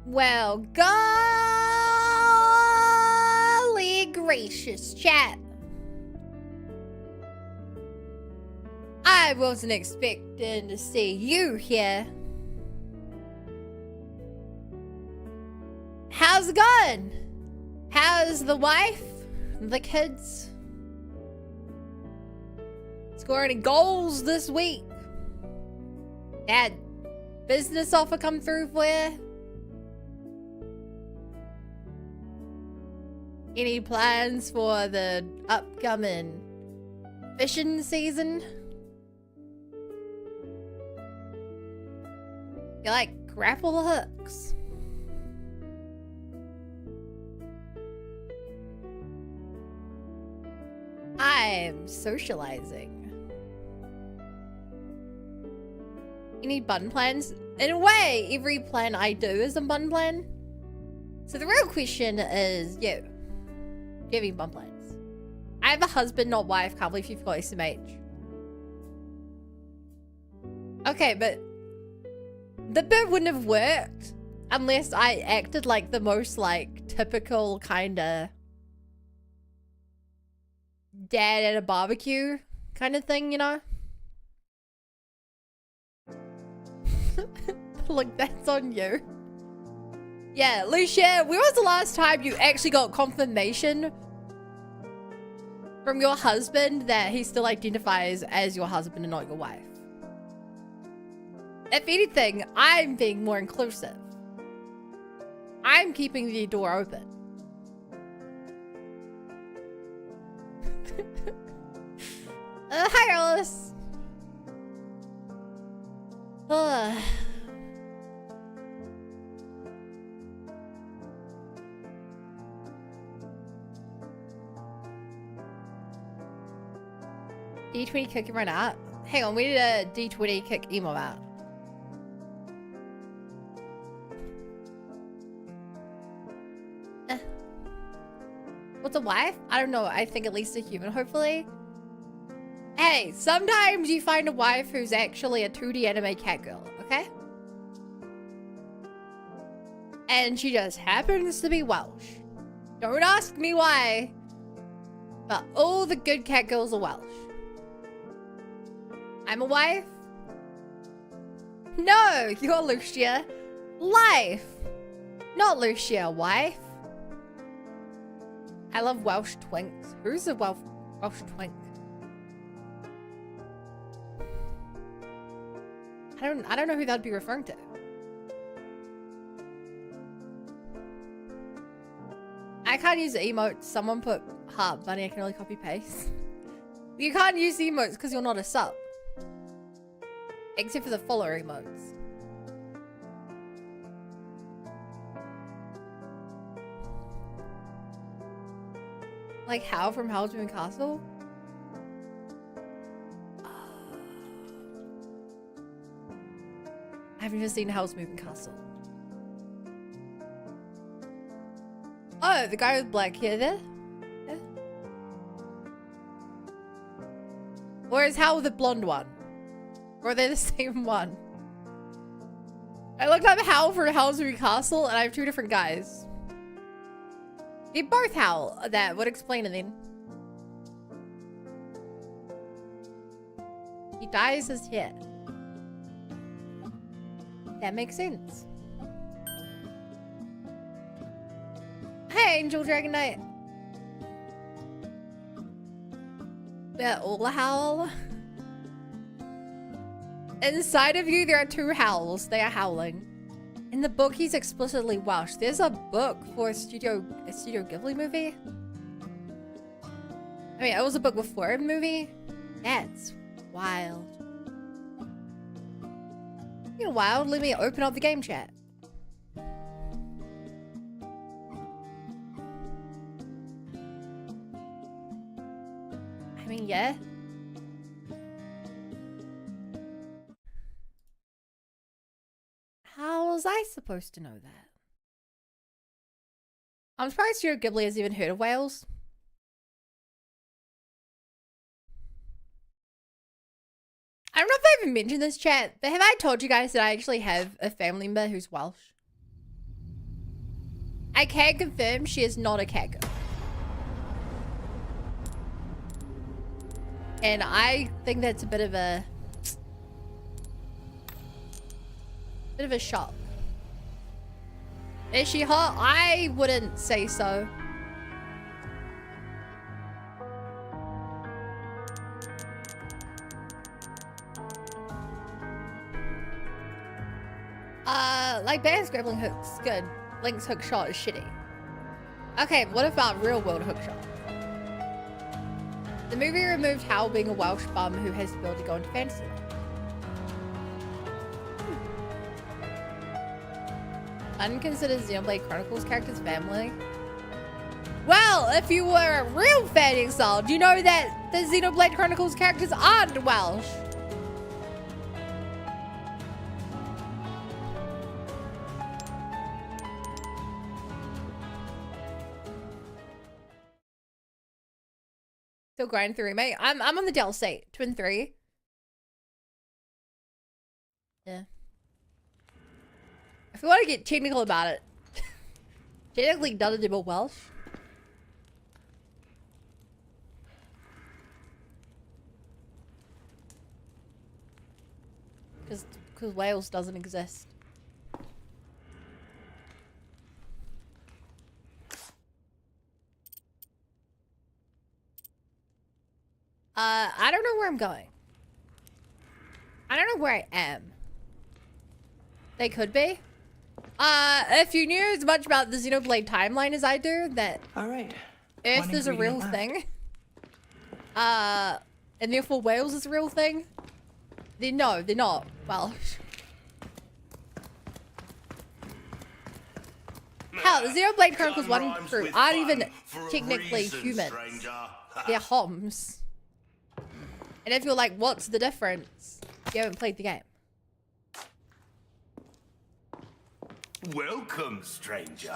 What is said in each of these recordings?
Well, golly gracious, chat. I wasn't expecting to see you here. How's it going? How's the wife? The kids? Score any goals this week? Had business offer come through for you? Any plans for the upcoming fishing season? You like grapple hooks? I'm socializing. Any button plans? In a way, every plan I do is a button plan. So the real question is, you. Do you have any button plans? I have a husband, not wife. Can't believe you forgot SMH. Okay, but the bit wouldn't have worked unless I acted like the most, like, typical kind of dad at a barbecue kind of thing, you know? Look, that's on you. Yeah, Lucia, when was the last time you actually got confirmation from your husband that he still identifies as your husband and not your wife? If anything, I'm being more inclusive. I'm keeping the door open. Hi, Alice. D20 kick everyone out. Hang on, we need a D20 kick emo out. What's a wife? I don't know. I think at least a human, hopefully. Hey, sometimes you find a wife who's actually a 2D anime cat girl, okay? And she just happens to be Welsh. Don't ask me why, but all the good cat girls are Welsh. I'm a wife? No, you're Lucia. Life. Not Lucia, wife. I love Welsh twinks. Who's a Welsh twink? I don't know who that'd be referring to. I can't use emotes. Someone put heart bunny. I can only copy paste. You can't use emotes because you're not a sub. Except for the follower emotes. Like Hal from Howl's Moving Castle? I haven't even seen Howl's Moving Castle. Oh, the guy with black hair there? Yeah. Or is Hal the blonde one? Or are they the same one? I looked up Hal for Howl's Moving Castle and I have two different guys. They both Howl. That would explain it then. He dyes his hair. That makes sense. Hey, Angel Dragon Knight. They're all howl. Inside of you, there are two howls. They are howling. In the book, he's explicitly Welsh. There's a book for a Studio Ghibli movie. I mean, it was a book before a movie. That's wild. In a while, let me open up the game chat. I mean, yeah. How was I supposed to know that? I'm surprised Studio Ghibli has even heard of Wales. I don't know if I even mentioned this, chat, but have I told you guys that I actually have a family member who's Welsh? I can confirm she is not a cat girl. And I think that's a bit of a shock. Is she hot? I wouldn't say so. Like Bear's grappling hook's good. Link's hook shot is shitty. Okay, what about real world hook shot? The movie removed Hal being a Welsh bum who has the ability to go into fantasy. Unconsidered Xenoblade Chronicles character's family. Well, if you were a real fan exile, do you know that the Xenoblade Chronicles characters aren't Welsh? Still grinding through Remake. I'm on the DLC. Twin 3. Yeah. If you want to get technical about it, technically none of them are Welsh. Because Wales doesn't exist. I don't know where I'm going. I don't know where I am. They could be. If you knew as much about the Xenoblade timeline as I do, that Earth is a real thing. And therefore Wales is a real thing. Then no, they're not Welsh. Hell, the Xenoblade Chronicles 1 crew aren't even technically humans. They're homs. And if you're like, what's the difference? You haven't played the game. Welcome, stranger.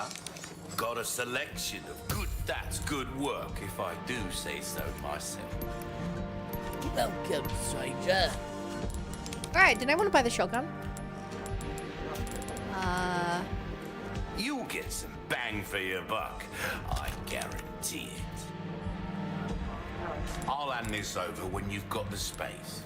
Got a selection of that's good work, if I do say so myself. Welcome, stranger. Alright, did I want to buy the shotgun? You'll get some bang for your buck. I guarantee it. I'll hand this over when you've got the space.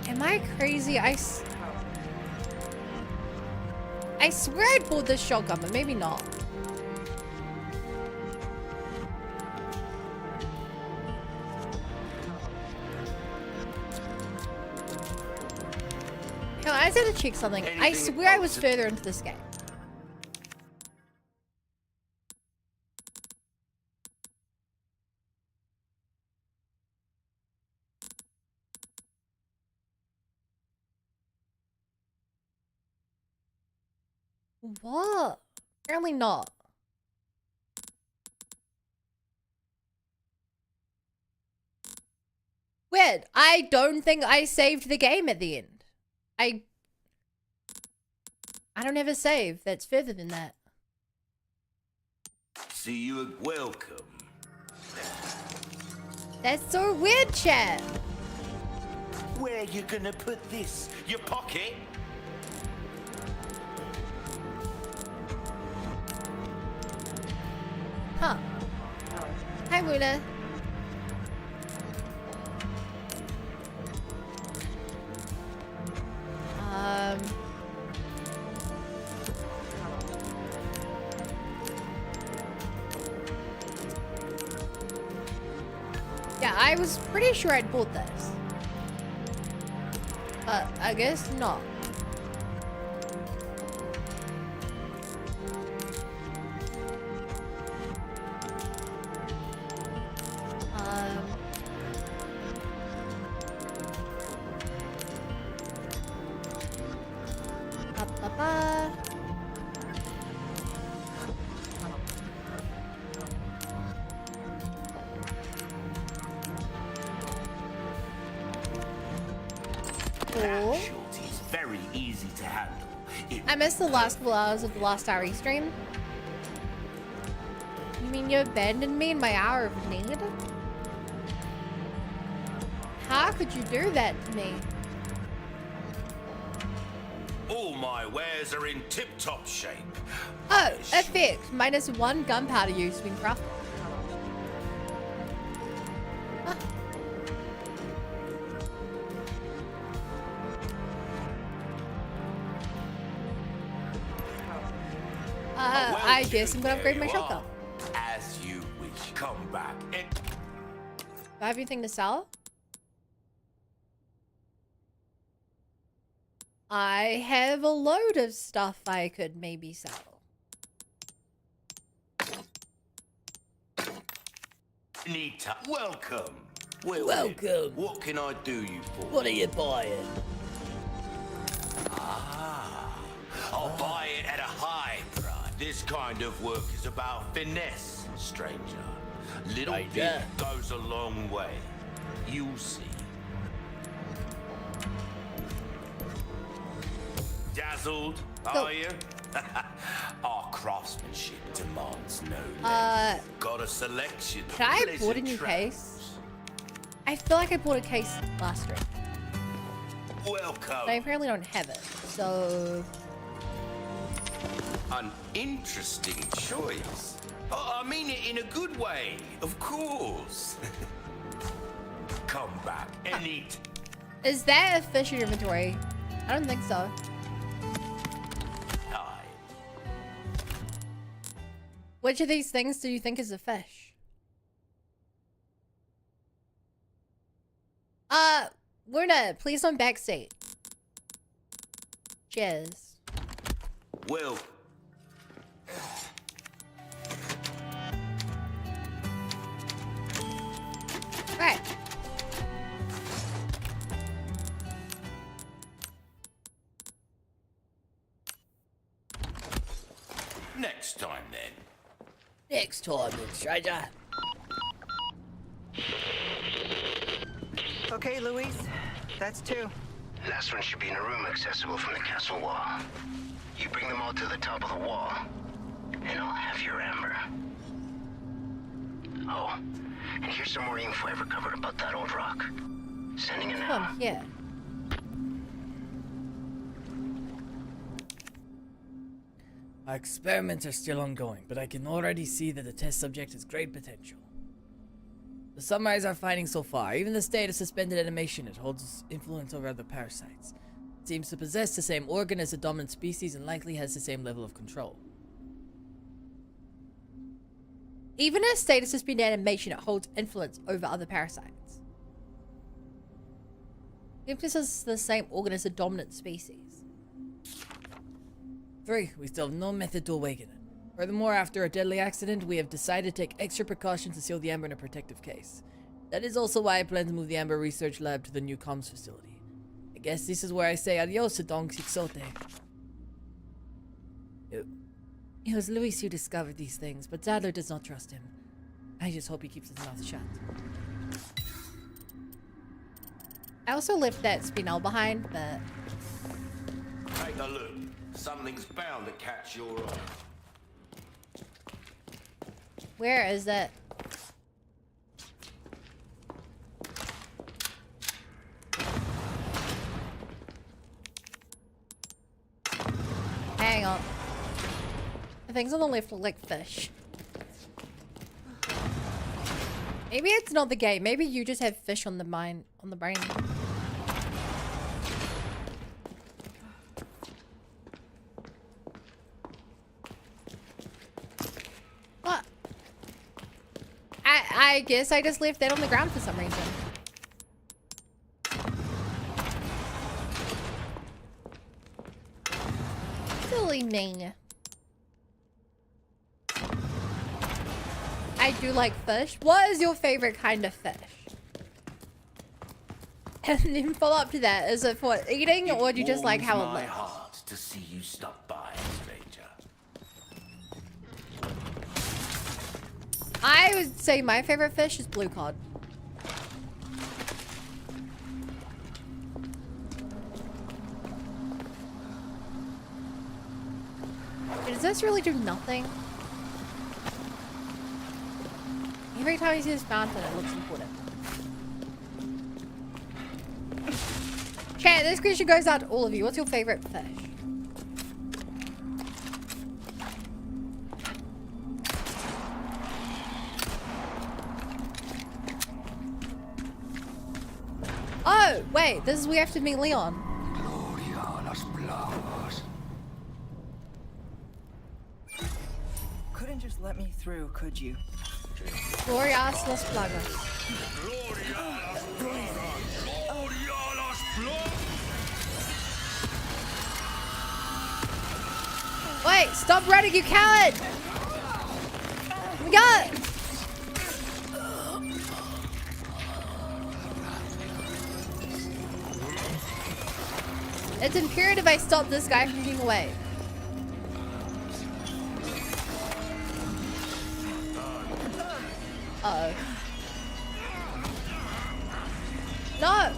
Am I crazy? I swear I bought this shotgun, but maybe not. Hell, I just had to check something. I swear I was further into this game. What? Apparently not. Weird. I don't think I saved the game at the end. I don't have a save that's further than that. See you at welcome. That's so weird, chat. Where you gonna put this? Your pocket? Huh. Hi, Luna. Yeah, I was pretty sure I'd bought this. But I guess not. Ba-ba-ba. Cool. Shorty's very easy to handle. I missed the last couple hours of the last hour stream. You mean you abandoned me in my hour of need? How could you do that to me? All my wares are in tip-top shape. Oh, effect. -1 gunpowder use when crafted. I guess I'm gonna upgrade my shotgun. As you wish. Come back. Do I have anything to sell? I have a load of stuff I could maybe sell. Nita, welcome. Well, Welcome. What can I do you for? What are you buying? I'll buy it at a high price. This kind of work is about finesse, stranger. Little bit goes a long way. You'll see. Dazzled, are you? Our craftsmanship demands no less. Got a selection of Can I pleasant bought a new travels. case? I feel like I bought a case last week. Welcome. But I apparently don't have it, so... An interesting choice. Oh, I mean it in a good way, of course. Come back and eat. Is that a fish in your inventory? I don't think so. Aye. Which of these things do you think is a fish? Luna, please don't backseat. Cheers. Well. Right. Next time then. Next time, then, stranger. Okay, Luis. That's 2. Last one should be in a room accessible from the castle wall. You bring them all to the top of the wall, and I'll have your amber. Oh, and here's some more info I recovered about that old rock. Sending it now. Yeah. Our experiments are still ongoing, but I can already see that the test subject has great potential. To summarize our findings so far, even the state of suspended animation, it holds influence over other parasites. It seems to possess the same organ as the dominant species and likely has the same level of control. Even in a state of suspended animation, it holds influence over other parasites. It possesses the same organ as the dominant species. 3. We still have no method to awaken it. Furthermore, after a deadly accident, we have decided to take extra precautions to seal the amber in a protective case. That is also why I plan to move the amber research lab to the new comms facility. I guess this is where I say adios to Don Quixote. It was Luis who discovered these things, but Zadler does not trust him. I just hope he keeps his mouth shut. I also left that spinel behind, but... Take a look. Something's bound to catch your eye. Where is it? Hang on. The things on the left look like fish. Maybe it's not the game. Maybe you just have fish on the brain. What? I guess I just left that on the ground for some reason. Really mean. I do like fish. What is your favorite kind of fish? And then follow up to that, is it for eating or do you just like how it my looks? heart to see you stop by, stranger. I would say my favorite fish is blue cod. Does this really do nothing? Every time you see this fountain, it looks important. Chat, this question goes out to all of you. What's your favorite fish? Oh, wait, this is we have to meet Leon. Couldn't just let me through, could you? Glorias las plagas. Wait, stop running, you coward! We got it! It's imperative I stop this guy from getting away. Uh-oh. No!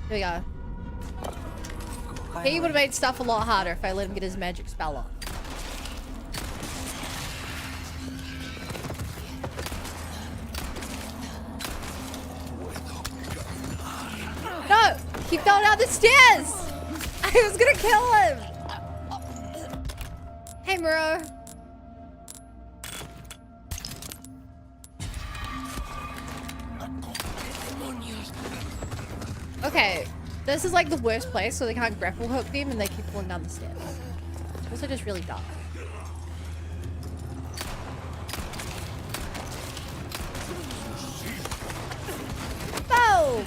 Here we go. He would have made stuff a lot harder if I let him get his magic spell on. No! He fell down the stairs! I was gonna kill him! Hey, Muro. Okay, this is like the worst place, so they can't grapple hook them and they keep falling down the stairs. Also just really dark. Boom!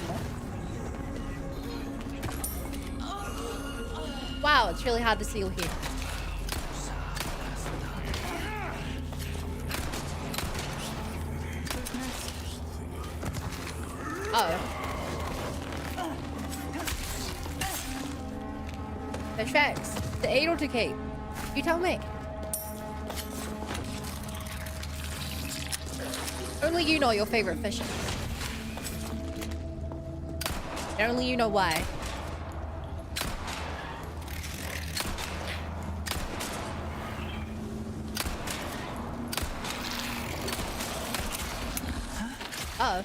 Wow, it's really hard to see your head. Oh. Fish facts. To eat or to keep? You tell me. Only you know your favorite fish. And only you know why. Uh-oh.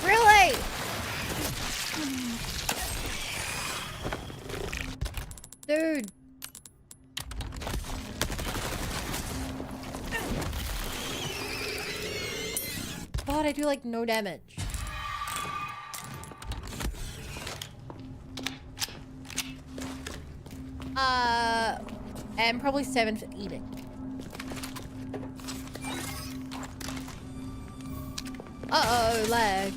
Really? Dude. God, I do like no damage. And probably 7 for eating. Uh-oh, lag.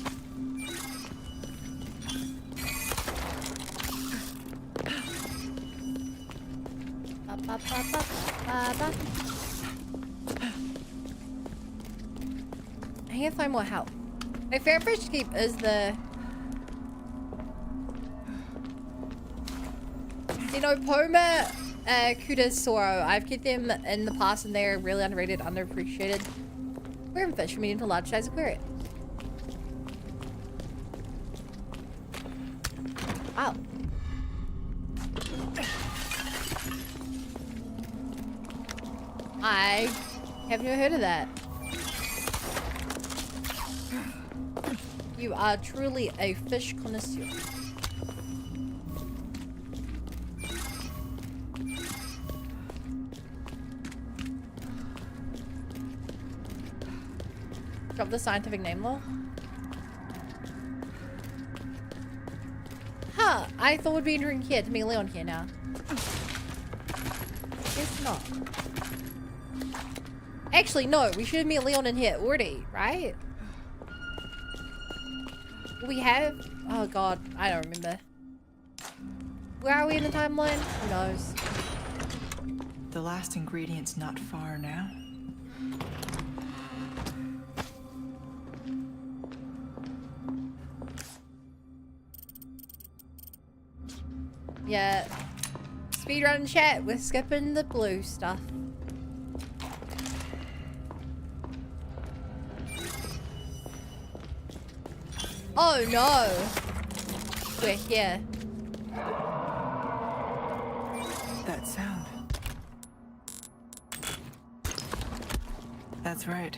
I need to find more help. My favorite fish to keep is the... You know, Poma, Kudasoro. I've kept them in the past and they're really underrated, underappreciated. Aquarium fish from medium to large size aquarium. Wow. I have never heard of that. You are truly a fish connoisseur. Drop the scientific name though. Huh, I thought we'd be entering here to meet Leon here now. Guess not. Actually, no. We should meet Leon in here already, right? We have... Oh god, I don't remember. Where are we in the timeline? Who knows? The last ingredient's not far now. Yeah. Speedrun chat, we're skipping the blue stuff. Oh no! We're here. That sound. That's right.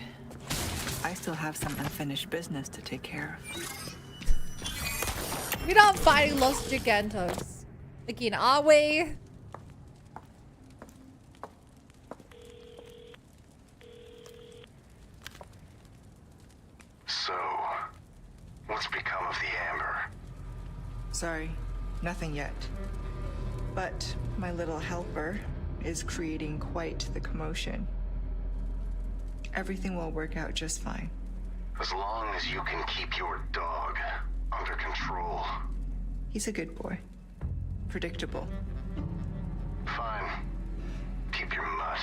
I still have some unfinished business to take care of. We're not fighting Los Gigantos. Again, are we? So, what's become of the amber? Sorry, nothing yet. But my little helper is creating quite the commotion. Everything will work out just fine. As long as you can keep your dog under control. He's a good boy. Predictable. Fine. Keep your mutt.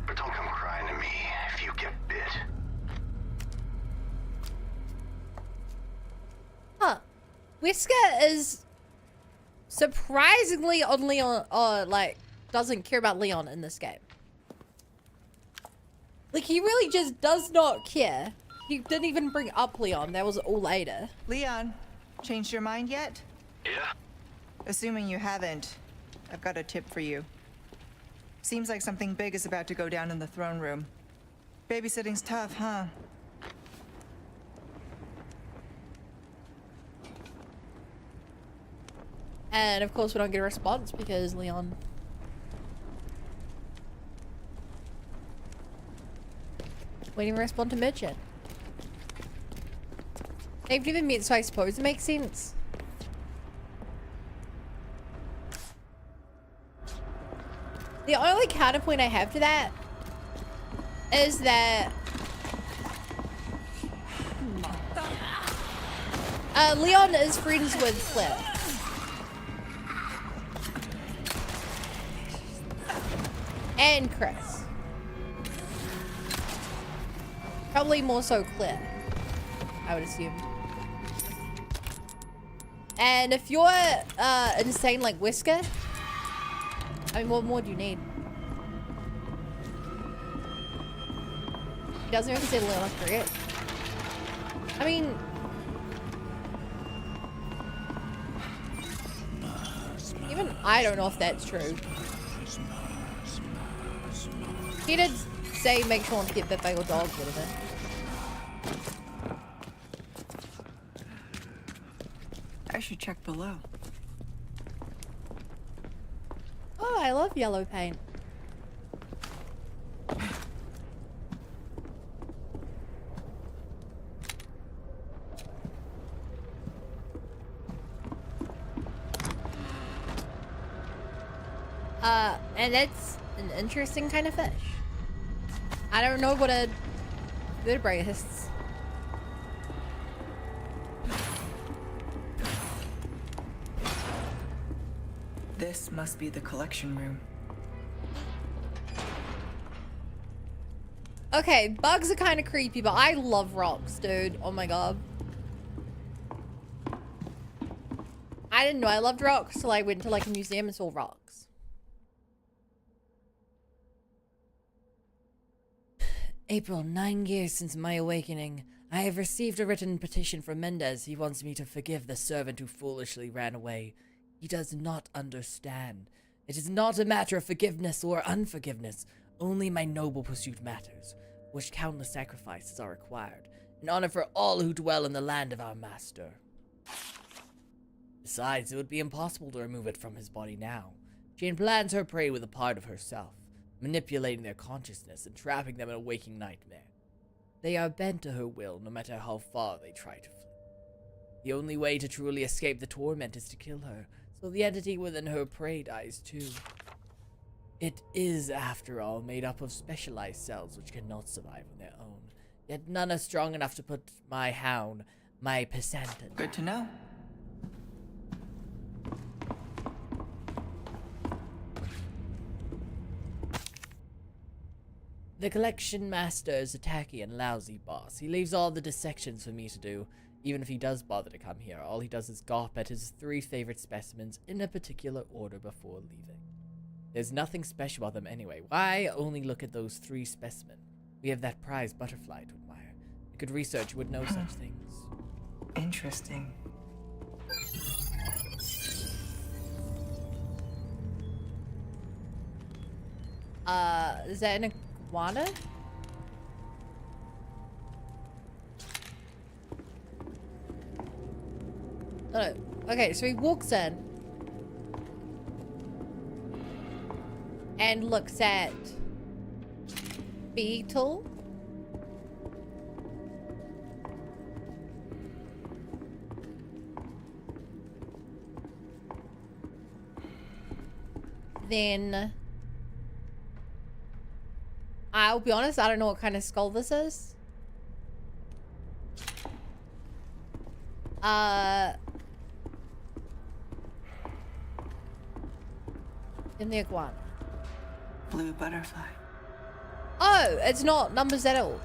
But don't come crying to me if you get bit. Huh. Whisker is surprisingly on Leon, like, doesn't care about Leon in this game. Like, he really just does not care. He didn't even bring up Leon. That was all later. Leon, changed your mind yet? Yeah? Assuming you haven't, I've got a tip for you. Seems like something big is about to go down in the throne room. Babysitting's tough, huh? And of course we don't get a response because Leon... We didn't even respond to Merchant. They've never met, so I suppose it makes sense. The only counterpoint I have to that is that Leon is friends with Flip. And Chris. Probably more so Claire, I would assume. And if you're insane like Whisker, I mean, what more do you need? He doesn't even say Leon correct. I mean... Even I don't know if that's true. He did say make sure to get bit by your dog, whatever. I should check below. Oh, I love yellow paint. And that's an interesting kind of fish. I don't know what a vertebrate is. This must be the collection room. Okay, bugs are kind of creepy, but I love rocks, dude. Oh my god. I didn't know I loved rocks till I went to like a museum and saw rocks. April, 9 years since my awakening. I have received a written petition from Mendez. He wants me to forgive the servant who foolishly ran away. He does not understand. It is not a matter of forgiveness or unforgiveness. Only my noble pursuit matters, which countless sacrifices are required, in honor for all who dwell in the land of our master. Besides, it would be impossible to remove it from his body now. She implants her prey with a part of herself, manipulating their consciousness and trapping them in a waking nightmare. They are bent to her will, no matter how far they try to flee. The only way to truly escape the torment is to kill her, so the entity within her prey dies too. It is, after all, made up of specialized cells which cannot survive on their own. Yet none are strong enough to put my hound, my Pesanton. Good to know. The collection master is a tacky and lousy boss. He leaves all the dissections for me to do. Even if he does bother to come here, all he does is gawp at his 3 favorite specimens in a particular order before leaving. There's nothing special about them anyway. Why only look at those 3 specimens? We have that prize butterfly to admire. A good researcher would know such things. Interesting. Is that an iguana? No. Okay, so he walks in and looks at beetle. Then I'll be honest, I don't know what kind of skull this is. In the iguana. Blue butterfly. Oh, it's not numbers at all.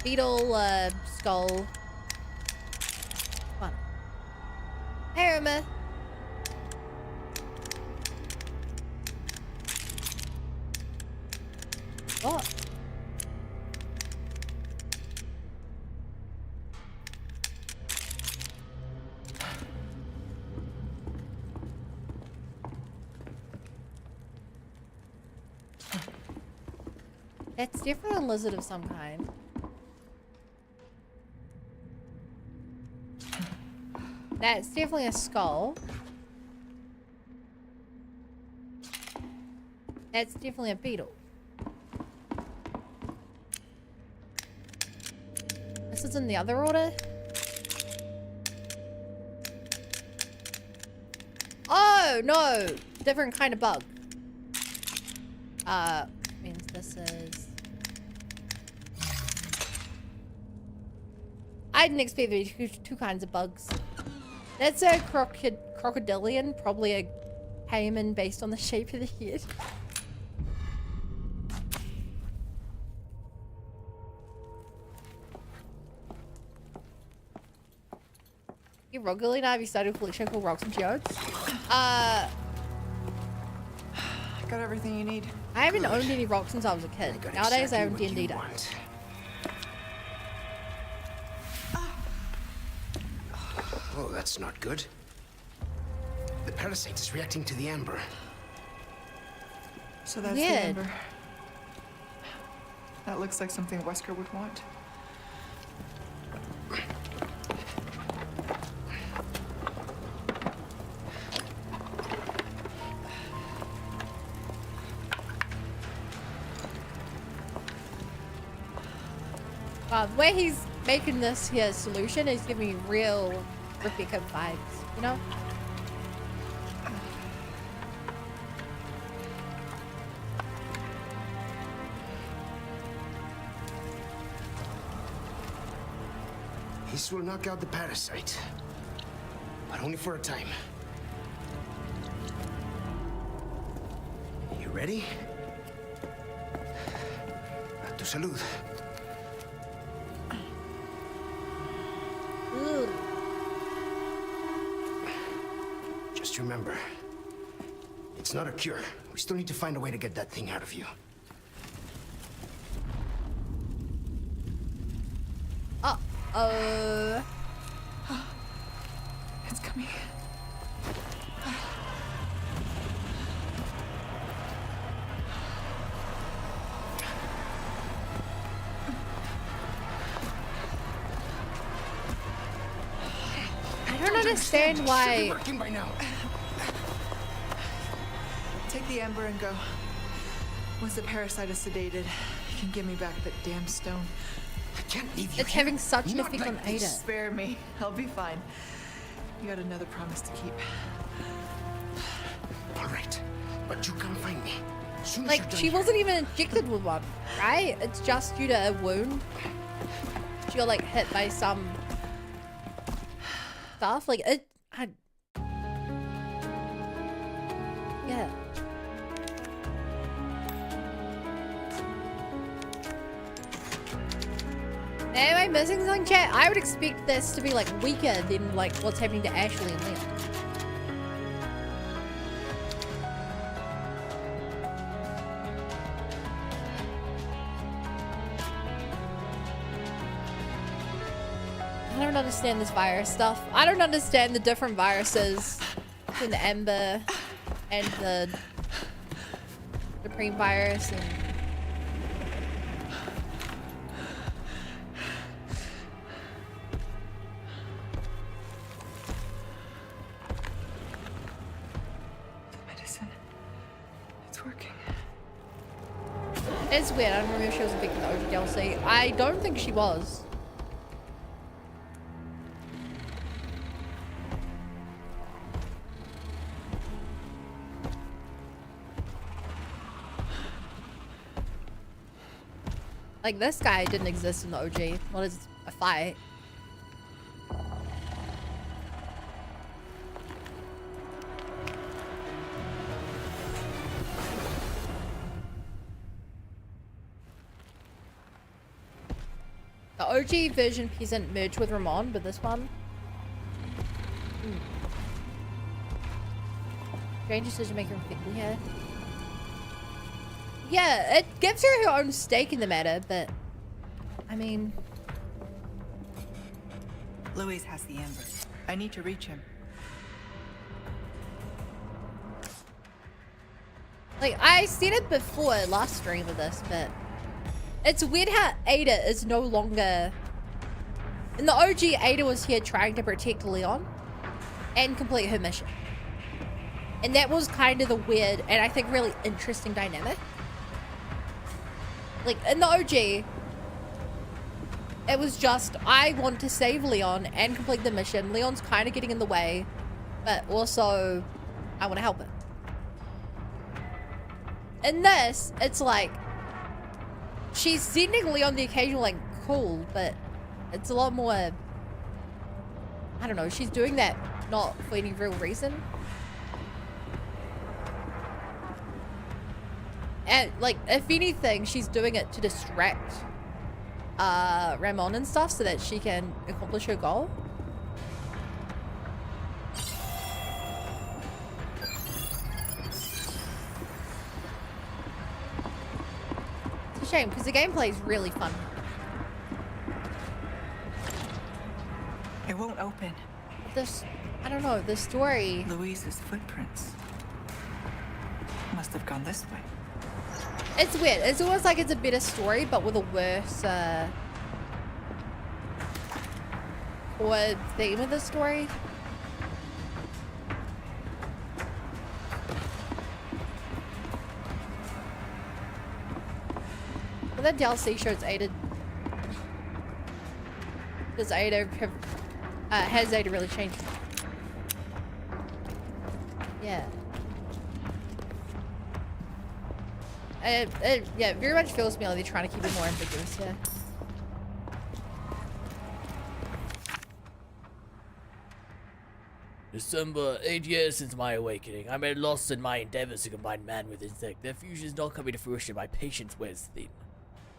Beetle, skull. One. Hey, Irma. What? That's definitely a lizard of some kind. That's definitely a skull. That's definitely a beetle. This is in the other order. Oh, no! Different kind of bug. Means this is... I didn't expect there to be 2 kinds of bugs. That's a crocodilian, probably a caiman based on the shape of the head. You regularly now have you started a collection called Rocks and Geodes? Got everything you need. I haven't owned any rocks since I was a kid. Nowadays I own D&D decks. want. Oh, that's not good. The parasite is reacting to the amber. So that's the Weird. amber. That looks like something Wesker would want. The way he's making this here solution is giving me real Rebecca vibes, you know? This will knock out the parasite. But only for a time. You ready? A tu salud. Ugh. Just remember, it's not a cure. We still need to find a way to get that thing out of you. Uh-oh. It's coming. I don't understand why. Working by now. Take the amber and go. Once the parasite is sedated, you can give me back that damn stone. I can't leave you It's here. having such an Not effect like on Ada. this. Spare me. I'll be fine. You got another promise to keep. All right, but you come find me. Like, she wasn't even injected with one, right? It's just due to a wound. She got, like, hit by some stuff. Like, yeah. Am I missing something, chat? I would expect this to be, like, weaker than, like, what's happening to Ashley and Leon. I don't understand this virus stuff. I don't understand the different viruses in the Ember and the Supreme virus and Medicine. It's working. it's weird. I don't remember if she was a victim of the OG DLC. I don't think she was. Like, this guy didn't exist in the OG. What is a fight? The OG version isn't merged with Ramon, but this one. Strange decision maker and people here. Yeah, it gives her her own stake in the matter, but I mean, Louise has the Ember. I need to reach him. like, I said it before last stream of this, but it's weird how Ada is no longer. In the OG, Ada was here trying to protect Leon and complete her mission. And that was kind of the weird and I think really interesting dynamic. Like, in the OG, it was just, I want to save Leon and complete the mission. Leon's kind of getting in the way, but also, I want to help him. In this, it's like, she's sending Leon the occasional, like, call, but it's a lot more, I don't know, she's doing that not for any real reason. And, like, if anything, she's doing it to distract Ramon and stuff so that she can accomplish her goal. It's a shame, because the gameplay is really fun. It won't open. This, I don't know, the story... Louise's footprints must have gone this way. It's weird. It's almost like it's a better story, but with a worse, or theme of the story. But that DLC shows Ada. Does Ada have, has Ada really changed? Yeah. Yeah, very much feels to me like they're trying to keep it more ambiguous, yeah. December, 8 years since my awakening. I'm at loss in my endeavors to combine man with insect. Their fusion is not coming to fruition. My patience wears thin.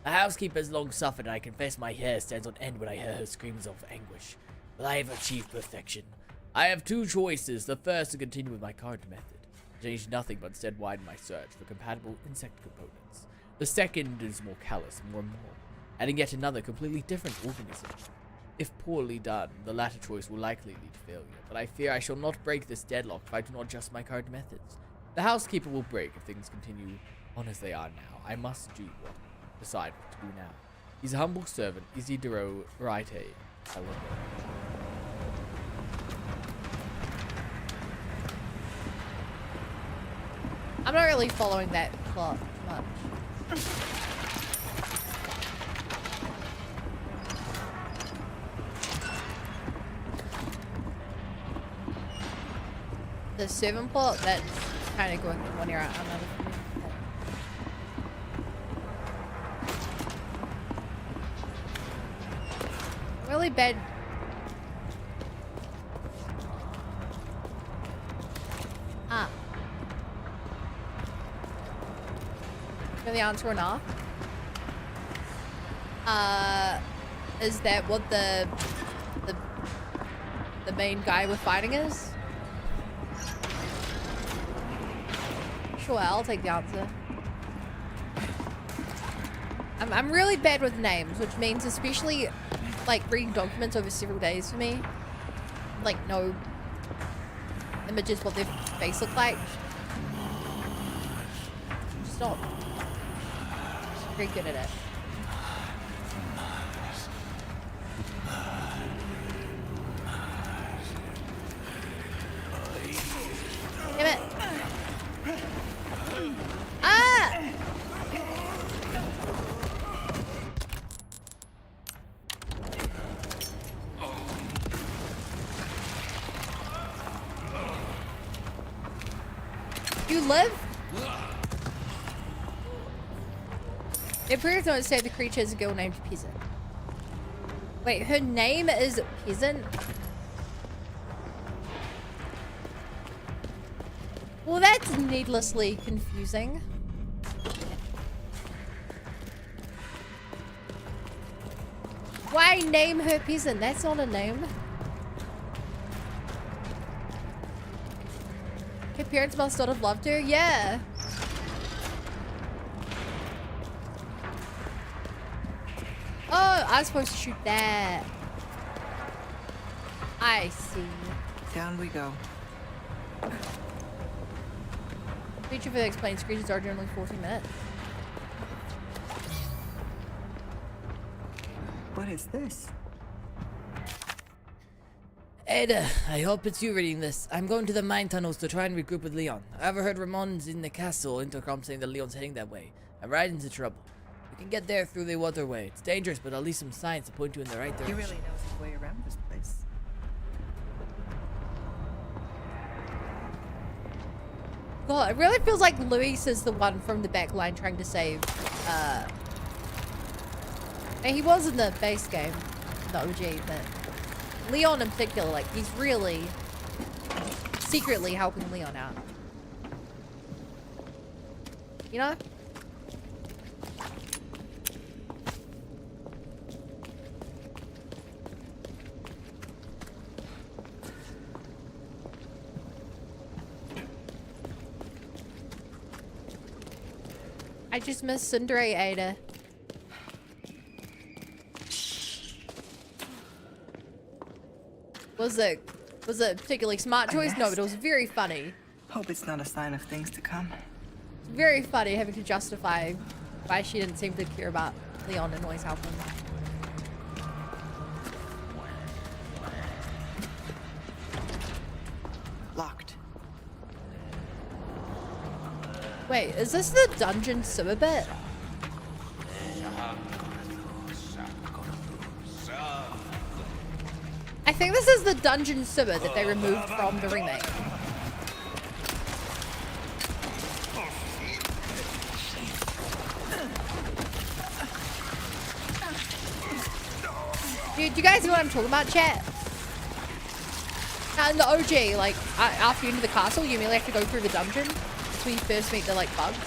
The housekeeper has long suffered, and I confess my hair stands on end when I hear her screams of anguish. But I have achieved perfection. I have two choices. The first, to continue with my current method. Change nothing, but instead widen my search for compatible insect components. The second is more callous, more immoral, adding yet another completely different organism. If poorly done, the latter choice will likely lead to failure, but I fear I shall not break this deadlock if I do not adjust my current methods. The housekeeper will break if things continue on as they are now. I must decide what to do now. He's a humble servant, Isidoro Raite. I will go. I'm not really following that plot much. The servant plot, that's kind of going one ear out another. Really bad. Ah. know the answer or not. Is that what the main guy we're fighting is? Sure, I'll take the answer. I'm really bad with names, which means especially like reading documents over several days for me. Like no images what their face look like. Just not very good at it. Damn it. Ah! You live? It appears to say the creature is a girl named Peasant. Wait, her name is Peasant? Well, that's needlessly confusing. Why name her Peasant? That's not a name. Her parents must not have loved her? Yeah. Oh, I was supposed to shoot that. I see. Down we go. Feature for the explained screeches are generally 14 minutes. What is this? Ada, I hope it's you reading this. I'm going to the mine tunnels to try and regroup with Leon. I overheard Ramon's in the castle intercom saying that Leon's heading that way. I'm right into trouble. We can get there through the waterway. It's dangerous, but at least some signs to point you in the right He direction. really knows his way around this place. God, it really feels like Luis is the one from the back line trying to save, and he was in the base game, the OG, but Leon in particular, like, he's really secretly helping Leon out. You know? I just miss Sundere Ada. Was it a particularly smart choice? No, but it was very funny. Hope it's not a sign of things to come. It's very funny having to justify why she didn't seem to care about Leon and always help him. Locked. Wait, is this the dungeon sewer bit? I think this is the dungeon sewer that they removed from the remake. Dude, you guys know what I'm talking about, chat? In the OG, like, after you enter the castle, you immediately have to go through the dungeon. That's where you first meet the, like, bugs.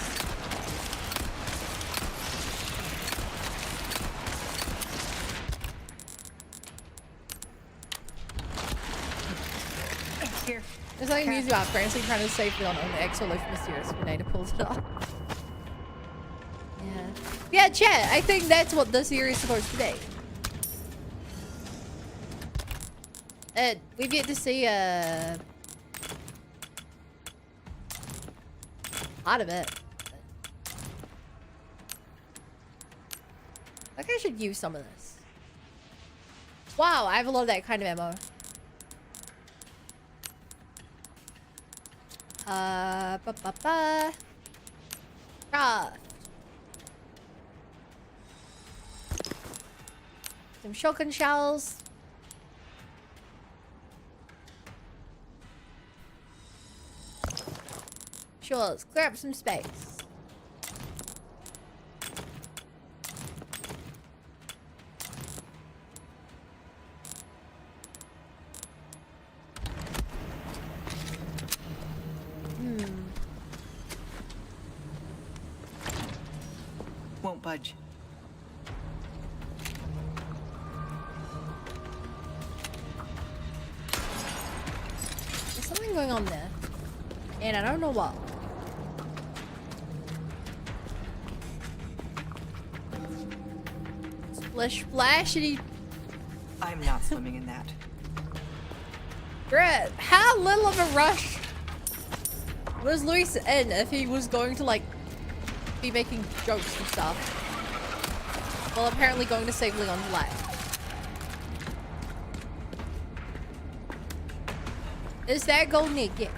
Here. There's something amusing about frantically trying to save Leon on the Exo Loaf Mysterious when Ada pulls it off. Yeah. Yeah, chat, I think that's what this series is supposed to be. We've yet to see part of it. I think I should use some of this. Wow, I have a lot of that kind of ammo. Craft. Some shotgun shells. Sure, let's clear up some space. budge. There's something going on there. And I don't know what. Splish splash and he... I'm not swimming in that. Brett, how little of a rush was Luis in if he was going to, like, be making jokes and stuff? Well, apparently going to save Leon's life. Is that golden egg? Yes.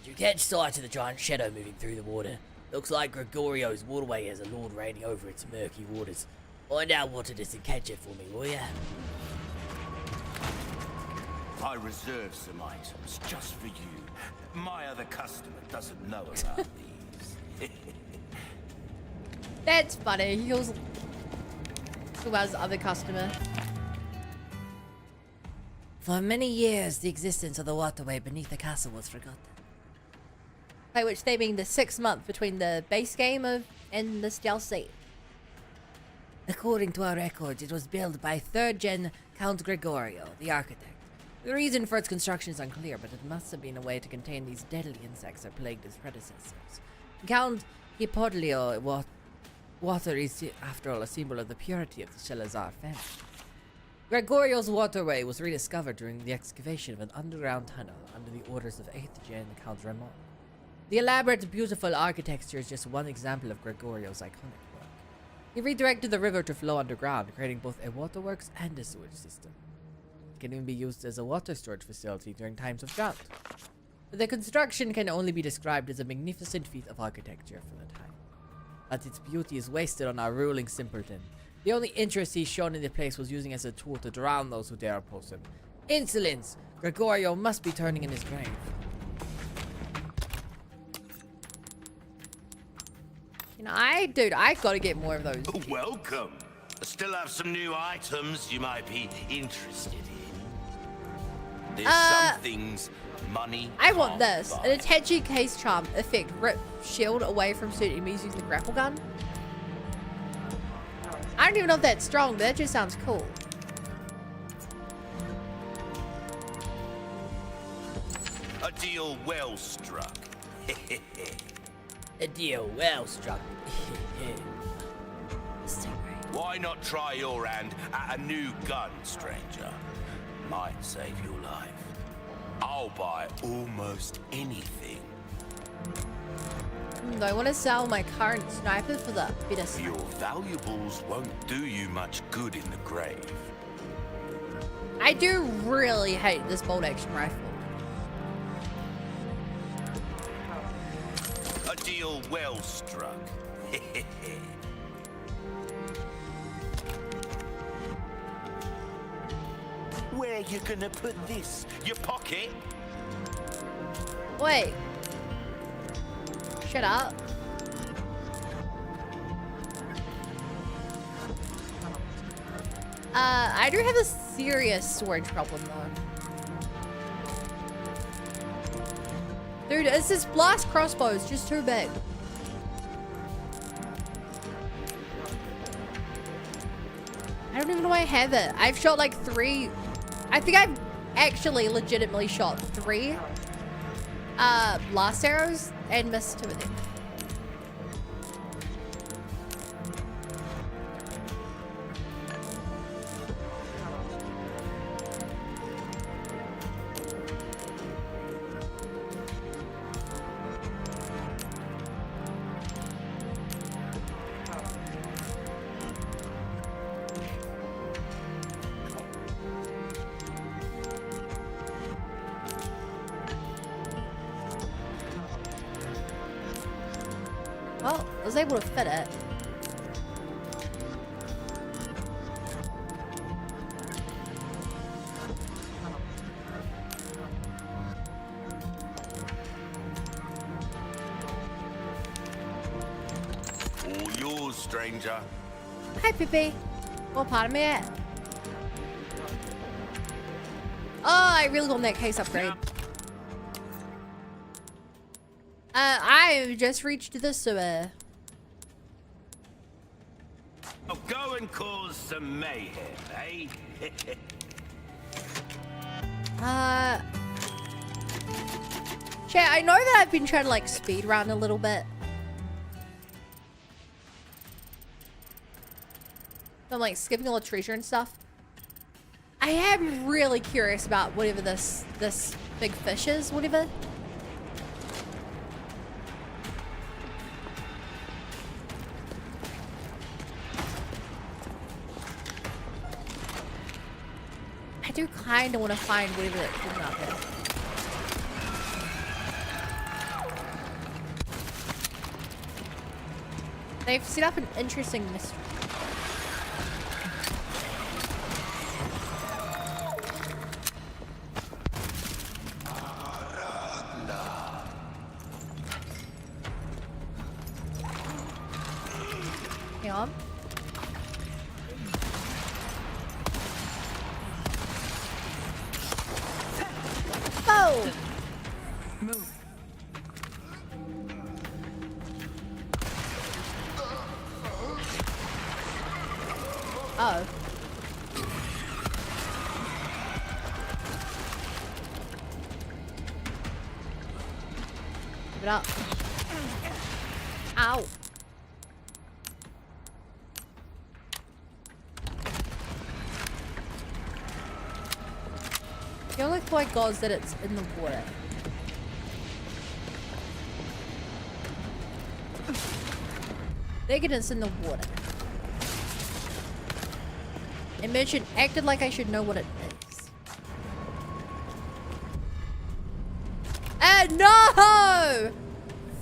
Did you catch sight of the giant shadow moving through the water? Looks like Gregorio's waterway has a lord reigning over its murky waters. Find out what it is and catch it for me, will ya? I reserve some items just for you. My other customer doesn't know about these. That's funny. He was... Who was the other customer? For many years, the existence of the waterway beneath the castle was forgotten. By which they mean the 6 month between the base game of and the DLC. According to our records, it was built by 3rd Gen Count Gregorio, the architect. The reason for its construction is unclear, but it must have been a way to contain these deadly insects that plagued his predecessors. Count Hippolyto, water is, after all, a symbol of the purity of the Salazar family. Gregorio's waterway was rediscovered during the excavation of an underground tunnel under the orders of 8th Gen Count Ramon. The elaborate, beautiful architecture is just one example of Gregorio's iconic work. He redirected the river to flow underground, creating both a waterworks and a sewage system. It can even be used as a water storage facility during times of drought. The construction can only be described as a magnificent feat of architecture for the time. But its beauty is wasted on our ruling simpleton. The only interest he's shown in the place was using as a tool to drown those who dare oppose him. Insolence! Gregorio must be turning in his grave. You know, dude, I gotta get more of those. Welcome. I still have some new items you might be interested in. There's some things money I want can't this. buy. An Attaché case charm effect. Rip shield away from certain enemies using the grapple gun. I don't even know if that's strong, but that just sounds cool. A deal well struck. A deal well struck. Why not try your hand at a new gun, stranger? Might save your life. I'll buy almost anything. Do I want to sell my current sniper for the better Your sniper? valuables won't do you much good in the grave. I do really hate this bolt action rifle. A deal well struck. Where you gonna put this? Your pocket? Wait. Shut up. I do have a serious storage problem though. Dude, it's this blast crossbow. It's just too big. I don't even know why I have it. I've shot like 3. I think I've actually legitimately shot 3 blast arrows and missed 2 of them. Well, I was able to fit it. All yours, stranger. Hi, Pippi. What part of me at? Oh, I really want that case upgrade. I've just reached the sewer. Oh, go and cause some mayhem, eh? Chat, I know that I've been trying to like speed run a little bit. I'm like skipping all the treasure and stuff. I am really curious about whatever this big fish is, whatever. I do kind of want to find whatever that thing up is. They've set up an interesting mystery. Hang on. Oh! Move. Oh. Give it up. Ow. The only point goes that it's in the water. Thinking it's in the water. Imagine acted like I should know what it is. No!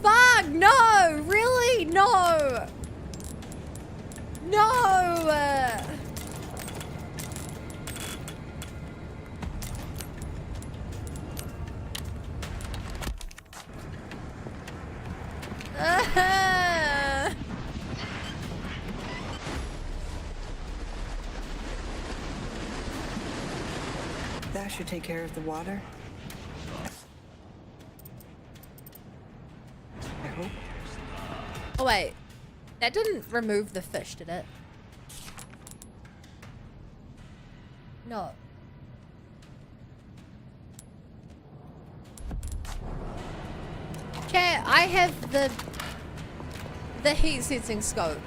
Fuck, no! Really? No! No! That should take care of the water. I hope. Oh wait, that didn't remove the fish, did it? No. Okay, I have the heat sensing scope.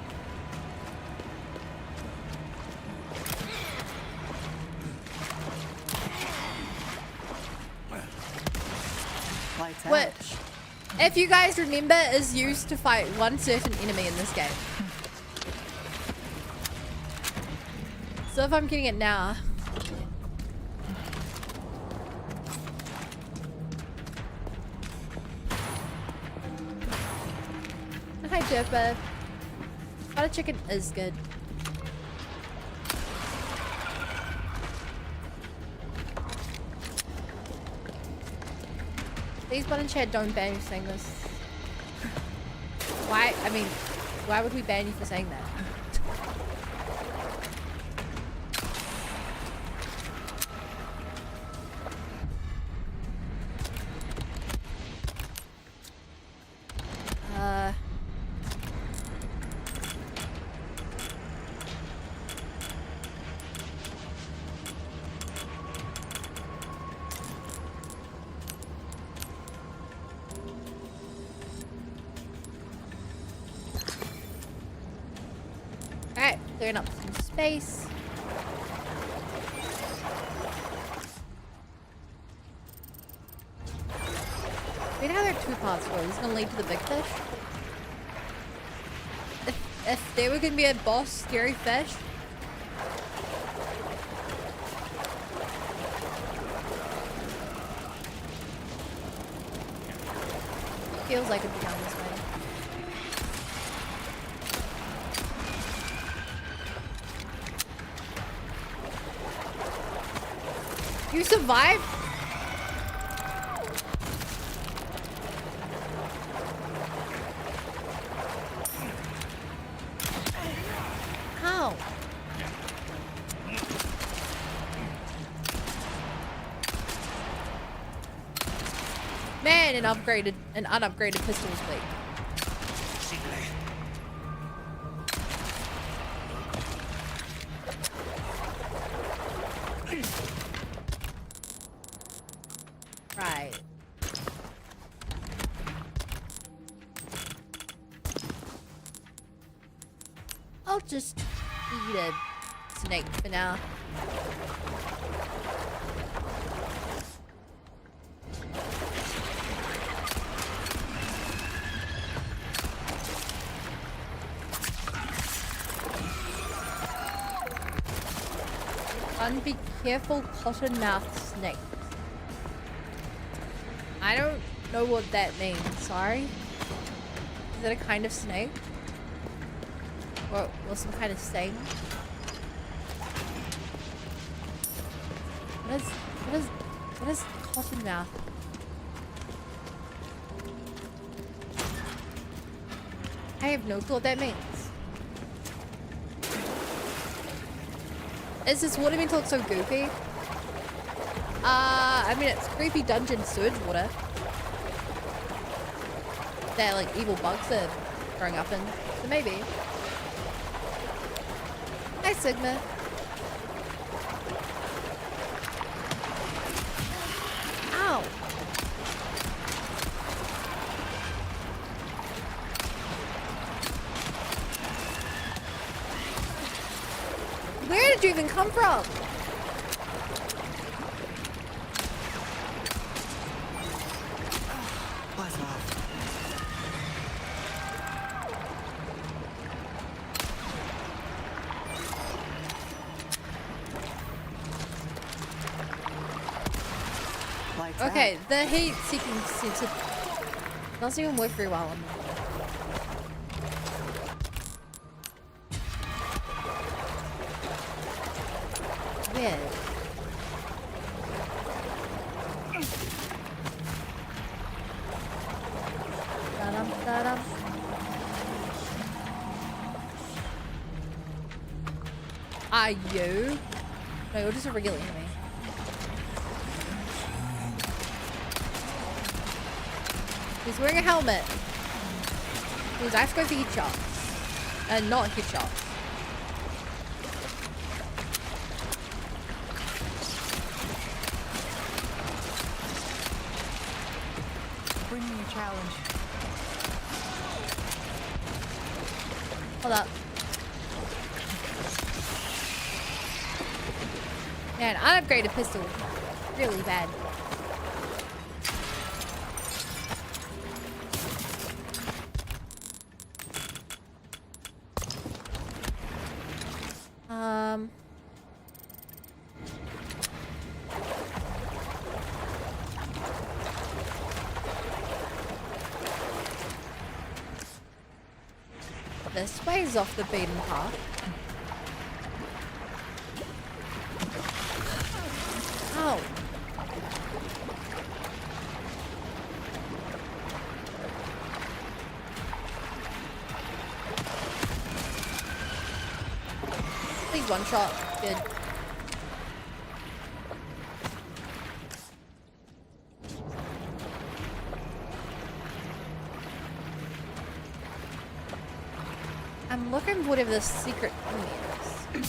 Lights out. Which, if you guys remember, is used to fight one certain enemy in this game. So if I'm getting it now. Hi, Dipper. Butter chicken is good. Please, button chat, don't ban you for saying this. Why? I mean, why would we ban you for saying that? Alright, clearing up some space. Wait, how there are two paths for? Is this gonna lead to the big fish? If there were gonna be a boss scary fish. Feels like it'd be down this way. You survived? How? Man, an unupgraded pistol is weak. Right. I'll just eat a snake for now. And be careful, cottonmouth snake. I don't know what that means, sorry. Is that a kind of snake? Or some kind of sting? What is cottonmouth? I have no clue what that means. Is this water meant to look so goofy? I mean, it's creepy dungeon sewage water. That like evil bugs are growing up in. So maybe. Hi, Sigma. Ow. Where did you even come from? Buzz off. Like Okay, the heat seeking sensor doesn't even work very well on me. Weird. Da-dum, da-dum. Are you? No, you're just a regular enemy. He's wearing a helmet. He's actually going for headshots. And not headshots. Bring me a challenge. Hold up. Man, unupgraded pistol. Really bad. This way's off the beaten path. Ow. Please one shot. Good. I'm looking for whatever the secret thing is.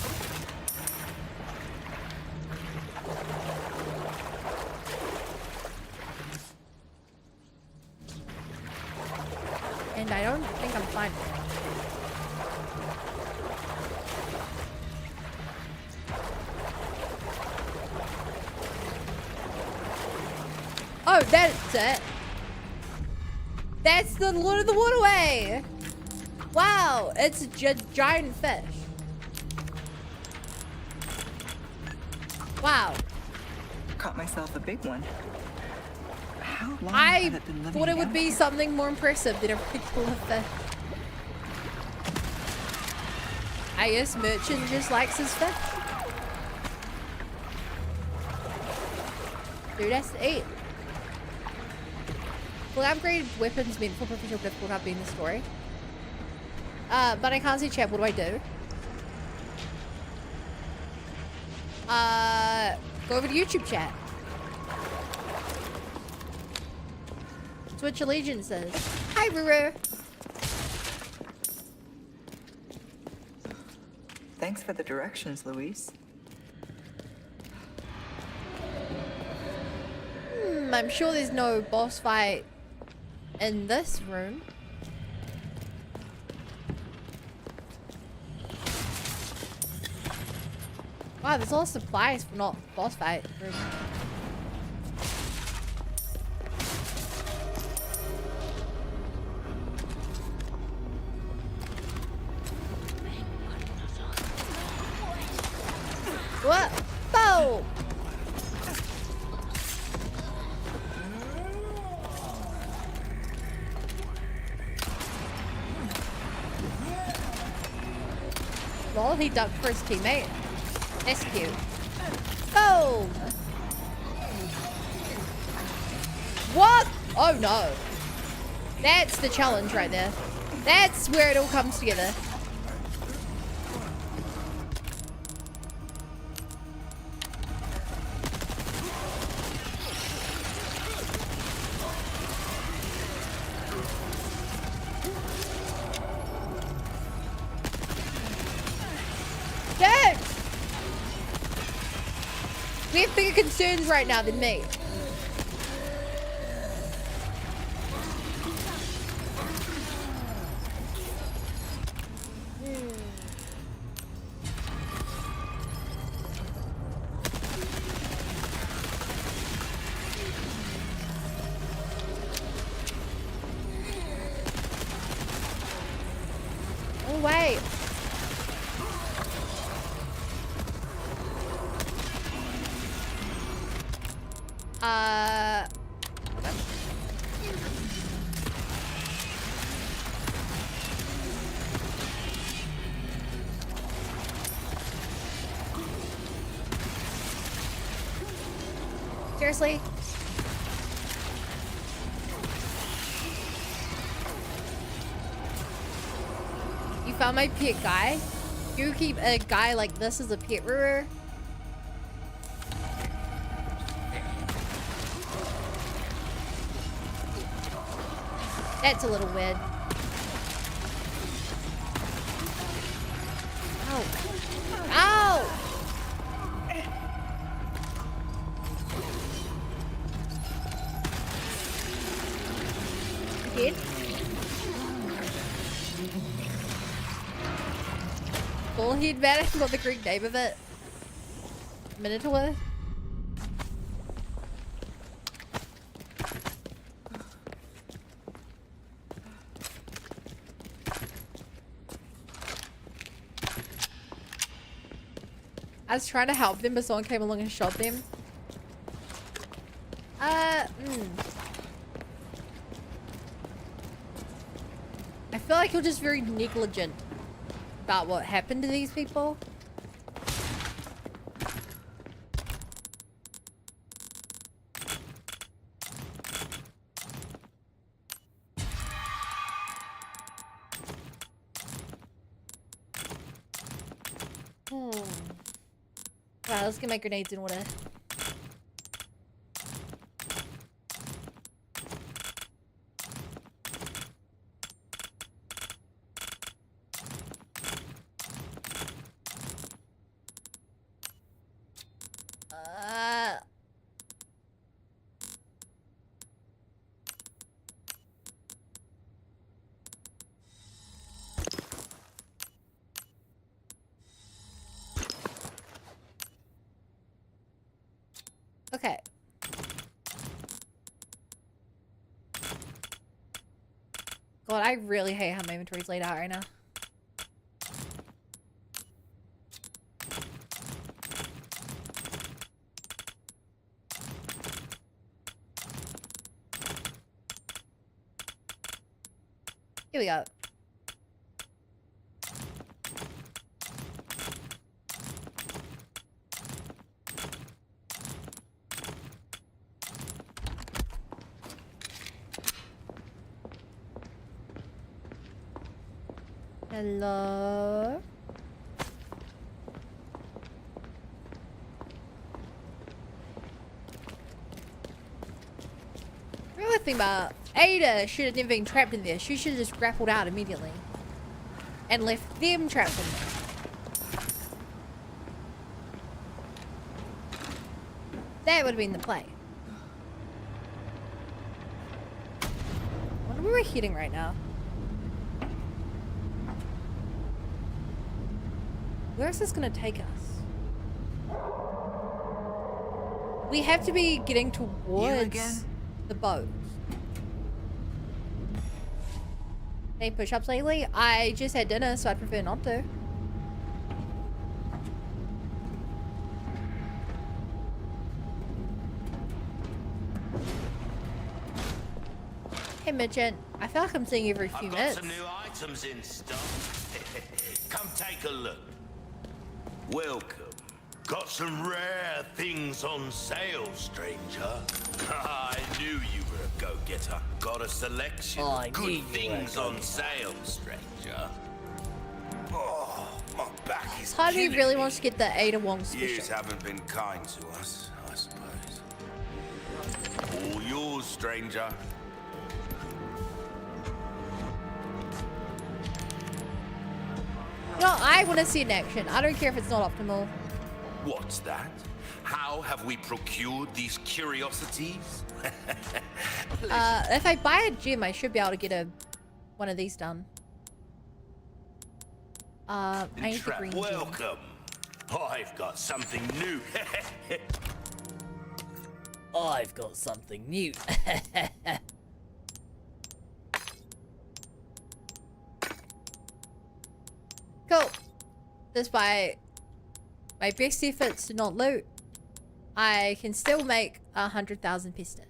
And I don't think I'm finding it. Oh, that's it. That's the Lord of the Waterway. Wow, it's a giant fish. Wow. Caught myself a big one. How long I had it been living thought it would down be here? something more impressive than a regular fish. I guess Merchant just likes his fish. Dude, that's 8. Will upgraded weapons meant for professional difficulty in the story? But I can't see chat. What do I do? Go over to YouTube chat. Switch allegiances. Hi, Ruru. Thanks for the directions, Luis. I'm sure there's no boss fight in this room. Wow, there's a lot of supplies for not boss fight room. What? Bow! Well, he ducked for his teammate. That's cute. Boom! What? Oh no. That's the challenge right there. That's where it all comes together. Dude! We have bigger concerns right now than me. Oh, wait. Seriously? You found my pet guy? You keep a guy like this as a pet Ruru? That's a little weird. Ow. Ow! Dead? Bullhead man, I forgot the Greek name of it. Minotaur? I was trying to help them, but someone came along and shot them. I feel like you're just very negligent about what happened to these people. Wow, let's get my grenades in order. Okay. God, I really hate how my inventory's laid out right now. Here we go. Hello? What do I think about Ada should have never been trapped in there. She should have just grappled out immediately. And left them trapped in there. That would have been the play. I wonder where we're heading right now. Where is this gonna take us? We have to be getting towards the boat. Any push-ups lately? I just had dinner, so I'd prefer not to. Hey, Midget. I feel like I'm seeing you every few I've got minutes. some new items in stock. Come take a look. Welcome. Got some rare things on sale, stranger. I knew you were a go-getter. Got a selection Oh, I of good knew you were a things on go-getter. sale, stranger. Oh, my back is Part of me killing really me. wants to get the Ada Wong Years special. haven't been kind to us, I suppose. All yours, stranger. You know, I want to see it in action. I don't care if it's not optimal. What's that? How have we procured these curiosities? If I buy a gem, I should be able to get one of these done. I need the green gem. Welcome. I've got something new. I've got something new. Cool. Despite my best efforts to not loot, I can still make 100,000 pistas.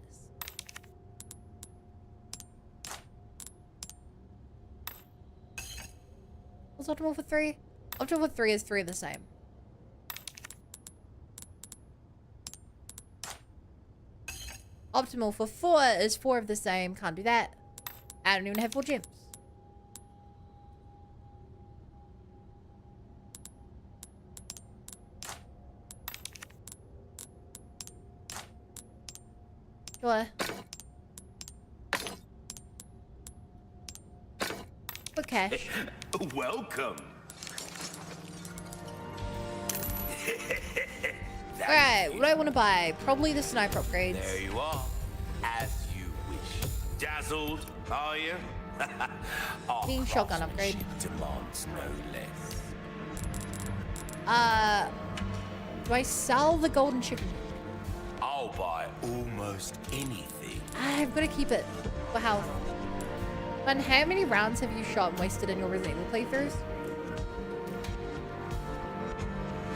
What's optimal for 3? Optimal for 3 is 3 of the same. Optimal for 4 is 4 of the same. Can't do that. I don't even have 4 gems. Sure. For cash. Welcome. Alright, what do I want to buy? Probably the sniper upgrades. There you are. As you wish. Dazzled, are you? Our Being shotgun upgrade. craftsmanship demands no less. Do I sell the golden chicken? I'll buy almost anything. I've got to keep it for health. And how many rounds have you shot and wasted in your Resident Evil playthroughs?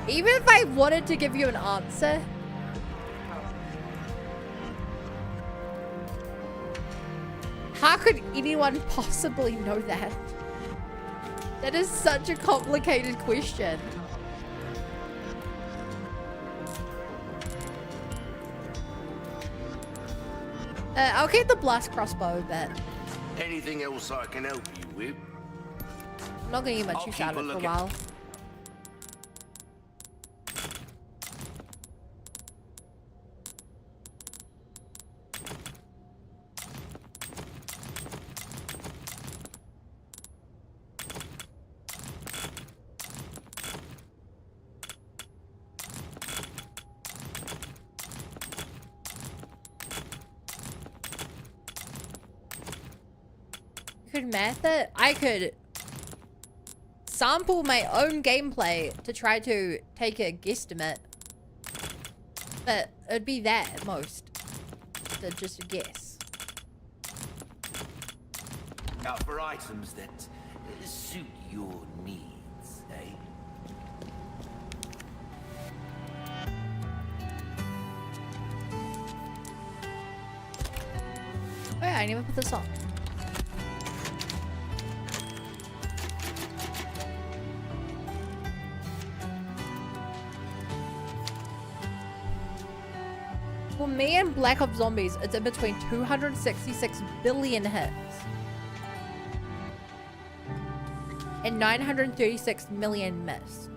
Even if I wanted to give you an answer. How could anyone possibly know that? That is such a complicated question. I'll keep the blast crossbow, but Anything else I can help you with? I'm not gonna get much I'll use keep out a of it for a look while. Could math it? I could sample my own gameplay to try to take a guesstimate. But it'd be that at most. Just a guess. Out for items that suit your needs, eh? Oh yeah, I never put this on. For me and Black Ops Zombies, it's in between 266 billion hits and 936 million missed.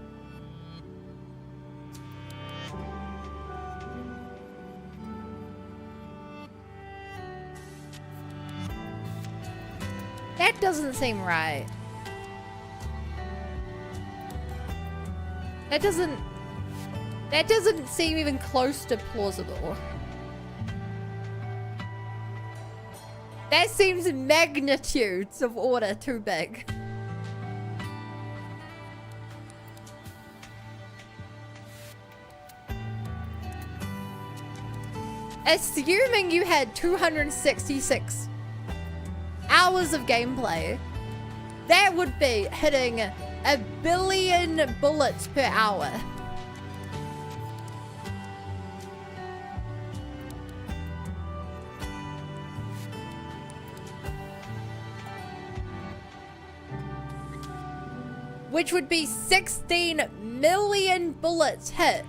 That doesn't seem right. That doesn't seem even close to plausible. That seems magnitudes of order too big. Assuming you had 266 hours of gameplay, that would be hitting 1 billion bullets per hour. Which would be 16 million bullets hit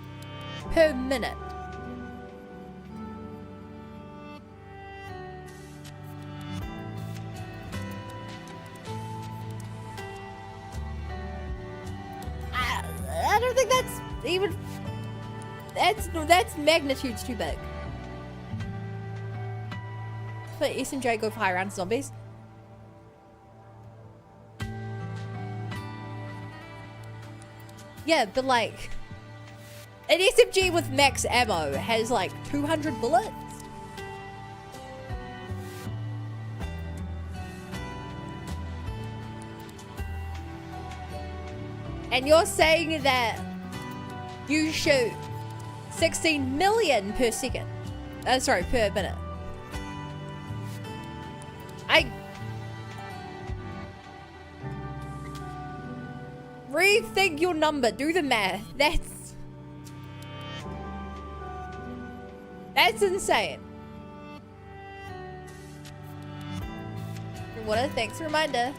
per minute. I don't think that's even... That's magnitudes too big. But S and J go for high round zombies. Yeah, but like... An SMG with max ammo has like 200 bullets. And you're saying that you shoot 16 million per second. Sorry, per minute. Rethink your number. Do the math. That's insane. What a thanks reminder.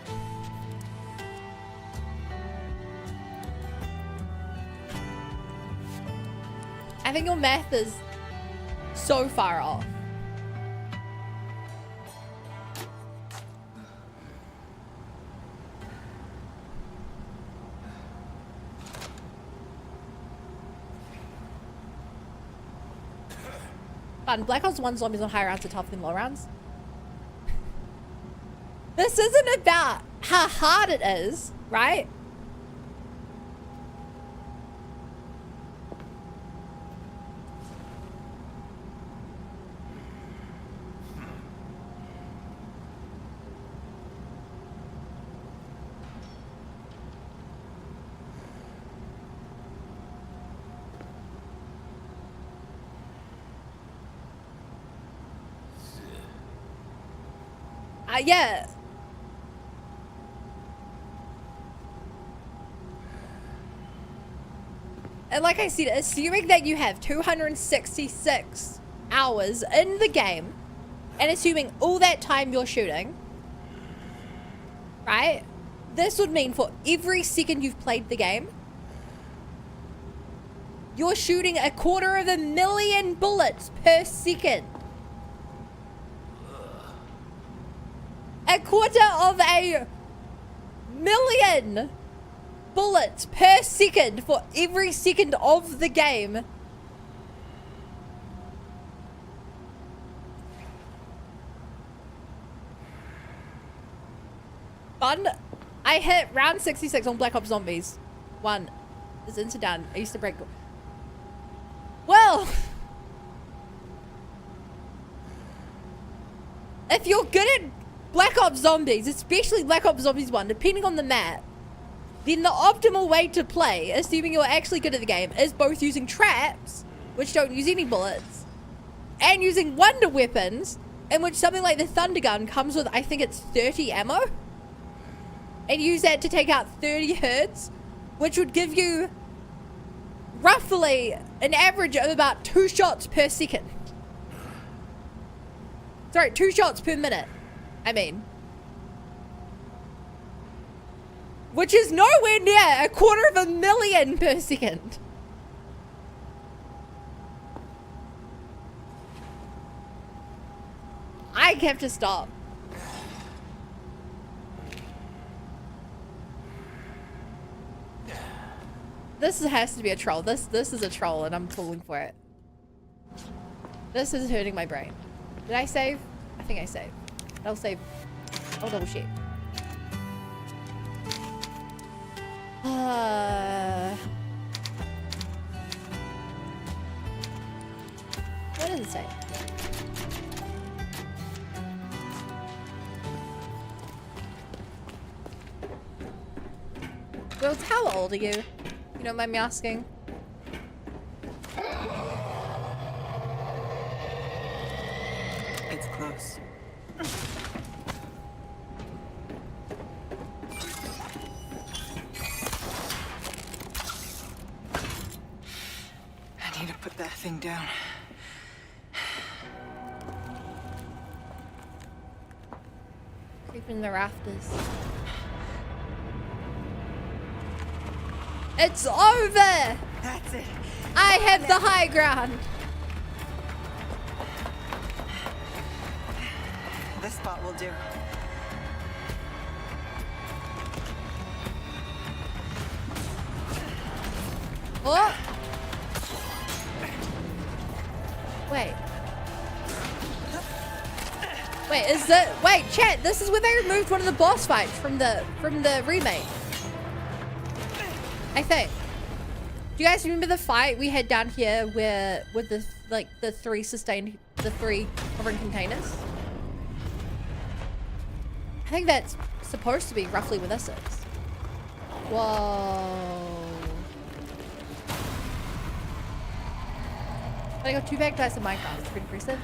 I think your math is so far off. Fun. Black Ops 1 zombies on high rounds are tougher than low rounds. This isn't about how hard it is, right? Yeah. And like I said, assuming that you have 266 hours in the game, and assuming all that time you're shooting, right? This would mean for every second you've played the game, you're shooting 250,000 bullets per second. 250,000 bullets per second for every second of the game. Fun. I hit round 66 on Black Ops Zombies. 1 is into down. I used to break. Well, if you're good at Black Ops Zombies, especially Black Ops Zombies 1, depending on the map, then the optimal way to play, assuming you're actually good at the game, is both using traps, which don't use any bullets, and using wonder weapons, in which something like the Thunder Gun comes with, I think it's 30 ammo, and use that to take out 30 herds, which would give you roughly an average of about 2 shots per second. Sorry, 2 shots per minute. I mean, which is nowhere near 250,000 per second. I have to stop. This has to be a troll. This is a troll, and I'm falling for it. This is hurting my brain. Did I save? I think I saved. I'll save. I'll double check. What does it say? Girls, how old are you? You don't mind me asking? It's close. I need to put that thing down. Creeping the rafters. It's over! That's it. I have the high ground. This spot will do. Oh! Wait. Wait, is that... Wait, chat, this is where they removed one of the boss fights from the remake. I think. Do you guys remember the fight we had down here where with the three covering containers? I think that's supposed to be roughly where this is. Whoa. I got 2 pack-dice in Minecraft. It's pretty impressive.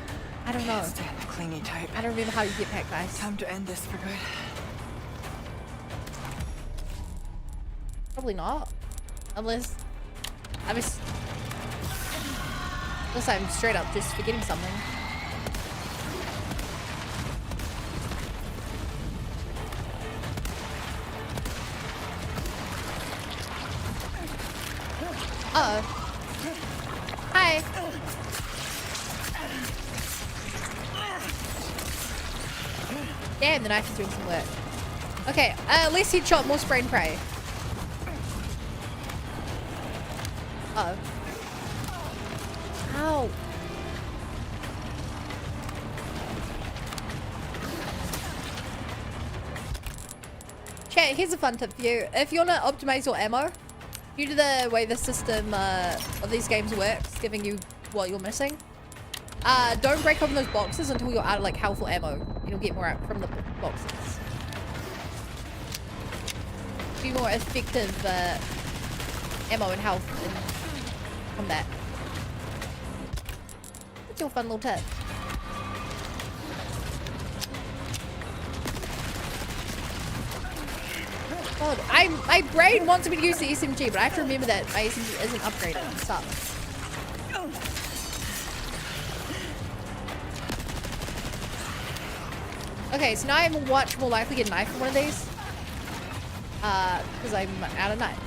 I don't know. Stand the clingy type. I don't remember how you get pack-dice. Time to end this for good. Probably not. Unless I'm straight up just forgetting something. Uh-oh. Hi. Damn, the knife is doing some work. Okay, at least he shot more spray and pray. Uh-oh. Ow. Chat, here's a fun tip for you. If you want to optimize your ammo, due to the way the system of these games works, giving you what you're missing, don't break open those boxes until you're out of like health or ammo. You'll get more out from the boxes. Be more effective ammo and health in combat. That's your fun little tip. God, my brain wants me to use the SMG, but I have to remember that my SMG isn't upgraded and stuff. Okay, so now I'm much more likely to get a knife from one of these. Because I'm out of knives.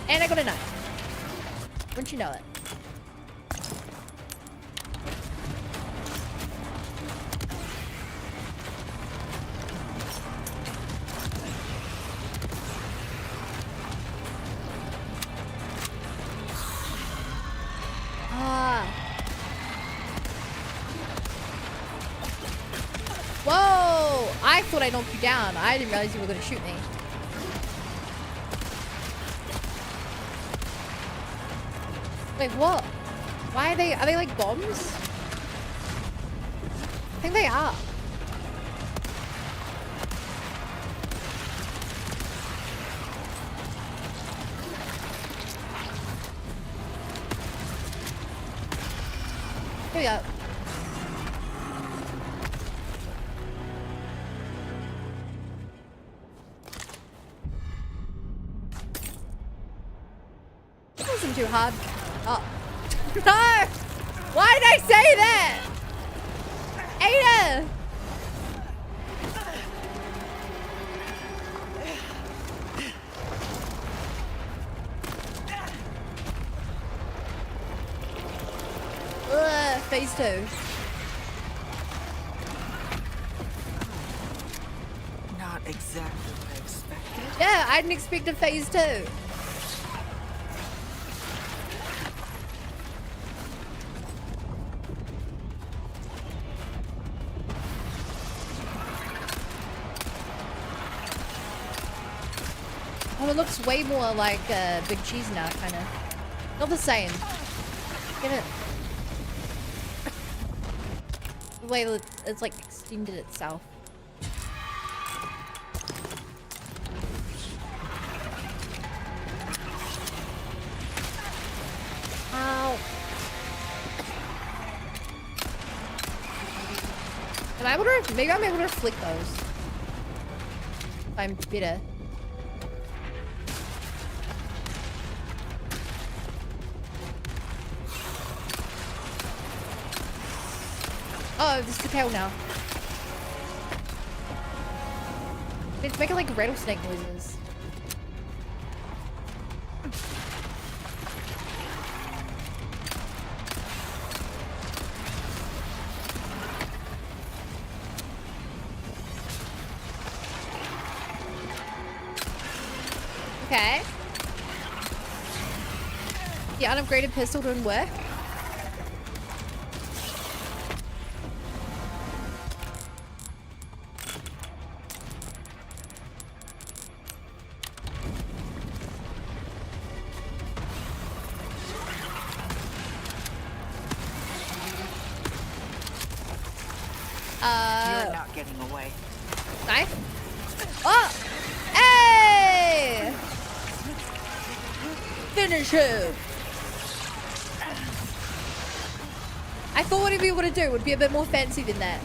And I got a knife. Wouldn't you know it? Whoa! I thought I knocked you down. I didn't realize you were going to shoot me. Wait, what? Why are they like bombs? I think they are. Here we go. It wasn't too hard. Oh. No! Why did I say that? Ada! Ugh, phase 2. Not exactly what I expected. Yeah, I didn't expect a phase 2. it looks way more like Big Cheese now, kind of. Not the same. Get it? The way that it's like extended itself. Ow. Am I able to, maybe I'm able to flick those. If I'm better. Oh, this is the tail now. It's making like rattlesnake noises. Okay. The unupgraded pistol didn't work. You're not getting away. Knife? Oh! Hey! Finish him! I thought what he'd be able to do would be a bit more fancy than that.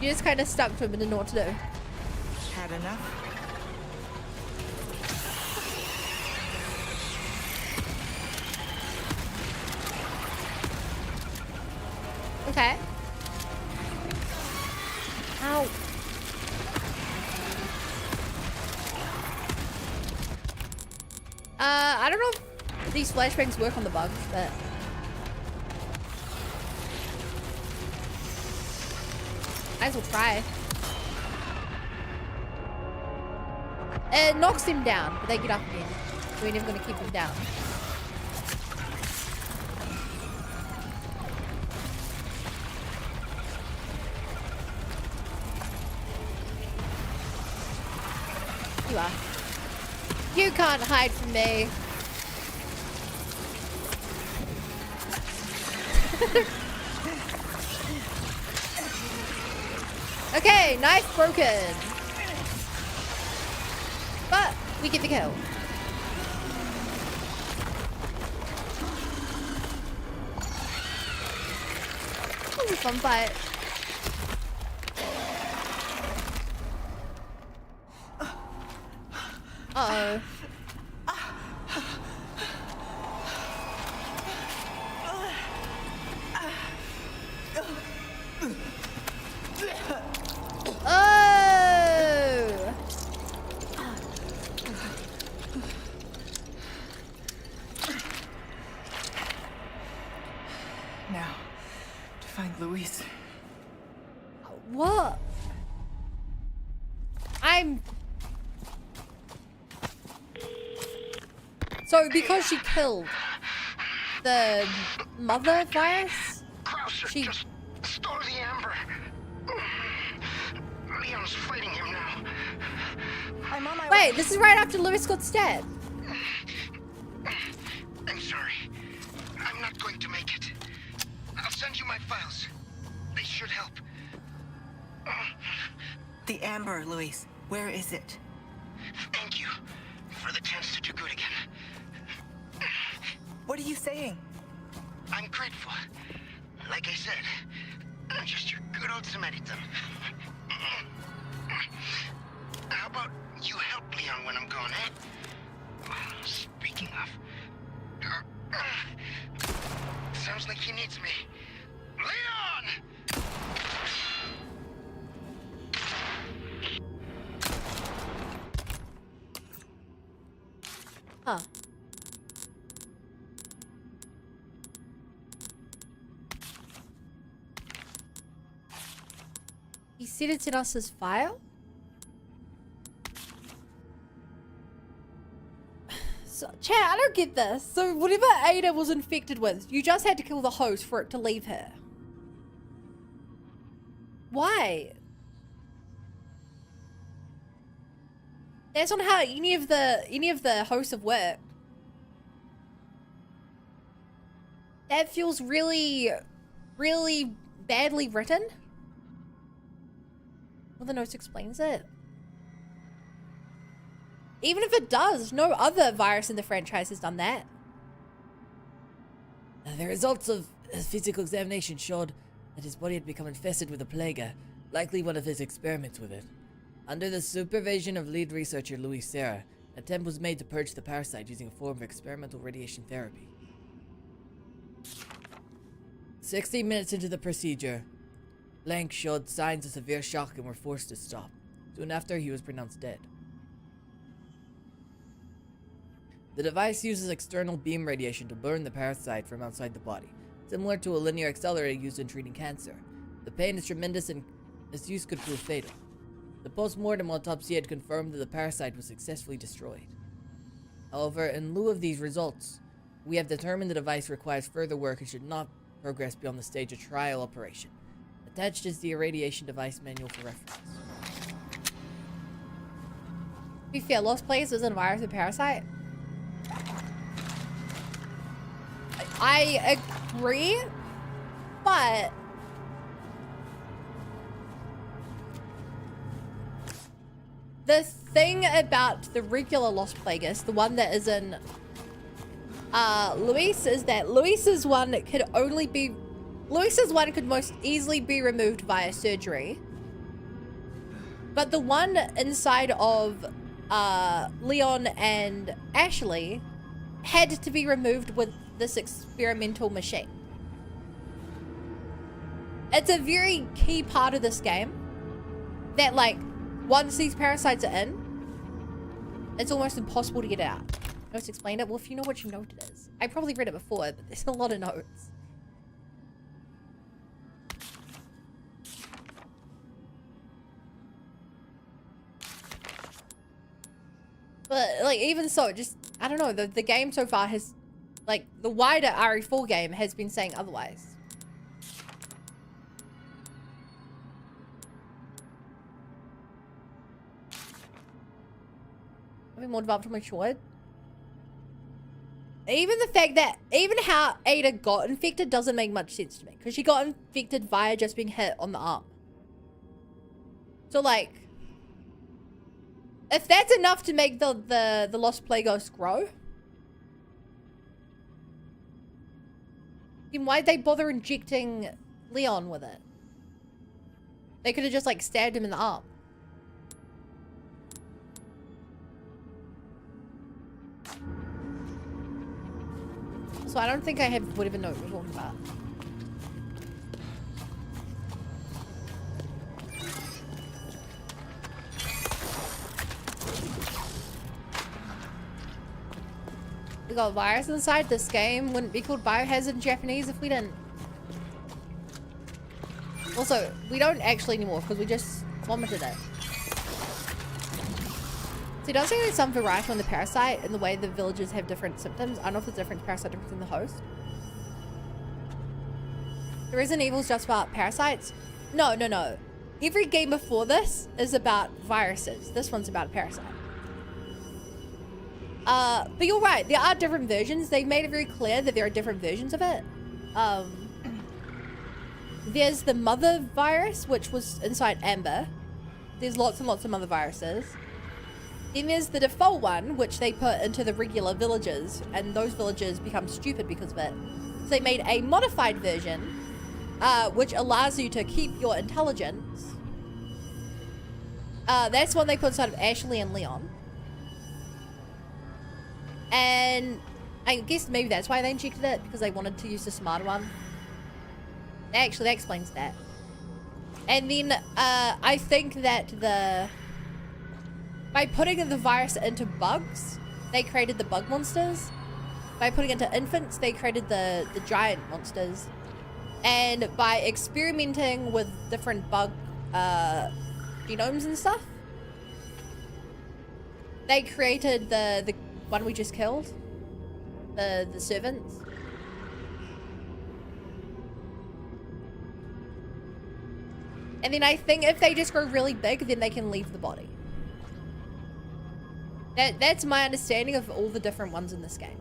You just kind of stuck to him and didn't know what to do. Had enough? Okay. Ow. I don't know if these flashbangs work on the bugs, but... might as well try. It knocks him down, but they get up again. We're never gonna keep him down. You are. You can't hide from me. Okay, knife broken. But we get the kill. That was a fun fight. Uh-oh. Oh! Now, to find Luis. What? So because she killed the mother virus, Krauser she... just stole the amber. Leon's fighting him now. I'm on my way. Wait, this is right after Lewis got stabbed. I'm sorry. I'm not going to make it. I'll send you my files. They should help. The amber, Luis. Where is it? Thank you for the chance to do good again. What are you saying? I'm grateful. Like I said, I'm just your good old Samaritan. How about you help Leon when I'm gone, eh? Speaking of... sounds like he needs me. Leon! Huh. He said it's in us as file? So, chat, I don't get this. So whatever Ada was infected with, you just had to kill the host for it to leave her. Why? That's not how any of the hosts have worked. That feels really, really badly written. Well, the notes explains it. Even if it does, no other virus in the franchise has done that. The results of his physical examination showed that his body had become infested with a plague, likely one of his experiments with it. Under the supervision of lead researcher Louis Serra, an attempt was made to purge the parasite using a form of experimental radiation therapy. 60 minutes into the procedure, Blank showed signs of severe shock and were forced to stop. Soon after, he was pronounced dead. The device uses external beam radiation to burn the parasite from outside the body, similar to a linear accelerator used in treating cancer. The pain is tremendous and its use could prove fatal. The post-mortem autopsy had confirmed that the parasite was successfully destroyed. However, in lieu of these results, we have determined the device requires further work and should not progress beyond the stage of trial operation. Attached is the irradiation device manual for reference. To be fair, Lost Place isn't a virus or parasite. I agree, but the thing about the regular Lost Plagueis, the one that is in Luis, is that Luis's one could most easily be removed via surgery. But the one inside of Leon and Ashley had to be removed with this experimental machine. It's a very key part of this game that, like, once these parasites are in, it's almost impossible to get out. Notes explained it. Well, if you know which note it is. I probably read it before, but there's a lot of notes. But, like, even so, just, I don't know, the game so far has, like, the wider RE4 game has been saying otherwise. I've been more developed on my short. Even the fact that, even how Ada got infected doesn't make much sense to me. Because she got infected via just being hit on the arm. So, like, if that's enough to make the Lost Plagueis grow, then why'd they bother injecting Leon with it? They could have just, like, stabbed him in the arm. So I don't think I have whatever note we're talking about. We got a virus inside. This game wouldn't be called Biohazard in Japanese if we didn't. Also, we don't actually anymore because we just vomited it. So it does say there's some variety on the parasite and the way the villagers have different symptoms. I don't know if there's different parasite difference in the host. The Resident Evil's just about parasites? No, no, no. Every game before this is about viruses. This one's about a parasite. But you're right, there are different versions. They've made it very clear that there are different versions of it. There's the mother virus, which was inside Amber. There's lots and lots of mother viruses. Then there's the default one, which they put into the regular villagers, and those villagers become stupid because of it. So they made a modified version, which allows you to keep your intelligence. That's one they put inside of Ashley and Leon. And I guess maybe that's why they injected it, because they wanted to use the smarter one. Actually, that explains that. And then I think that by putting the virus into bugs, they created the bug monsters. By putting it into infants, they created the giant monsters. And by experimenting with different bug genomes and stuff, they created the one we just killed. The servants. And then I think if they just grow really big, then they can leave the body. That's my understanding of all the different ones in this game.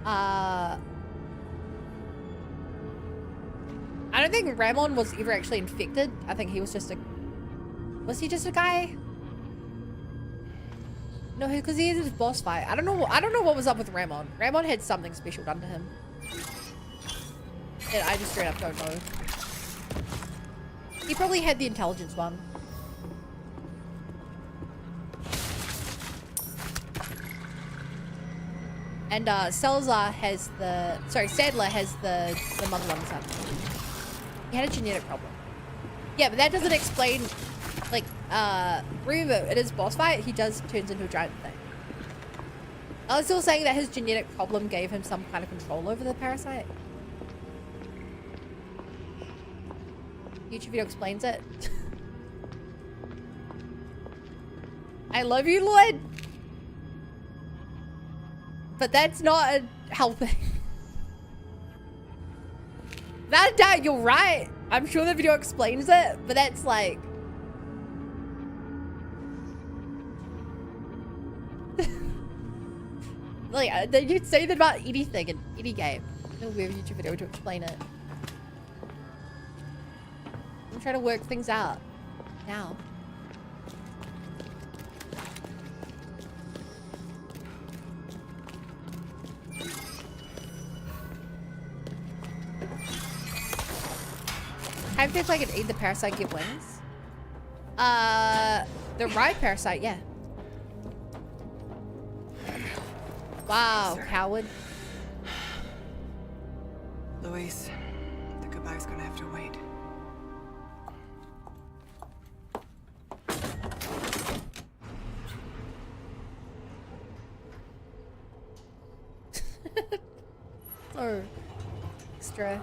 I don't think Ramon was ever actually infected. I think he was just a... Was he just a guy? No, because he is his boss fight. I don't know what was up with Ramon. Ramon had something special done to him. And I just straight up don't know. He probably had the intelligence one. And Salazar has the... Sorry, Sadler has the mother one son. He had a genetic problem. Yeah, but that doesn't explain... Like, remember, in his boss fight, he just turns into a giant thing. I was still saying that his genetic problem gave him some kind of control over the parasite. YouTube video explains it. I love you, Lloyd. But that's not a helping. Without a doubt, you're right. I'm sure the video explains it, but that's like... Like, you'd say that about anything in any game. No weird YouTube video to explain it. I'm trying to work things out. Now. How do you think I can eat the parasite get wings? The right parasite, yeah. Wow, coward. Luis, the goodbye's gonna have to wait. Or extra.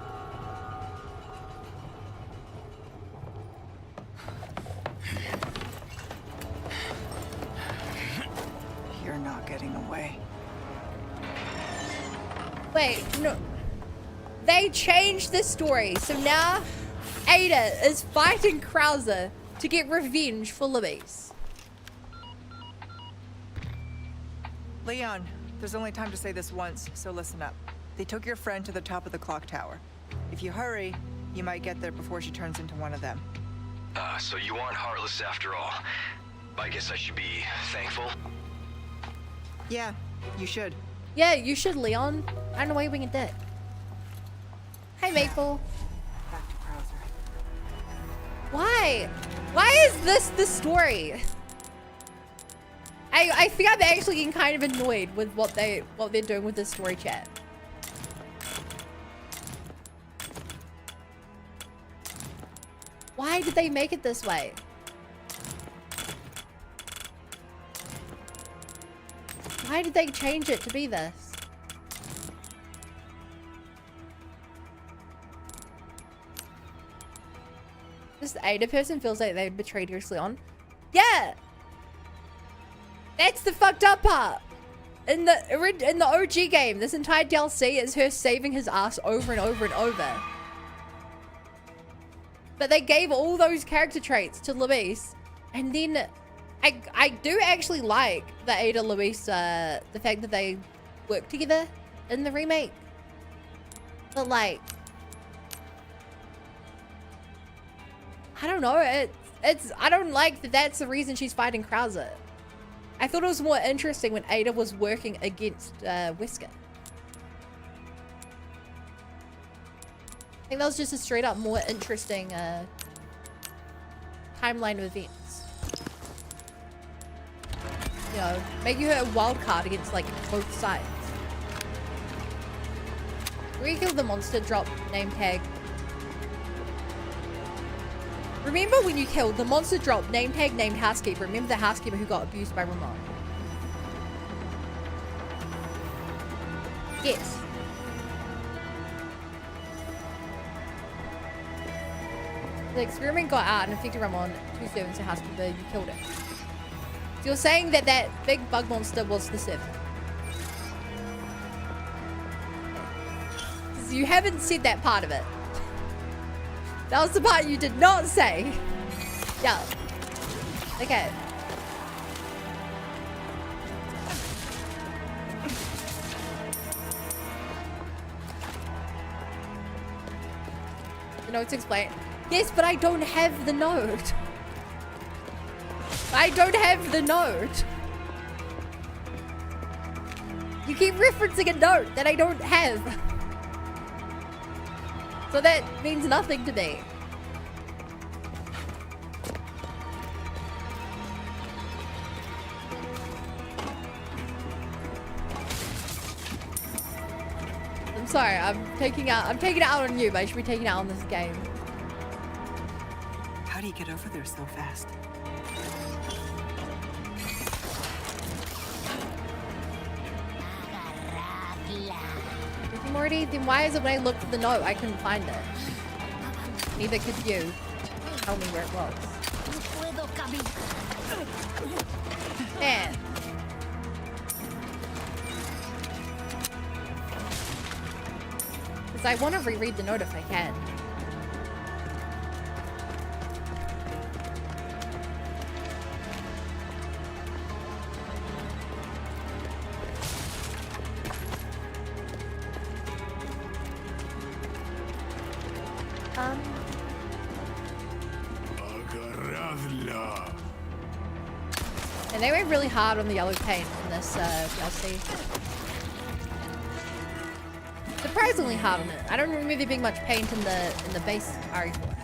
You're not getting away. Wait, no. They changed the story, so now Ada is fighting Krauser to get revenge for Luis. Leon, there's only time to say this once, so listen up. They took your friend to the top of the clock tower. If you hurry, you might get there before she turns into one of them. So you aren't heartless after all. I guess I should be thankful. Yeah, you should. Yeah, you should, Leon. I don't know why you're being a dick. Hey, Maple. Back to Krauser. Why? Why is this the story? I think I'm actually getting kind of annoyed with what they're doing with this story chat. Why did they make it this way? Why did they change it to be this? This Ada person feels like they betrayed her, Leon. Yeah! That's the fucked up part! In the OG game, this entire DLC is her saving his ass over and over and over. But they gave all those character traits to Luis, and then I do actually like the Ada Luis, the fact that they work together in the remake. But like, I don't know, I don't like that that's the reason she's fighting Krauser. I thought it was more interesting when Ada was working against Wesker. I think that was just a straight up more interesting timeline of events. You know, making her a wild card against like both sides. Where you kill the monster, drop name tag. Remember when you killed the monster, drop name tag named housekeeper. Remember the housekeeper who got abused by Ramon? Yes. The experiment got out and infected Ramon. 2 servants and housekeeper, you killed it. So you're saying that that big bug monster was the servant? You haven't said that part of it. That was the part you did not say. Yeah. Okay. The notes explain. Yes, but I don't have the note. I don't have the note. You keep referencing a note that I don't have. So that means nothing to me. I'm sorry, I'm taking it out on you, but I should be taking it out on this game. How do you get over there so fast? Morty, then why is it when I looked for the note, I couldn't find it? Neither could you. Tell me where it was. Man. Because I want to reread the note if I can. And they went really hard on the yellow paint in this DLC. Surprisingly hard on it. I don't remember there being much paint in the base RE4.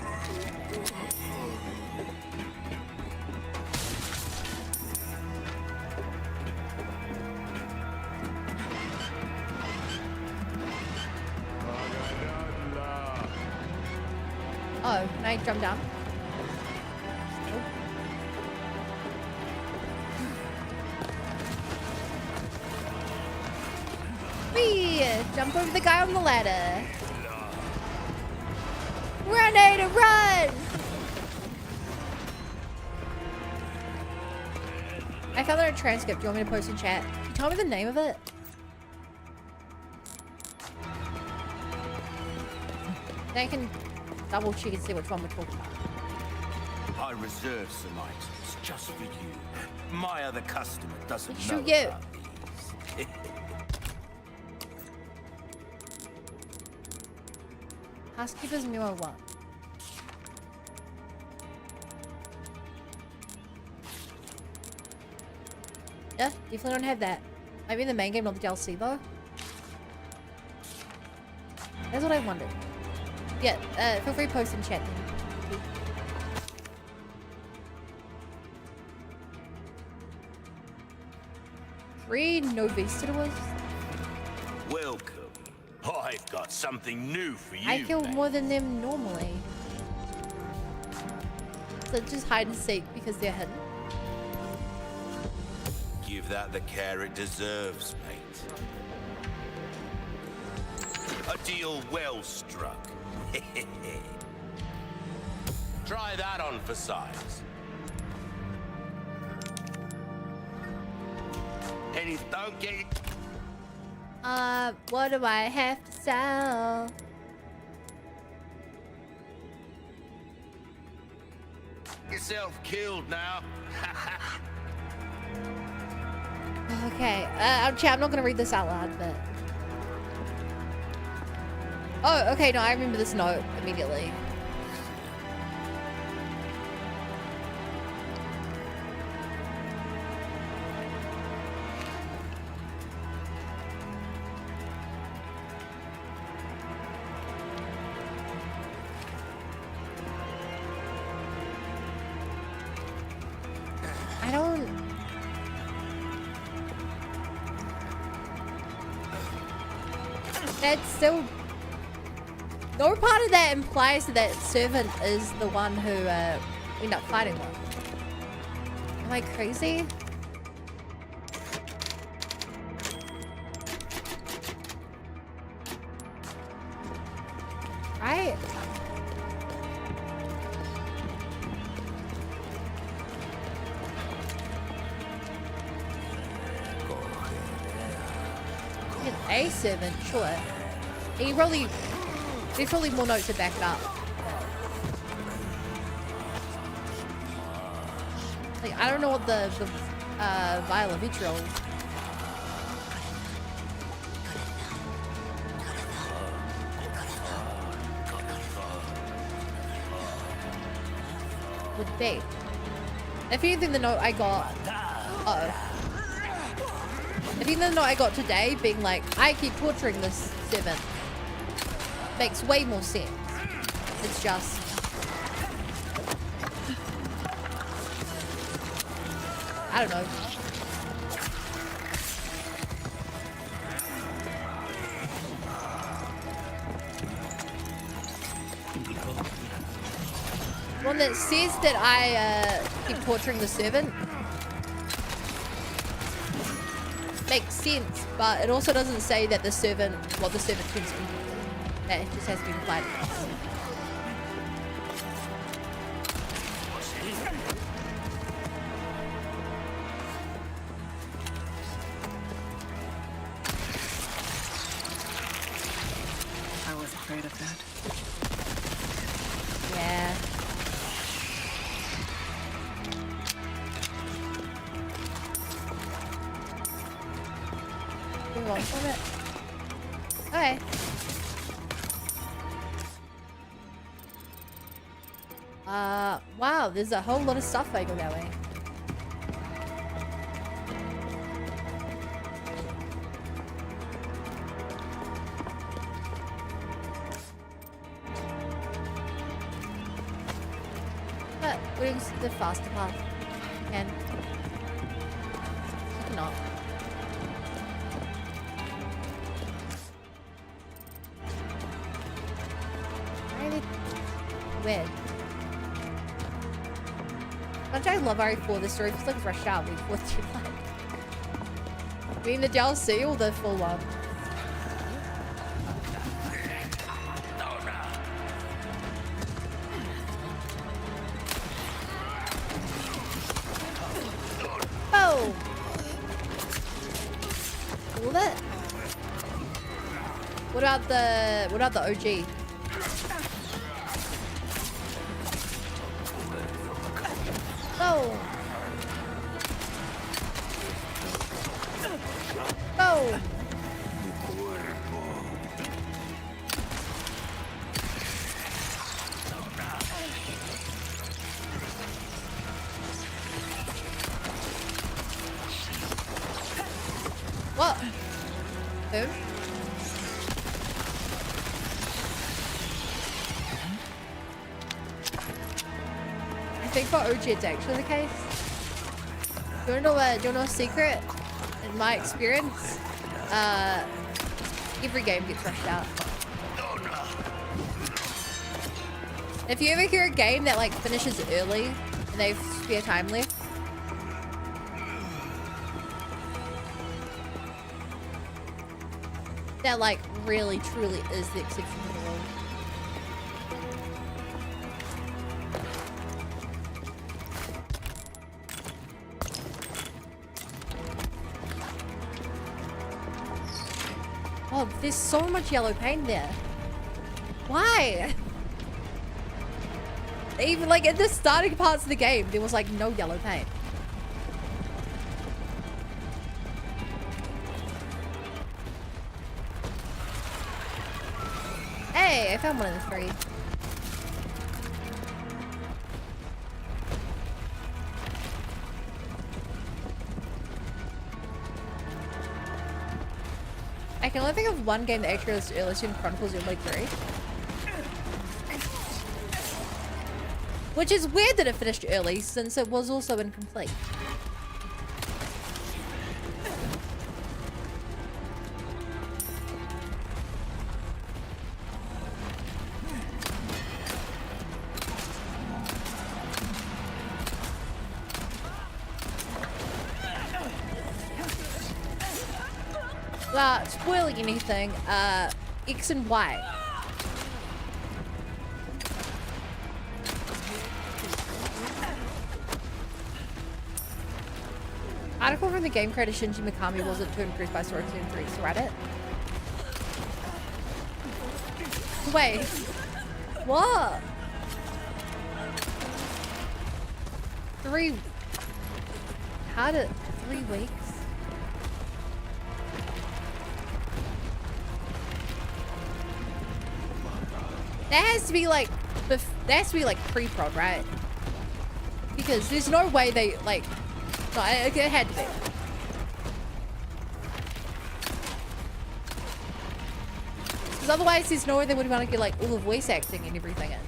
Oh, can I jump down? Whee! Jump over the guy on the ladder. Run, Ada, run! I found that in a transcript. Do you want me to post in chat? Can you tell me the name of it? Then I can double check and see which one we're talking about. I reserved some items just for you. My other customer doesn't know Shoot you. about these. Housekeeper's Memo 1. Yeah, definitely don't have that. Maybe in the main game, not the DLC though. That's what I wondered. Yeah, feel free to post in chat then. Three no visitors. Welcome. I've got something new for you. I kill mate. more than them normally. So just hide and seek because they're hidden. Give that the care it deserves, mate. A deal well struck. Try that on for size. And if don't get it, What do I have to sell? yourself killed now. Okay, chat, I'm not gonna read this out loud, but... Oh, okay, no, I remember this note immediately. I don't... That's still... No part of that implies that servant is the one who we end up fighting with. Am I crazy? Right? A servant, sure. There's probably more notes to back it up. Like, I don't know what the vial of vitriol is. would be. If anything, the note I got... If anything, the note I got today being like, I keep torturing this 7 makes way more sense. It's just... I don't know. One that says that I keep torturing the servant makes sense, but it also doesn't say that the servant, what the servant tends to be. That it just has been applied. I was afraid of that. Yeah. Move on from it. Okay. Wow, there's a whole lot of stuff I go that way. But we're going the faster path. You can. You cannot. Really weird. Much I love RE4, the story feels like Rush Hour before too like. I mean the DLC or the full one? Oh! All it? What about the OG? Oh! Oh! What? Who? I think for OG it's actually the case. Do you wanna know a secret? In my experience, every game gets rushed out. If you ever hear a game that like finishes early and they've spare time left, that like really truly is the exception to the rule. Oh, there's so much yellow paint there. Why? Even like at the starting parts of the game, there was like no yellow paint. Hey, I found one of the 3. I can only think of one game that actually released early in Chronicles of Lake 3. Which is weird that it finished early, since it was also incomplete. Without spoiling anything, X and Y. Article from the game creator Shinji Mikami wasn't too impressed by Sword 2 and 3's Reddit. Wait. What? 3... How did... 3 weeks? That has to be like... That has to be like pre-prod, right? Because there's no way they, like... No, it had to be. Because otherwise there's no way they would want to get, like, all the voice acting and everything in.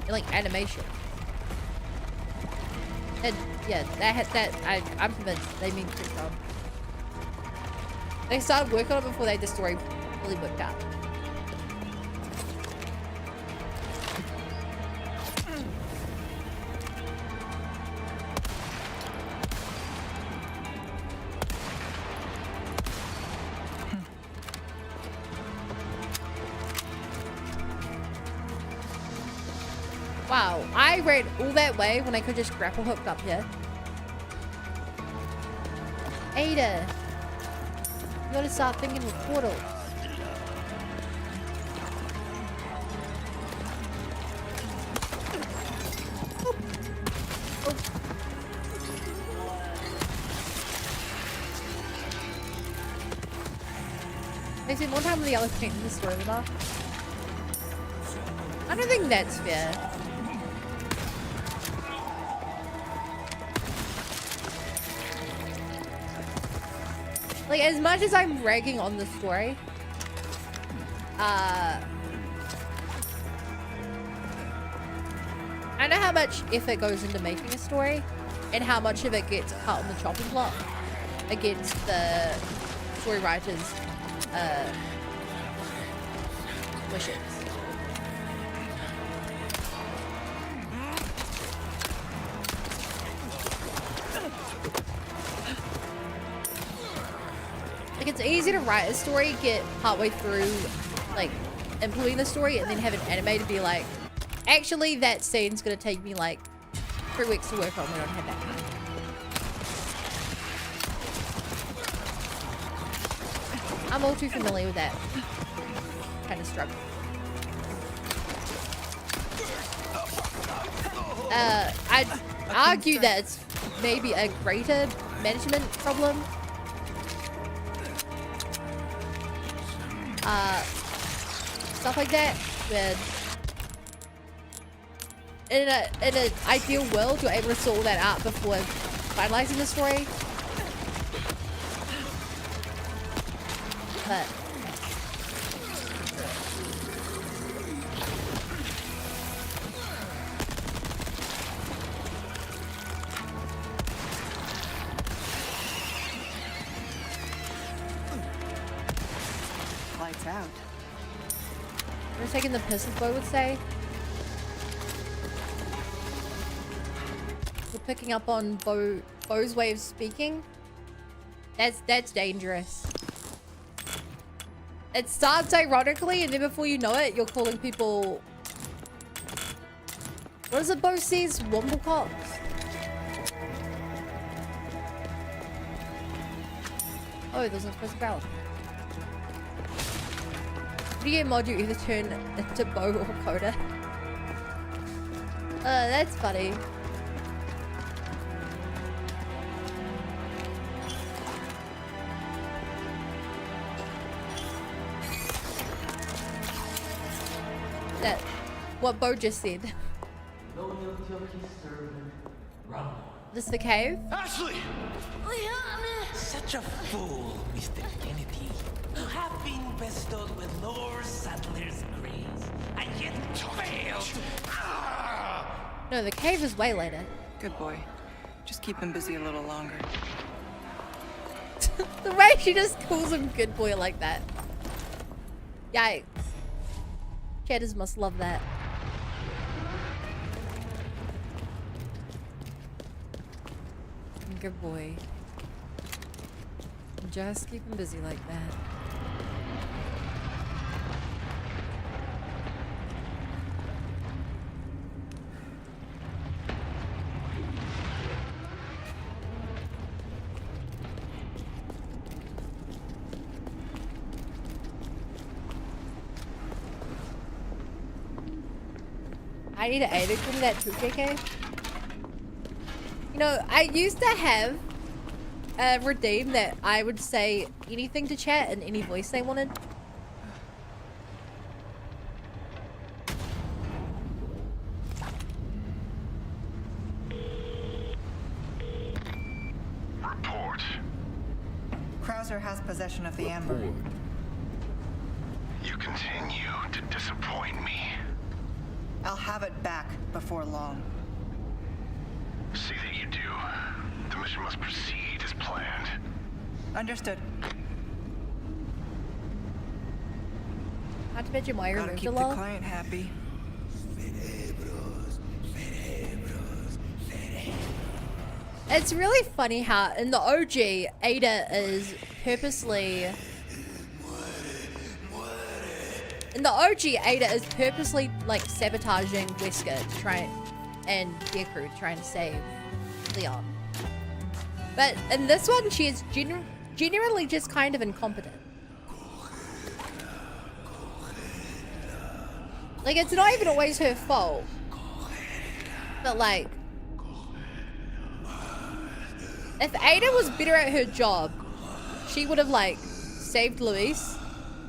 And, like, animation. And, yeah, I'm convinced they mean to come. They started working on it before the story really worked out. Wow, I ran all that way when I could just grapple hooked up here. Ada, you gotta start thinking with portals. They spent more time with the other paint in the story than us. I don't think that's fair. Like, as much as I'm ragging on the story, I know how much effort goes into making a story and how much of it gets cut on the chopping block against the story writers' wishes. Like, it's easy to write a story, get partway through, like, implementing the story, and then have an animator be like, actually, that scene's gonna take me, like, 3 weeks to work on. We don't have that time. I'm all too familiar with that kind of struggle. I'd argue that it's maybe a greater management problem. Stuff like that, where in an ideal world you're able to sort all that out before finalizing the story. But Lights out. we're taking the piss, as Bo would say. We're picking up on Bo's way of speaking. That's dangerous. It starts ironically, and then before you know it, you're calling people... What is it Bo says? Womblecocks? Oh, there's a first barrel. Video mod you either turn into Bo or Coda. That's funny. That, what Bo just said. This the cave? Ashley! Such a fool, Mr. Kennedy. You have been bestowed with Lord Saddler's grace, and yet failed. No, the cave is way later. Good boy. Just keep him busy a little longer. The way she just calls him good boy like that. Yikes. Chatters must love that. Good boy. Just keep him busy like that. I need to aid it to that too, JK. You know, I used to have a redeem that I would say anything to chat in any voice they wanted. Krauser has possession of the amber. You continue to disappoint me. I'll have it back before long. See that you do. The mission must proceed as planned. Understood. Not to mention why you Gotta removed keep the the lol. client happy. It's really funny how in the OG, Ada is purposely... In the OG, Ada is purposely like sabotaging Wesker to try and their crew to try and save Leon. But in this one, she is genuinely just kind of incompetent. Like, it's not even always her fault. But like, if Ada was better at her job, she would have like saved Luis,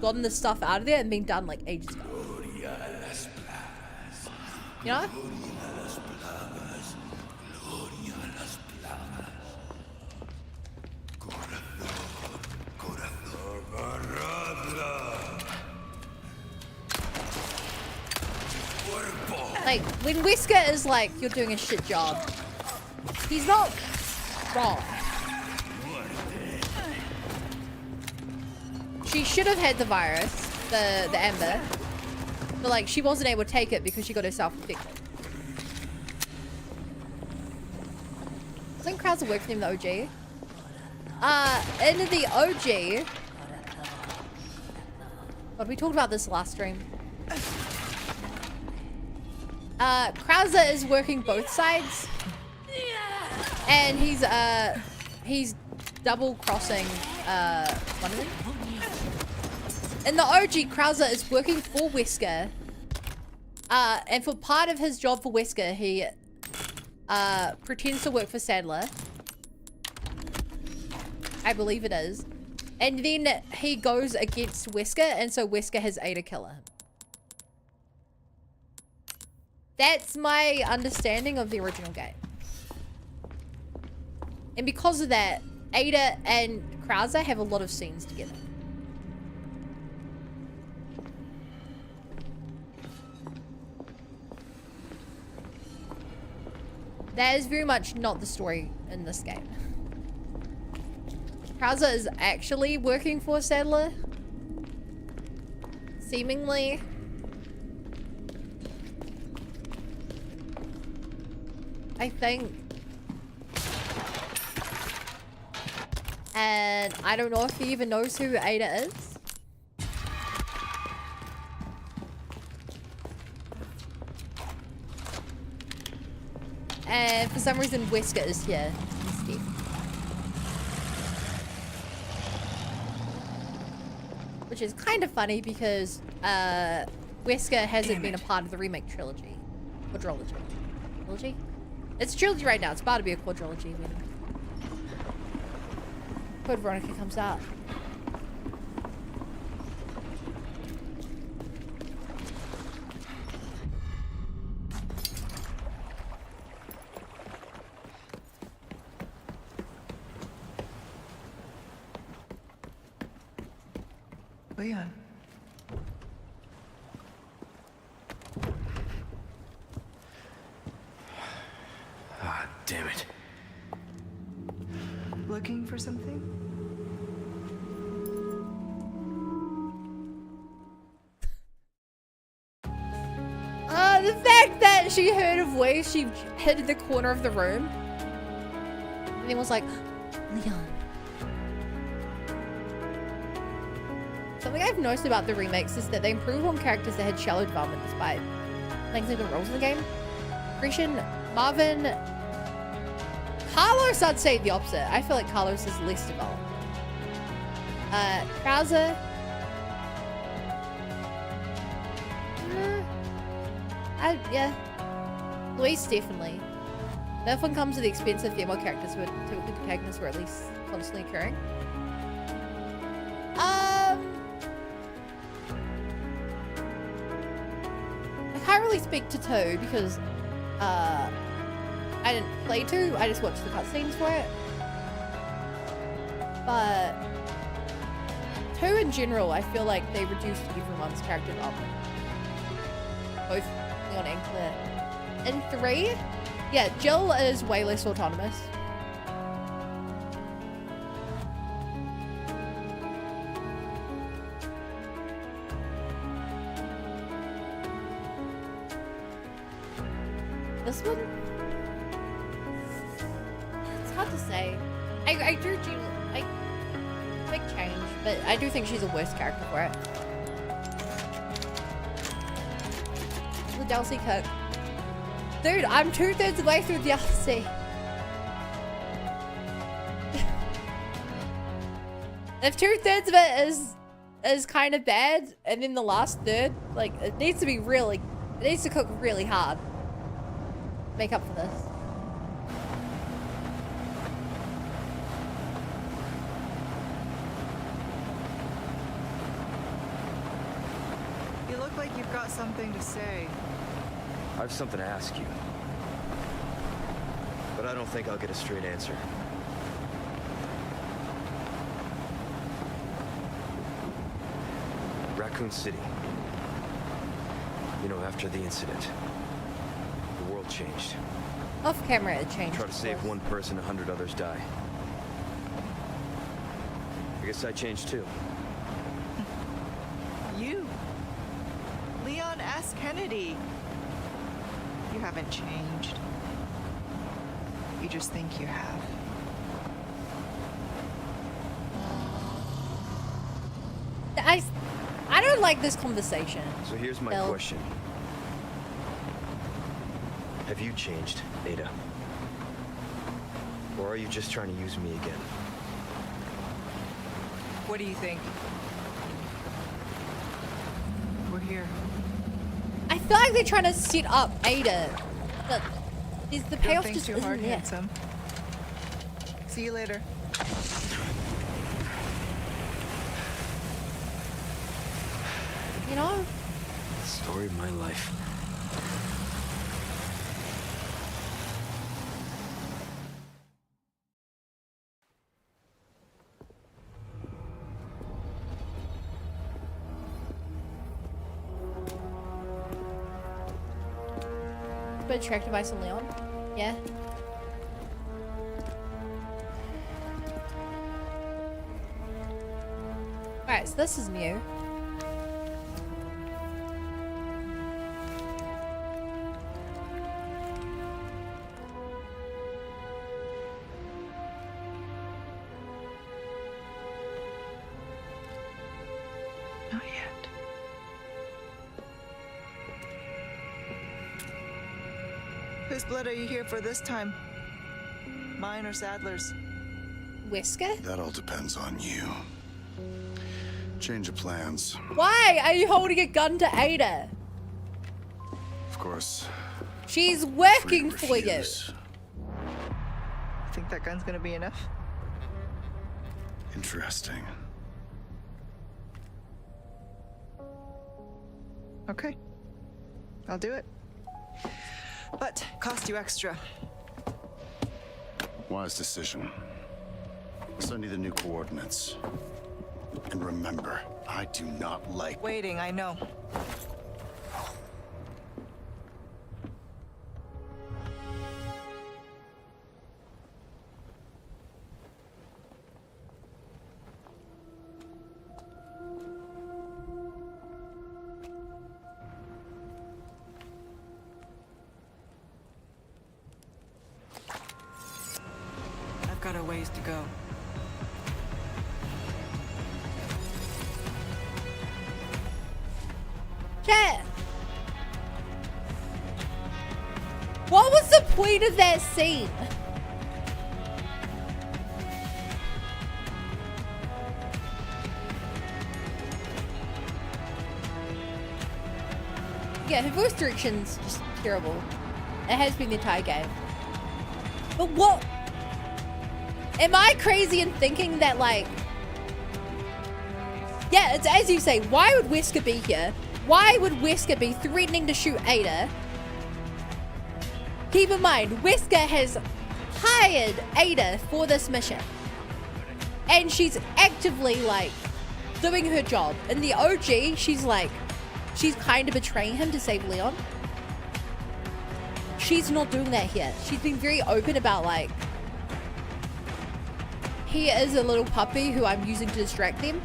gotten the stuff out of there, and been done like ages ago. You know? Like, when Wesker is like, you're doing a shit job, he's not wrong. She should have had the virus, the amber, but like, she wasn't able to take it because she got herself infected. Doesn't Krauser work for him in the OG? In the OG... God, we talked about this last stream. Krauser is working both sides. And he's double crossing, one of them. In the OG, Krauser is working for Wesker. And for part of his job for Wesker, he, pretends to work for Sadler. I believe it is. And then he goes against Wesker, and so Wesker has Ada kill him. That's my understanding of the original game. And because of that, Ada and Krauser have a lot of scenes together. That is very much not the story in this game. Krauser is actually working for Sadler. Seemingly. I think. And I don't know if he even knows who Ada is. And for some reason, Wesker is here instead. Which is kind of funny because Wesker hasn't been a part of the remake trilogy. Quadrilogy. Trilogy? It's a trilogy right now. It's about to be a quadrilogy when Code Veronica comes out. Leon. Ah, damn it. Looking for something? The fact that she heard a voice, she hid in the corner of the room. And then was like, Leon. Something I've noticed about the remakes is that they improve on characters that had shallow development despite things like the roles in the game. Grecian, Marvin, Carlos, I'd say the opposite. I feel like Carlos is less developed. Krauser. Yeah. Luis, definitely. That one comes at the expense of female characters who are typically protagonists were at least constantly occurring. I can't really speak to 2 because I didn't play 2, I just watched the cutscenes for it. But 2 in general, I feel like they reduced everyone's character development. Both Leon and Claire. In 3, yeah, Jill is way less autonomous. This one? It's hard to say. I do big change, but I do think she's a worse character for it. The DLC cook. Dude, I'm 2/3 of the way through the DLC. If 2/3 of it is kind of bad, and then the last third, like, it needs to cook really hard. Make up for this. You look like you've got something to say. I have something to ask you. But I don't think I'll get a straight answer. Raccoon City. You know, after the incident, the world changed. Off camera, it changed. Try to save of course. one person, 100 others die. I guess I changed too. You? Leon S. Kennedy. You haven't changed. You just think you have. I don't like this conversation. So here's my Bill. question. Have you changed, Ada? Or are you just trying to use me again? What do you think? We're here. I feel like they're trying to set up Ada, but the Don't payoff think just too isn't hard, there. handsome. See you later. You know? Story of my life. But attracted by some Leon? Yeah. Alright, so this is new. Not yet. Whose blood are you here for this time? Mine or Sadler's? Whisker? That all depends on you. Change of plans. Why are you holding a gun to Ada? Of course. She's free working to for you. refuse. Think that gun's gonna be enough? Interesting. Okay. I'll do it. But cost you extra. Wise decision. I'll send you the new coordinates. And remember, I do not like... Waiting, I know. I've got a ways to go. Chat. What was the point of that scene? Yeah, her voice direction's just terrible. It has been the entire game. But what? Am I crazy in thinking that, like... Yeah, it's as you say, why would Wesker be here? Why would Wesker be threatening to shoot Ada? Keep in mind, Wesker has hired Ada for this mission. And she's actively, like, doing her job. In the OG, she's like, she's kind of betraying him to save Leon. She's not doing that here. She's been very open about like, he is a little puppy who I'm using to distract them.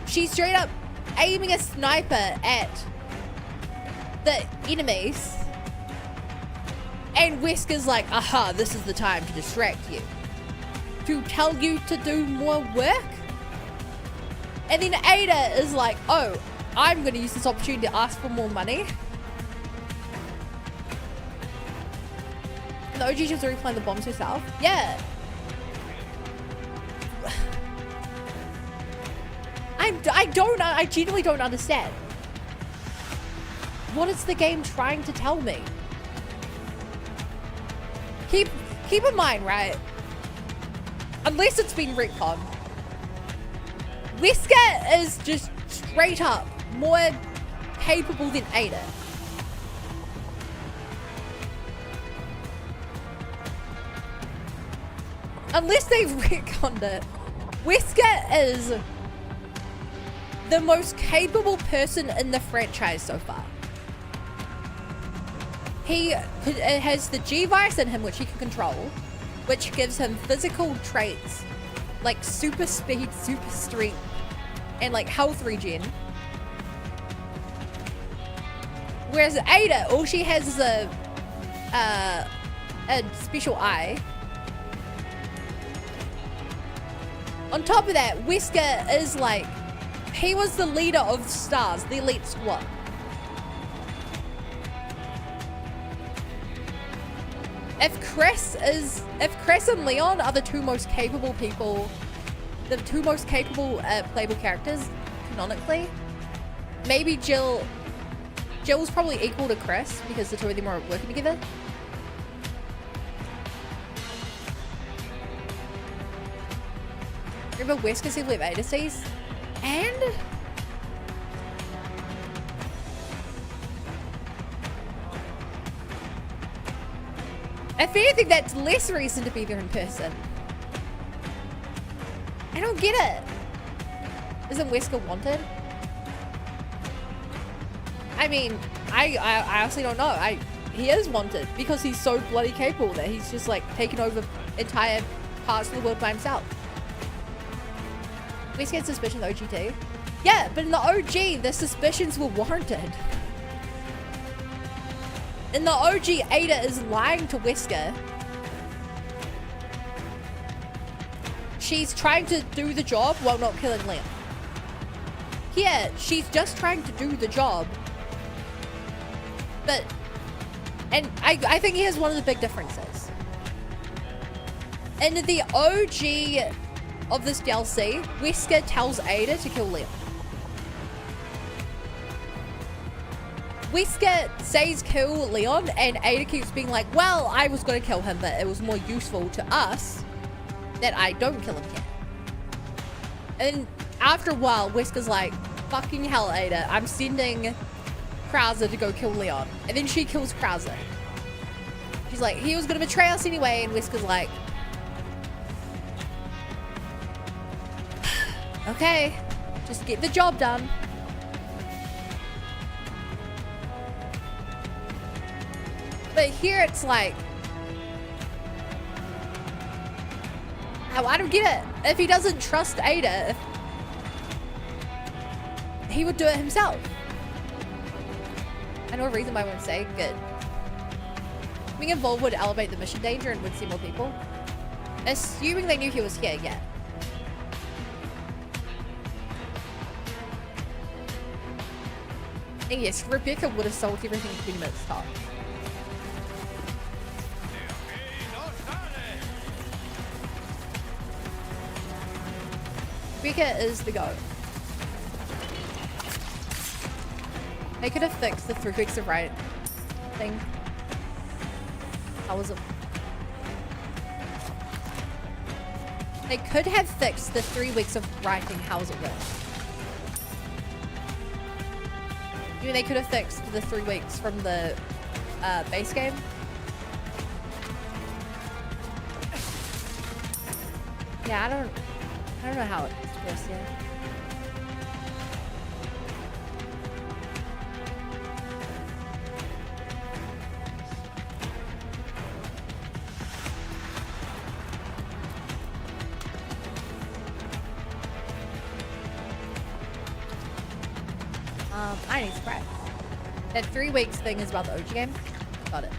She's straight up aiming a sniper at the enemies. And Wesker's like, aha, this is the time to distract you. To tell you to do more work. And then Ada is like, oh, I'm going to use this opportunity to ask for more money. And the OG just already planted the bombs herself. Yeah. I genuinely don't understand. What is the game trying to tell me? Keep in mind, right? Unless it's been retconned, Wesker is just straight up more capable than Ada. Unless they've retconned it, Wesker is the most capable person in the franchise so far. He has the G-Vice in him, which he can control, which gives him physical traits like super speed, super strength, and like health regen. Whereas Ada, all she has is a special eye. On top of that, Wesker is like, he was the leader of STARS, the elite squad. If Chris and Leon are the two most capable people, the two most capable playable characters, canonically, maybe Jill's probably equal to Chris because the two of them are working together. Remember Wesker said we have Ada sees? And if anything, that's less reason to be there in person. I don't get it. Isn't Wesker wanted? I mean, I honestly don't know. He is wanted because he's so bloody capable that he's just like taken over entire parts of the world by himself. Wesker had suspicion in the OG too. Yeah, but in the OG, the suspicions were warranted. In the OG, Ada is lying to Wesker. She's trying to do the job while not killing Leon. Here, she's just trying to do the job. But, and I think here's one of the big differences. In the OG of this DLC, Wesker tells Ada to kill Leon. Wesker says kill Leon, and Ada keeps being like, well, I was going to kill him, but it was more useful to us that I don't kill him yet. And after a while, Wesker's like, fucking hell, Ada, I'm sending Krauser to go kill Leon. And then she kills Krauser. She's like, he was going to betray us anyway, and Wesker's like, okay, just get the job done. But here it's like, I don't get it. If he doesn't trust Ada, he would do it himself. I know a reason why I won't say. Good. Being involved would elevate the mission danger and would see more people. Assuming they knew he was here, yeah. And yes, Rebecca would have sold everything in 20 minutes time. Rebecca is the goat. They could have fixed the 3 weeks of right thing. How was it? They could have fixed the 3 weeks of writing. How was it work? You mean they could have fixed the 3 weeks from the base game? Yeah, I don't know how it's supposed to. I need scratch. That 3 weeks thing is about the OG game. Got it.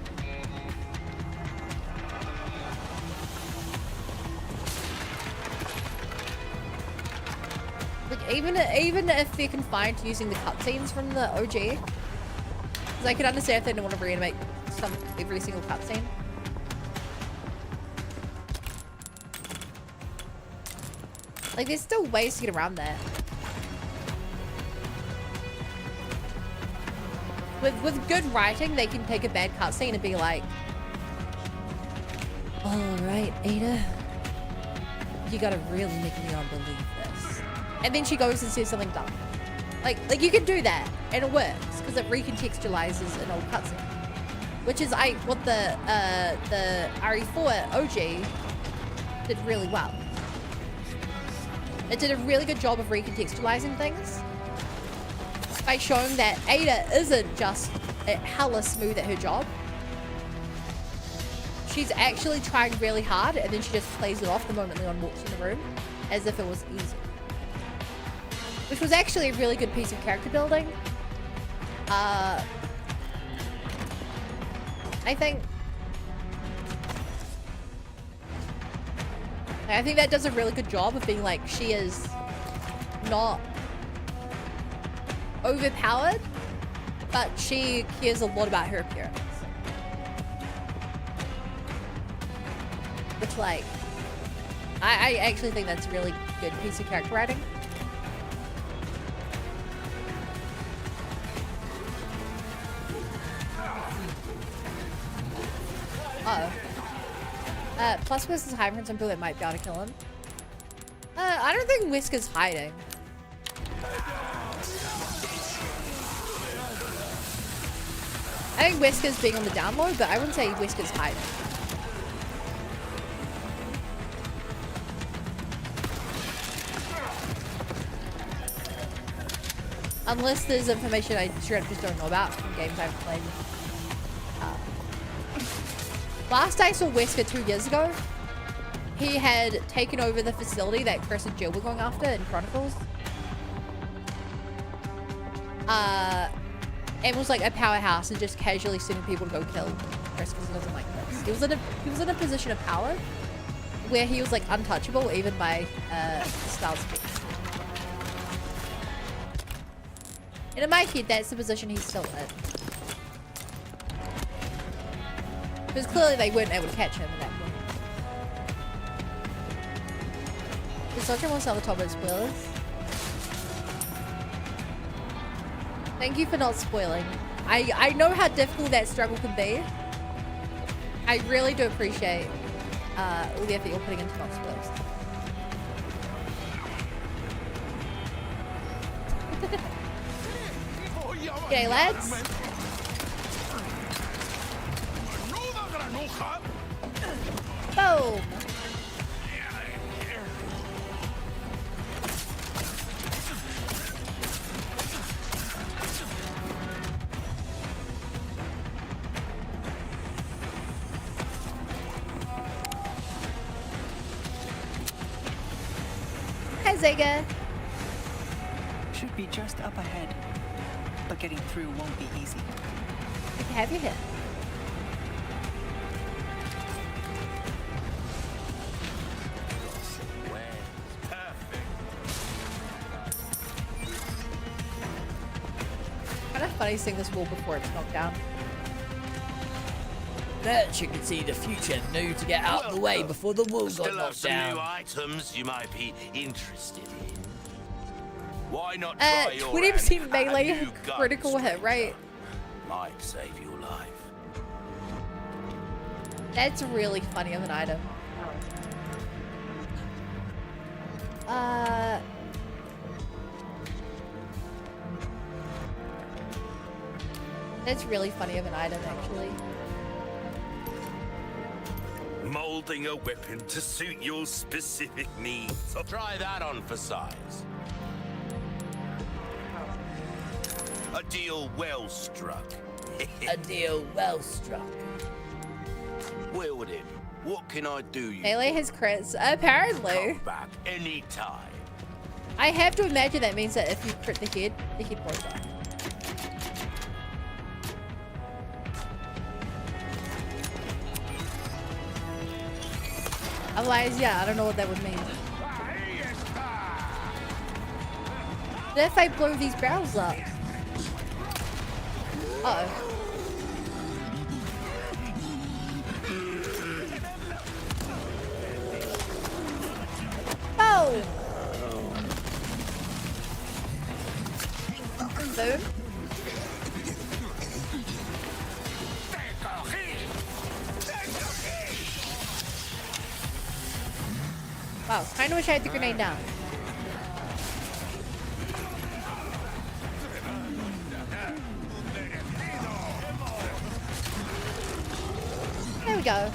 Like even if they're confined to using the cutscenes from the OG, because I could understand if they don't want to reanimate every single cutscene. Like there's still ways to get around that. With good writing, they can take a bad cutscene and be like, all right, Ada, you gotta really make Leon believe this. And then she goes and says something dumb. Like you can do that, and it works because it recontextualizes an old cutscene, which is what the RE4 OG did really well. It did a really good job of recontextualizing things by showing that Ada isn't just hella smooth at her job. She's actually trying really hard, and then she just plays it off the moment Leon walks in the room as if it was easy. Which was actually a really good piece of character building. I think that does a really good job of being like, she is not overpowered, but she cares a lot about her appearance. Which, like, I actually think that's a really good piece of character writing. Plus Wesker's hiding from some people that might be able to kill him. I don't think Wesker's hiding. I think Wesker's being on the down low, but I wouldn't say Wesker's hiding. Unless there's information I straight up just don't know about from games I've played. Last I saw Wesker 2 years ago, he had taken over the facility that Chris and Jill were going after in Chronicles. And was like a powerhouse and just casually sending people to go kill Chris because he doesn't like this. He was in a position of power where he was like untouchable even by Styles P. And in my head, that's the position he's still in. Because clearly they weren't able to catch him at that point. Does Sojourn wants to have the top of spoilers? Thank you for not spoiling. I know how difficult that struggle can be. I really do appreciate all the effort you're putting into not spoilers. G'day, lads. Boom. Hi, Zega. Should be just up ahead, but getting through won't be easy. Good to have you here. Kind of funny seeing this wall before it's knocked down. Bet you can see the future and knew to get out of the way before the wall got Still have knocked some down. new items you might be interested in. Why not try your 20% hand at a melee new gun, critical hit, stranger? right? Might save your life. That's really funny of an item. That's really funny of an item, actually. Molding a weapon to suit your specific needs. Try that on for size. A deal well struck. A deal well struck. Wield him. What can I do you? Melee has crits. Apparently. Come back anytime. I have to imagine that means that if you crit the head blows off. Otherwise, yeah, I don't know what that would mean. What if I blow these barrels up? Uh-oh. Oh! Boom. Wow, kinda wish I had the grenade down. There we go.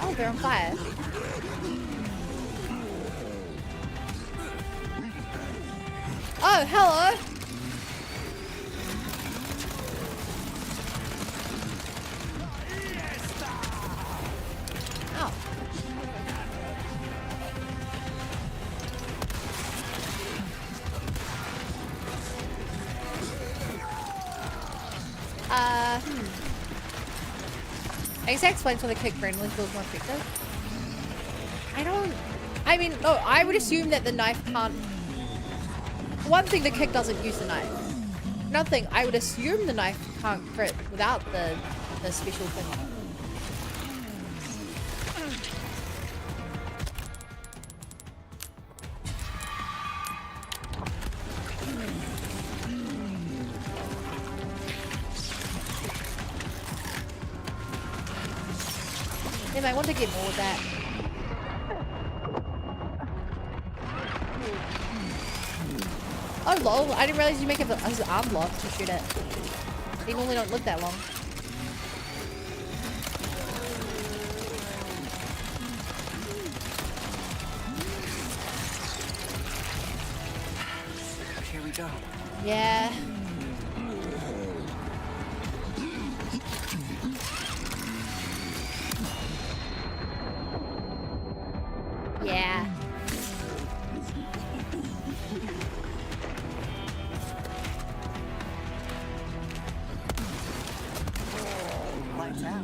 Oh, they're on fire. Oh, hello! Ow. I guess that explains why the kick randomly feels more effective. I mean, no, I would assume that the knife can't... For one thing, the kick doesn't use the knife. Another thing, I would assume the knife can't crit without the special thing. I want to get more of that. Oh lol, I didn't realize you make it as an arm block to shoot it. They normally don't look that long. Here we go. Yeah. Yeah. Lights out.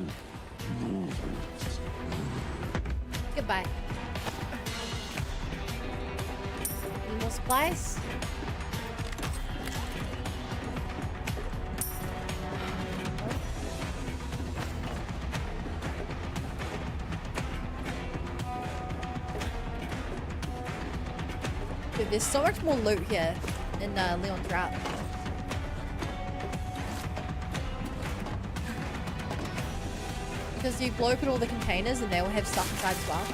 Goodbye. Any more supplies? Dude, there's so much more loot here in Leon's route. Because you blow open all the containers and they all have stuff inside as well.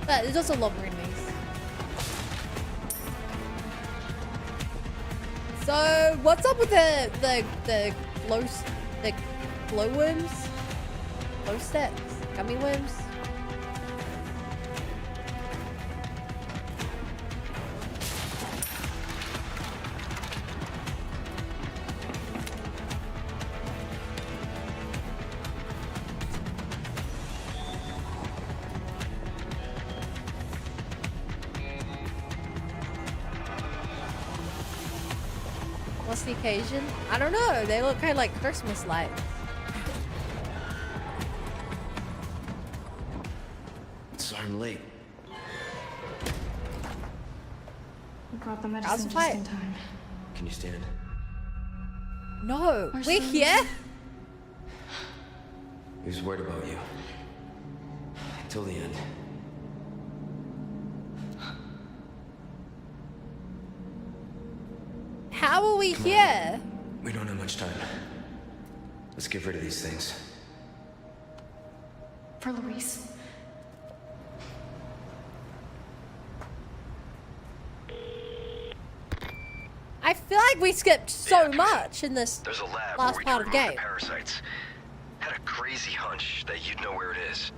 But there's also a lot more enemies. So what's up with the glowworms? Glow sticks? Gummy worms? What's the occasion? I don't know. They look kind of like Christmas lights. Sorry I'm late. We brought the How's medicine the just fight? in time. Can you stand? No, Where's we're the- here. He was worried about you. Till the end. How are we here? We don't have much time. Let's get rid of these things. For Luis. I feel like we skipped so much in this There's a lab last where we part can of the remove game. the parasites. Had a crazy hunch that you'd know where it is.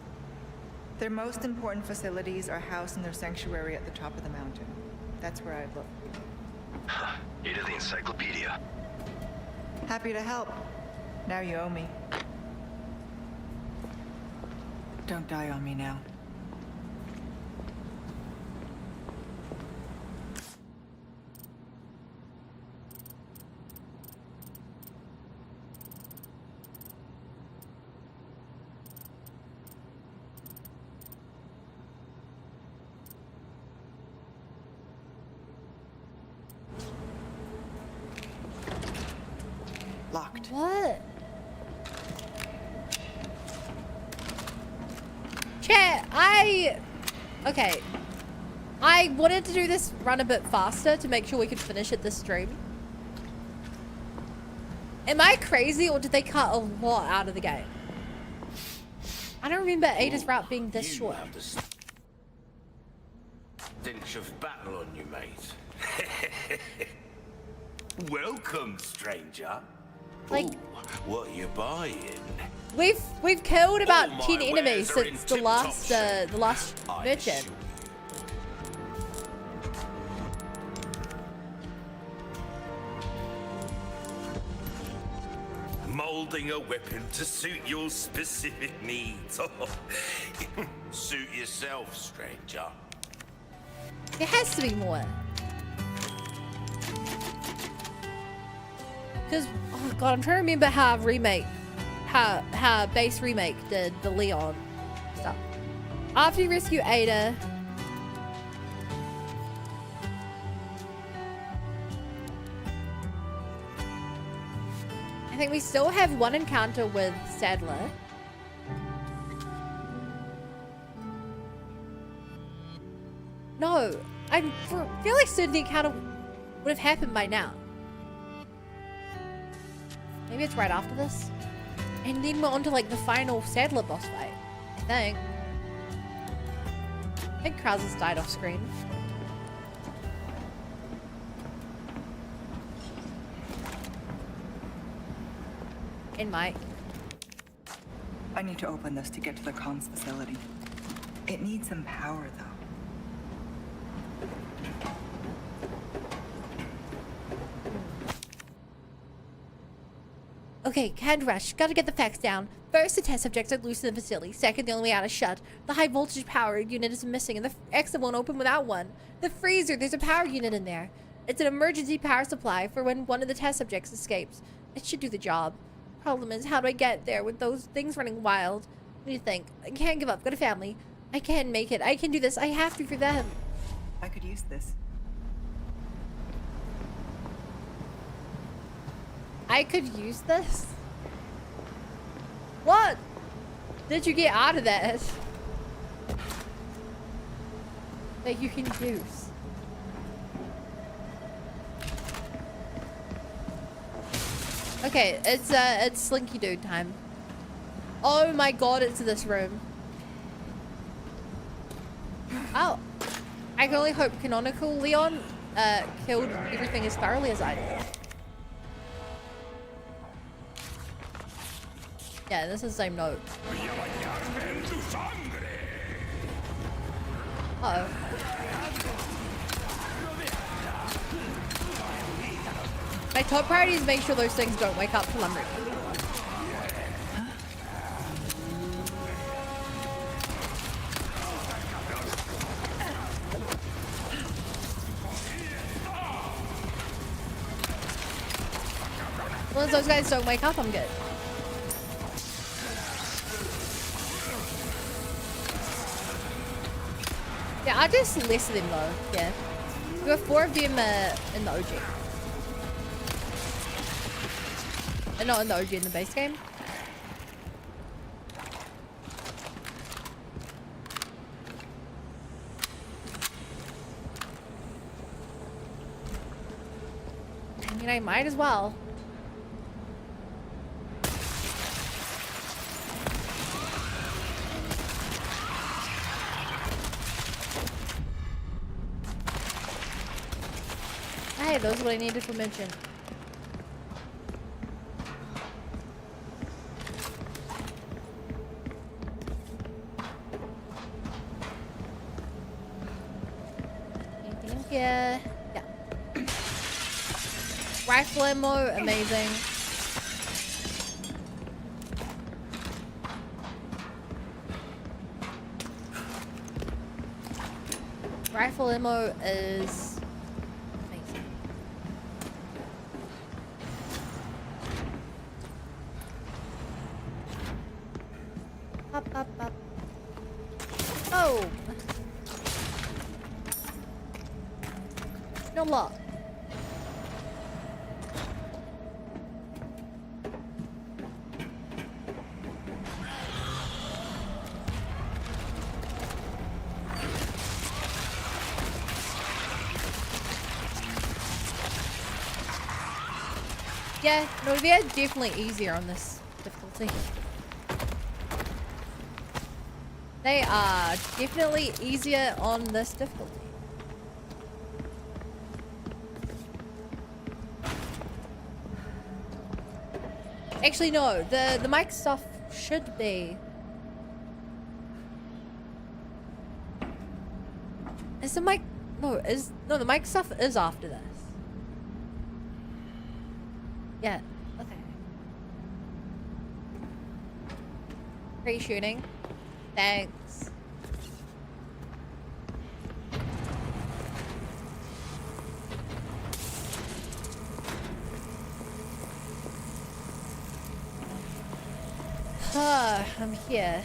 Their most important facilities are housed in their sanctuary at the top of the mountain. That's where I'd look. Need of the encyclopedia. Happy to help. Now you owe me. Don't die on me now. Locked. What? Chat, okay. I wanted to do this run a bit faster to make sure we could finish it this stream. Am I crazy or did they cut a lot out of the game? I don't remember Ada's route being this short. Have the stench of battle on you, mate. Welcome, stranger. Like, Ooh, what are you buying? we've killed about All my 10 enemies wares are in since the tip-top last I merchant. assure you. Molding a weapon to suit your specific needs. Suit yourself, stranger. There has to be more. Because, oh god, I'm trying to remember how base remake did the Leon stuff. After you rescue Ada, I think we still have one encounter with Sadler. No, I'm fairly certain the encounter would have happened by now. Maybe it's right after this. And then we're on to like the final Sadler boss fight, I think. I think Krause has died off screen. And Mike. I need to open this to get to the comms facility. It needs some power, though. Okay, can't rush. Gotta get the facts down. First, the test subjects are loose in the facility. Second, the only way out is shut. The high voltage power unit is missing, and the exit won't open without one. The freezer, there's a power unit in there. It's an emergency power supply for when one of the test subjects escapes. It should do the job. Problem is, how do I get there with those things running wild? I need to think. I can't give up. Got a family. I can make it. I can do this. I have to for them. I could use this. I could use this? What did you get out of that? That you can use? Okay, it's Slinky Dude time. Oh my god, it's this room. Oh. I can only hope Canonical Leon killed everything as thoroughly as I did. Yeah, this is the same note. Uh-oh. My top priority is make sure those things don't wake up till I'm ready. As long as those guys don't wake up, I'm good. Yeah, I'll just list them though, yeah. There were 4 of them in the OG. Not in the OG, in the base game. I mean, I might as well. Hey, those are what I needed to mention. Anything in here? Yeah. Rifle ammo, amazing. Rifle ammo is amazing. Up, up, up. Oh! No luck. Yeah, no, they're definitely easier on this difficulty. They are definitely easier on this difficulty. Actually, no, the mic stuff should be. Is the mic the mic stuff is after this. Yeah, okay. Free shooting. Thanks. I'm here.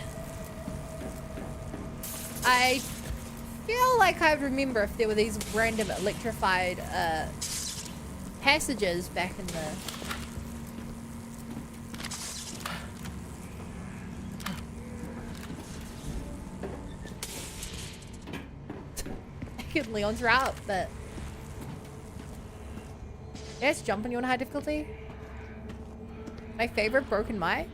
I feel like I remember if there were these random electrified passages back in the... Leon's route, but... Yes, jumping you on high difficulty. My favorite broken mic.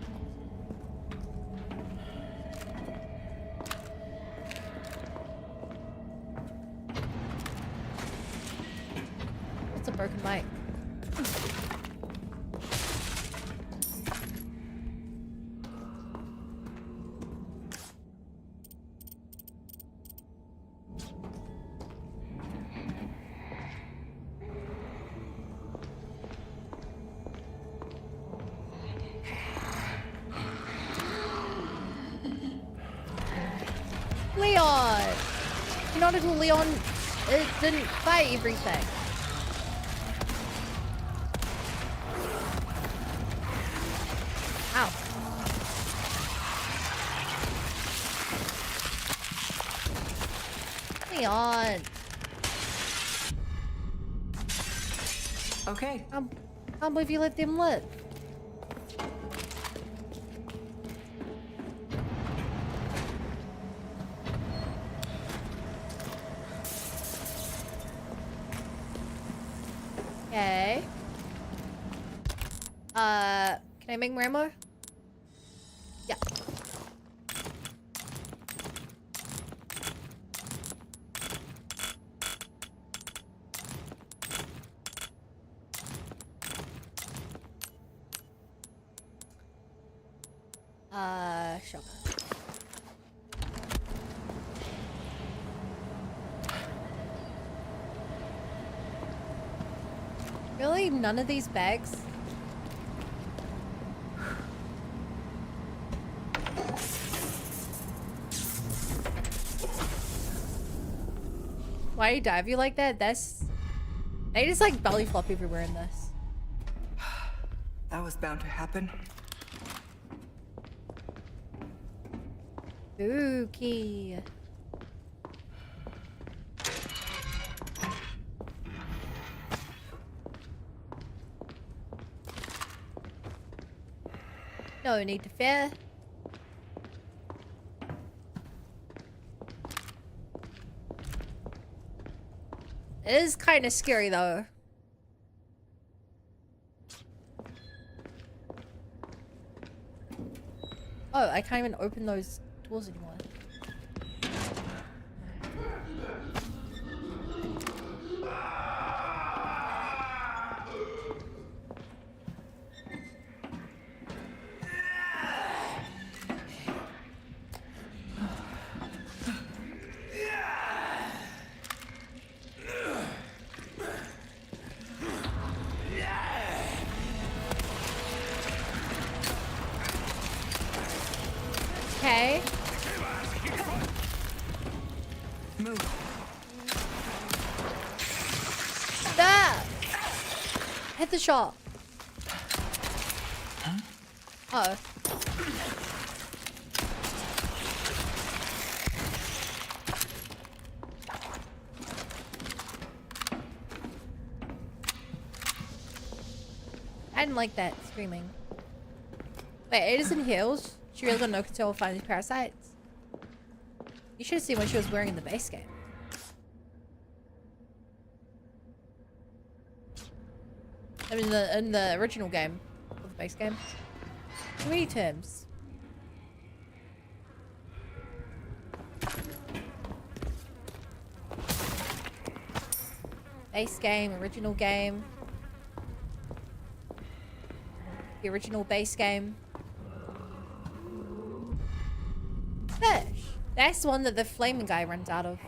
What's a broken mic? Leon! You know, little Leon, it didn't fight everything. Ow. Leon. Okay. I can't believe you let them live. Okay. Can I make more ammo? Yeah. Shotgun. Really? None of these bags? Why do you dive you like that? That's... I just like belly flop everywhere in this. That was bound to happen. Spooky. No need to fear. It is kind of scary though. Oh, I can't even open those doors anymore. Okay. Move. That hit the shot. Huh? Uh oh. I didn't like that screaming. Wait, it isn't heals. She really got no control of finding parasites. You should have seen what she was wearing in the base game. I mean, in the original game, or the base game. Too many terms. Base game, original game. The original base game. Fish. That's the one that the flaming guy runs out of.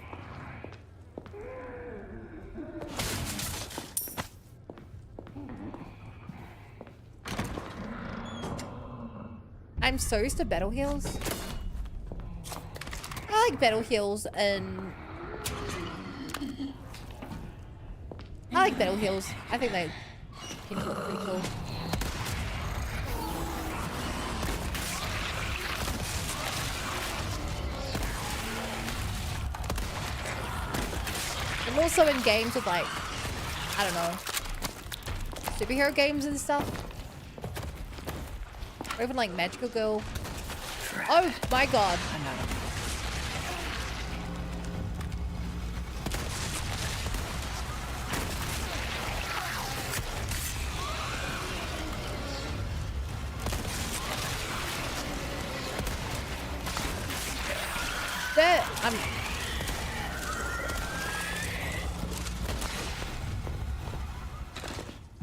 I'm so used to battle heals. I like battle heals and I like battle heals. I think they can look pretty cool. And also in games with like, I don't know, superhero games and stuff. Or even like Magical Girl. Oh my god.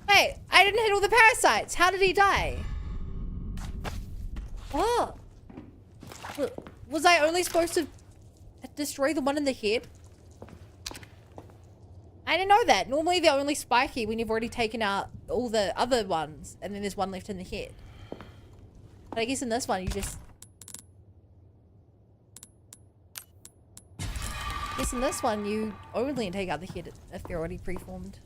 Wait, I didn't hit all the parasites. How did he die? Oh. Was I only supposed to destroy the one in the head? I didn't know that. Normally they're only spiky when you've already taken out all the other ones and then there's one left in the head. But I guess in this one you just... I guess in this one you only take out the head if they're already transformed.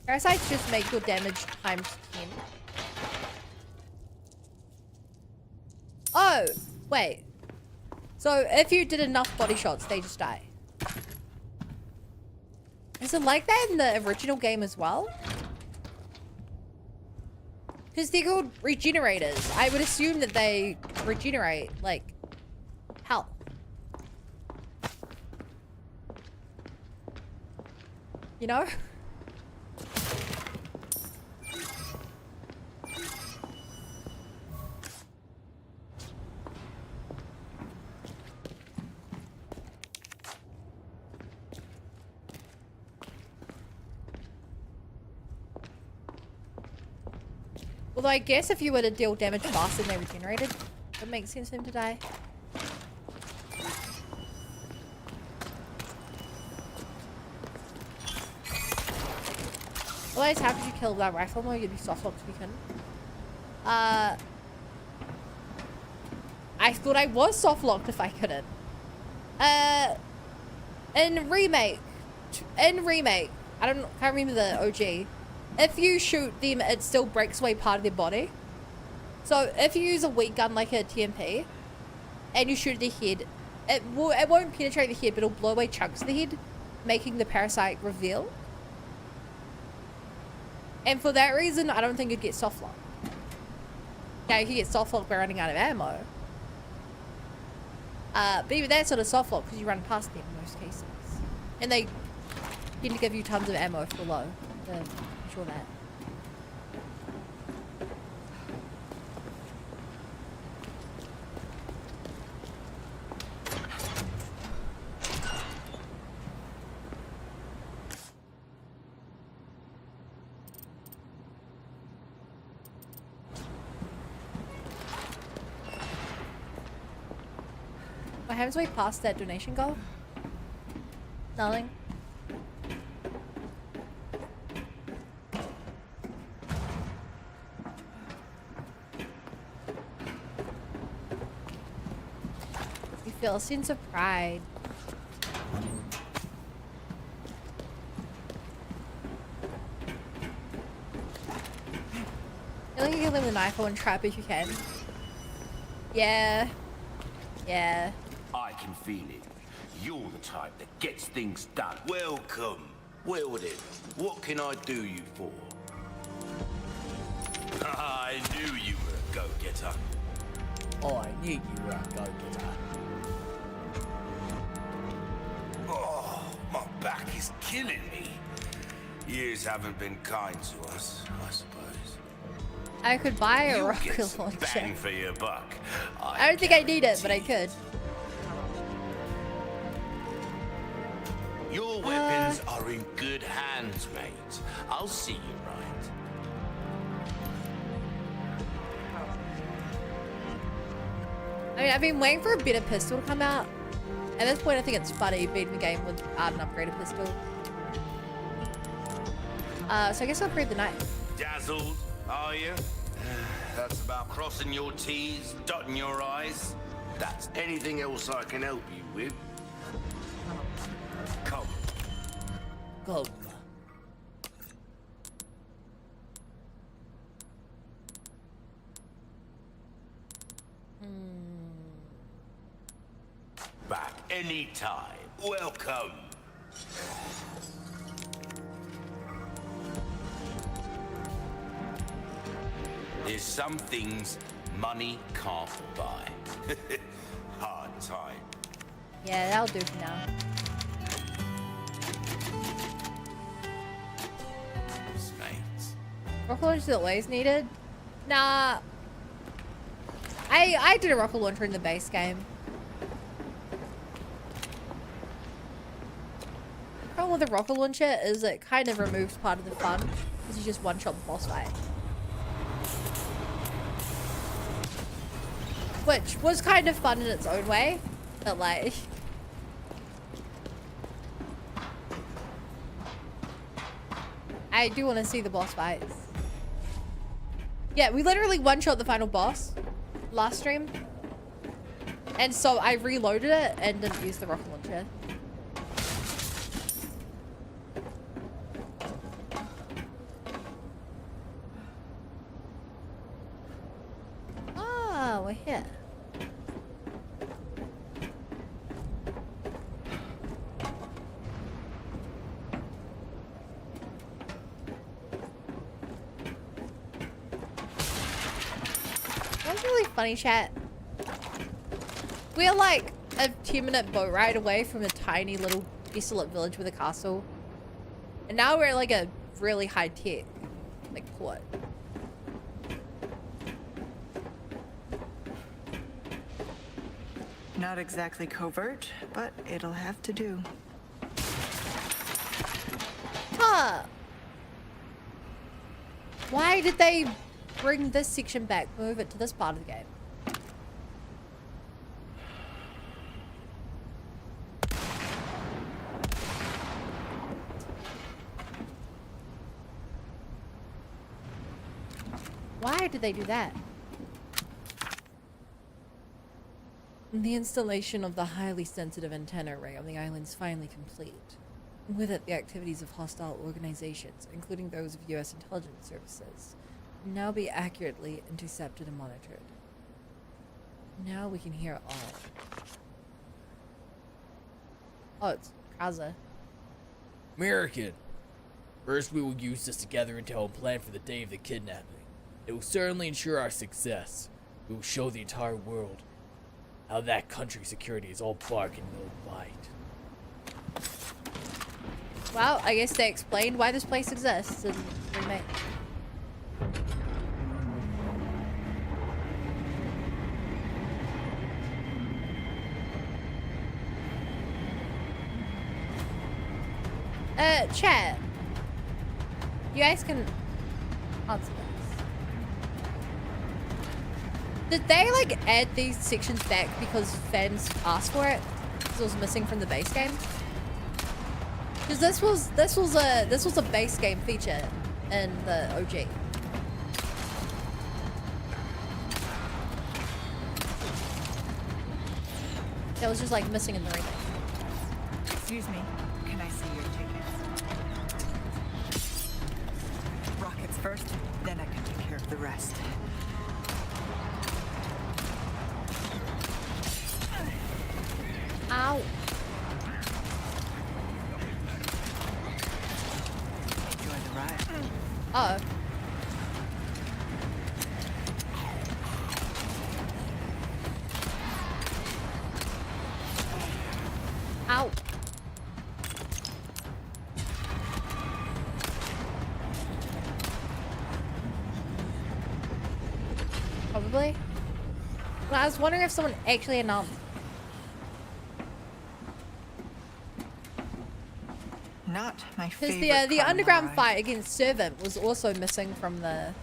Parasites just make your damage times 10. Oh, wait. So if you did enough body shots, they just die. Is it like that in the original game as well? Because they're called regenerators. I would assume that they regenerate, like, health. You know? Although I guess if you were to deal damage faster than they regenerated, it makes sense for them to die. Otherwise, how could you kill that rifle more? You'd be soft locked if you couldn't. I thought I was soft locked if I couldn't. In Remake, I can't remember the OG. If you shoot them, it still breaks away part of their body. So if you use a weak gun like a TMP, and you shoot at the head, it won't penetrate the head, but it'll blow away chunks of the head, making the parasite reveal. And for that reason, I don't think you'd get soft locked. Now you can get soft locked by running out of ammo. But even that's not a soft lock because you run past them in most cases. And they tend to give you tons of ammo if you're low. So I'm sure that. What happens when we pass that donation goal? Nothing. You feel a sense of pride. I feel like you can live with an iPhone trap if you can. Yeah. Yeah. I can feel it. You're the type that gets things done. Welcome. Well then, what can I do you for? I knew you were a go-getter. Oh, I knew you were a go-getter. It's killing me. Years haven't been kind to us, I suppose. I could buy a You'll get rocket some launcher. bang for your buck. I don't think I need it, but I could. Your weapons are in good hands, mate. I'll see you right. I mean, I've been waiting for a better pistol to come out. At this point, I think it's funny beating the game without an upgraded pistol. So I guess I'll upgrade the knife. Dazzled, are you? That's about crossing your T's, dotting your I's. That's anything else I can help you with. Come. Come. Back anytime. Welcome. There's some things money can't buy. Hard time. Yeah, that'll do for now. Snakes. Rocket launcher is always needed? Nah. I did a rocket launcher in the base game. The problem with the rocket launcher is it kind of removes part of the fun because you just one-shot the boss fight. Which was kind of fun in its own way, but like... I do want to see the boss fights. Yeah, we literally one-shot the final boss last stream. And so I reloaded it and didn't use the rocket launcher. Ah, we're here. That's really funny, chat. We're like a 10-minute boat ride away from a tiny little desolate village with a castle. And now we're at like a really high-tech, like, port. Not exactly covert, but it'll have to do. Huh. Why did they bring this section back, move it to this part of the game? Why did they do that? The installation of the highly sensitive antenna array on the island is finally complete. With it, the activities of hostile organizations, including those of U.S. intelligence services, can now be accurately intercepted and monitored. Now we can hear it all. Oh, it's Kaza. American. First, we will use this to gather intel and plan for the day of the kidnapping. It will certainly ensure our success. We will show the entire world how that country's security is all bark and no bite. Well, I guess they explained why this place exists in Remake. Chat. You guys can answer this. Did they like add these sections back because fans asked for it? Because it was missing from the base game? Because this was a base game feature in the OG. That was just like missing in the remake. Excuse me, can I see your tickets? Rockets first, then I can take care of the rest. Ow. Enjoy the ride. Uh oh. Ow. was wondering if someone actually announced. Not my Because favorite. the crime underground ride. fight against Servant was also missing from the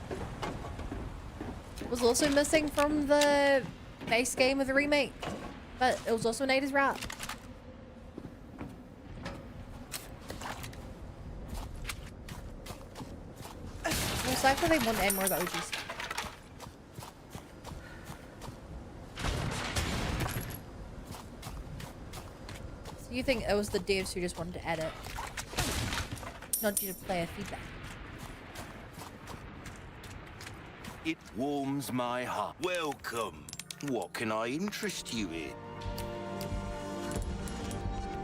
base game of the remake, but it was also Nada's route. Most likely they want to add more of the OGs. So you think it was the devs who just wanted to add it, not due to player feedback? It warms my heart. Welcome. What can I interest you in?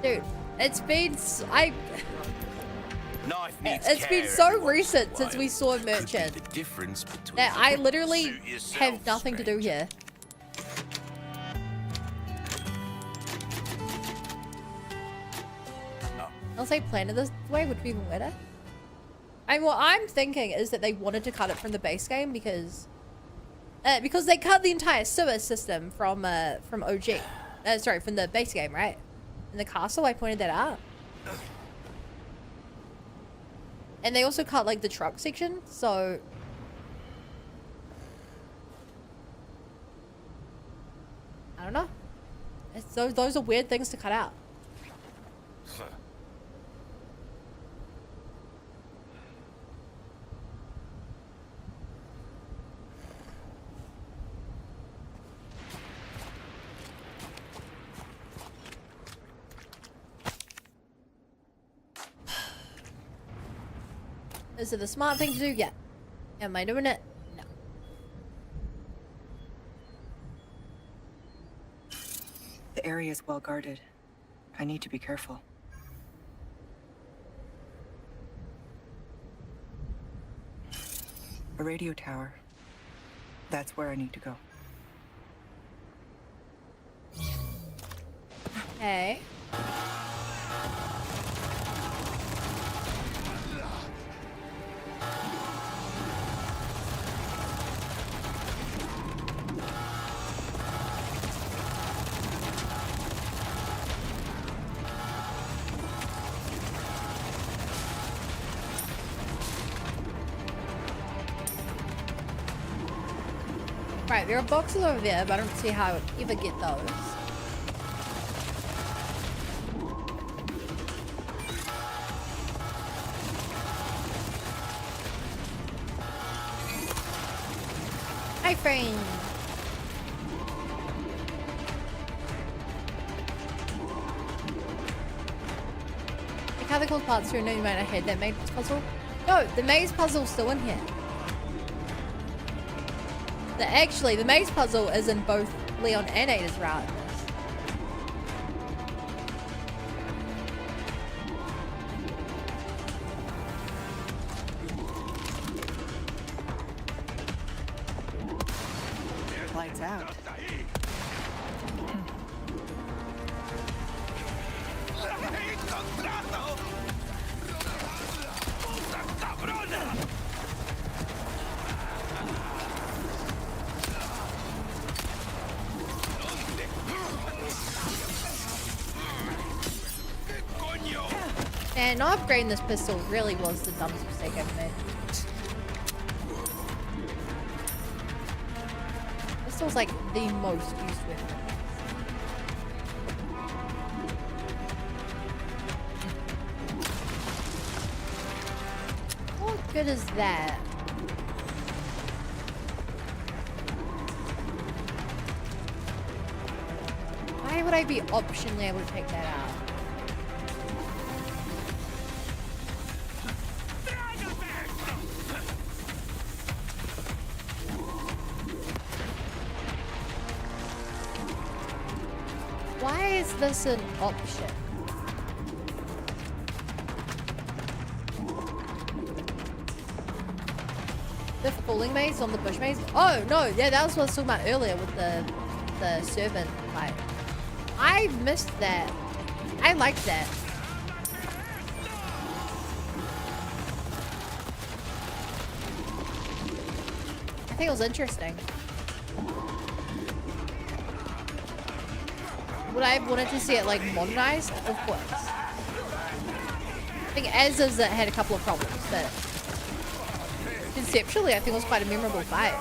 Dude, it's been Knife needs it's care been so every once in a recent since while. we saw Could be Merchant the difference between that I literally Suit yourself, have nothing to do stranger. here. Unless they planned it this way, would be even better. I mean, what I'm thinking is that they wanted to cut it from the base game because they cut the entire sewer system from OG. Sorry, from the base game, right? In the castle, I pointed that out. And they also cut like the truck section, so I don't know. It's those are weird things to cut out. Is it the smart thing to do? Yeah. Am I doing it? No. The area is well guarded. I need to be careful. A radio tower. That's where I need to go. Okay. Right, there are boxes over there, but I don't see how I would ever get those. Hi, friend. Like how they called parts through, no, you might have had that maze puzzle. No, the maze puzzle's still in here. Actually, the maze puzzle is in both Leon and Ada's route. Lights out. And not upgrading this pistol really was the dumbest mistake I've made. Pistol's like the most used weapon. What good is that? Why would I be optionally able to take that out? Why is this an option? The falling maze on the bush maze? Oh no, yeah, that was what I was talking about earlier with the servant fight. I missed that. I liked that. I think it was interesting. Would I have wanted to see it like modernized? Of course. I think as is it had a couple of problems, but conceptually I think it was quite a memorable fight.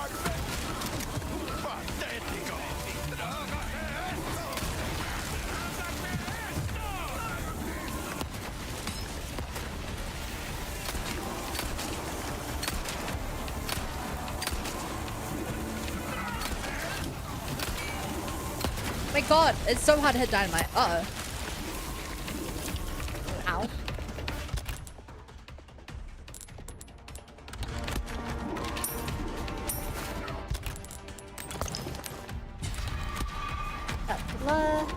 Oh my god, it's so hard to hit dynamite. Uh-oh. Ow. Oh,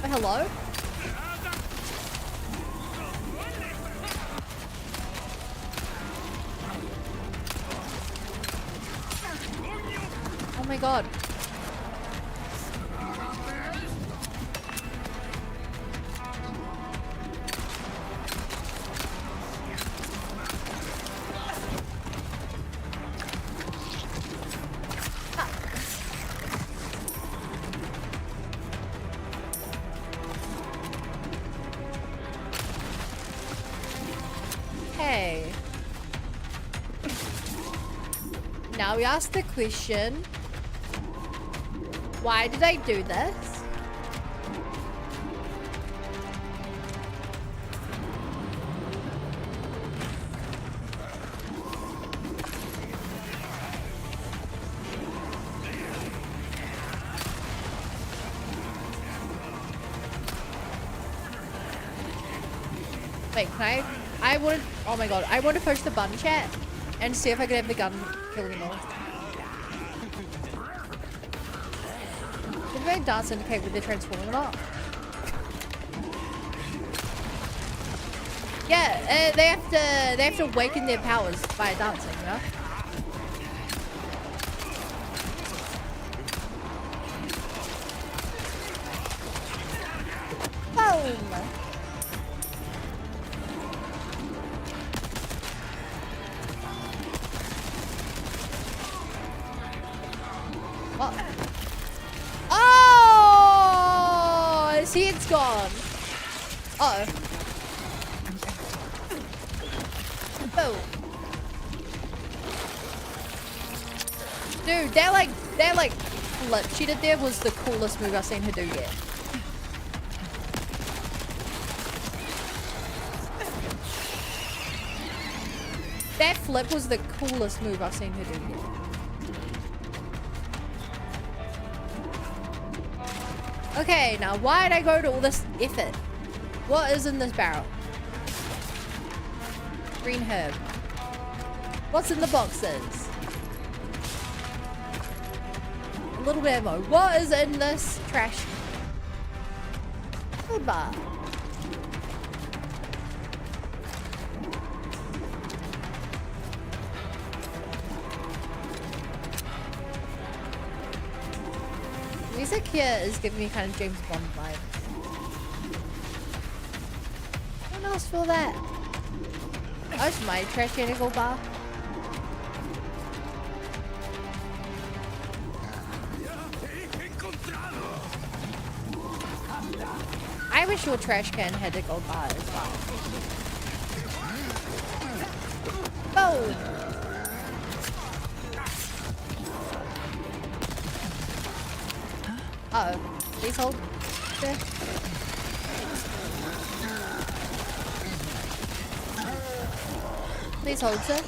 hello? Oh my god. Hey. Now we ask the question, why did I do this? Wait, can I wanted, oh my god, I want to push the button chat and see if I could have the gun kill them all. Did my dance indicate whether they're transforming or not? Yeah, they have to awaken their powers by dancing, you know? Boom! What? Oh! His head's gone. Uh oh. Boom. Dude, that flip she did there was the coolest move I've seen her do yet. That flip was the coolest move I've seen her do yet. Okay, now why'd I go to all this effort? What is in this barrel? Green herb. What's in the boxes? A little bit of ammo. What is in this trash? Food bar. Music here is giving me kind of James Bond vibes. Anyone else feel that? Oh, it's my trash tentacle bar. I wish your trash can had a gold bar as well. Boom! Uh-oh. Please hold. There. Please hold, sir.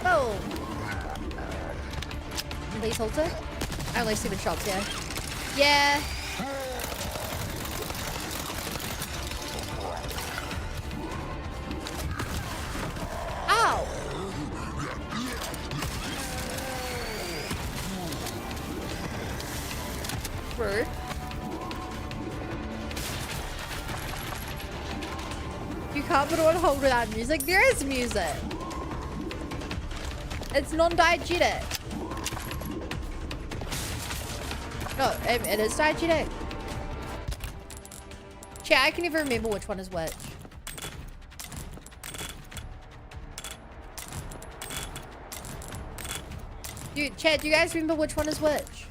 Boom! Please hold, sir. I only see the shots, yeah. Yeah. Ow! Rude. You can't put it on hold without music. There is music. It's non-diegetic. No, it is diegetic. Chat, I can never remember which one is which. Dude, chat, do you guys remember which one is which?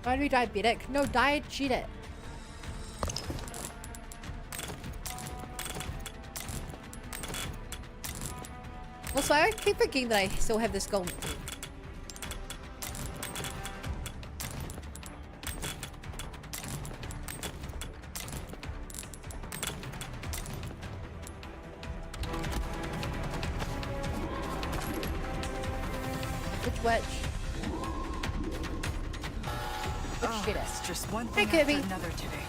Why do we diabetic? No, diegetic. Also, I keep forgetting that I still have this gold. Which? Oh, shit it's just one Hey, thing after Kirby. another today.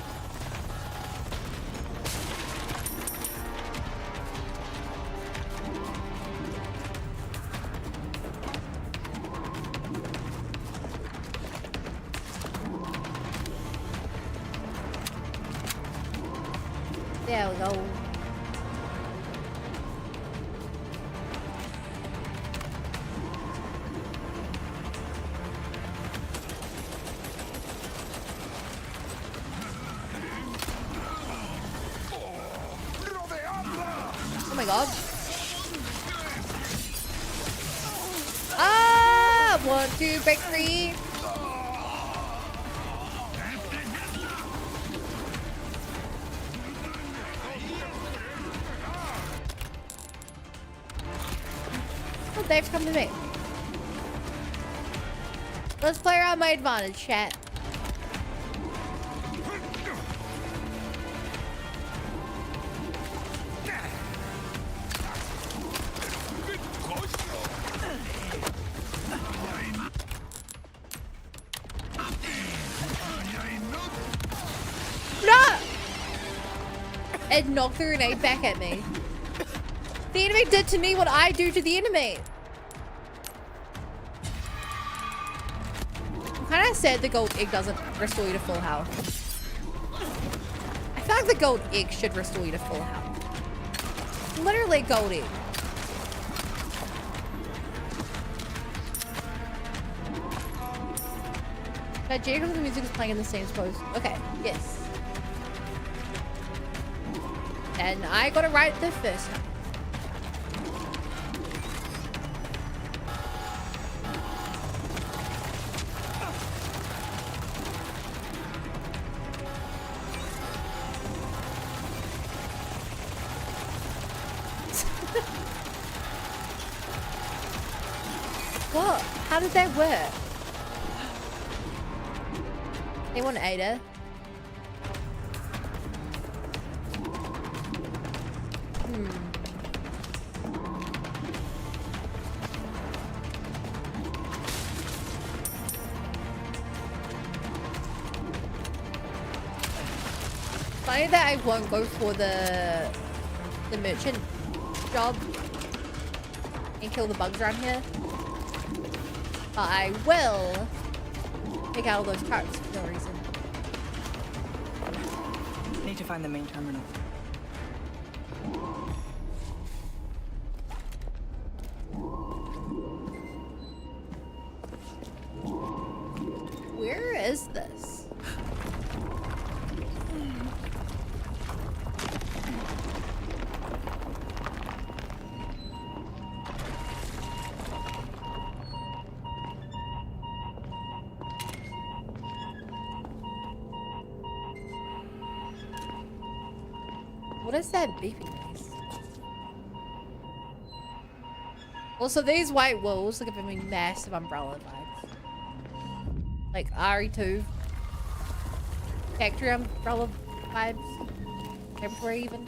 There we go. Oh my god. Ah! 1, 2, break 3. Oh, Dave's coming to me. Let's play around my advantage, chat. No! It knocked the grenade back at me. The enemy did to me what I do to the enemy. I'm kind of sad the gold egg doesn't restore you to full health. I feel like the gold egg should restore you to full health. Literally gold egg. Jacob, the music is playing in the same pose. Okay, yes. And I got it right the first time. What? How did that work? Anyone Ada? Funny that I won't go for the merchant job and kill the bugs around here. But I will take out all those carts for no reason. Need to find the main terminal. Where is this? What is that beeping noise? Also, these white walls are giving me massive umbrella vibes. Like RE2. Factory umbrella vibes. Temporary even.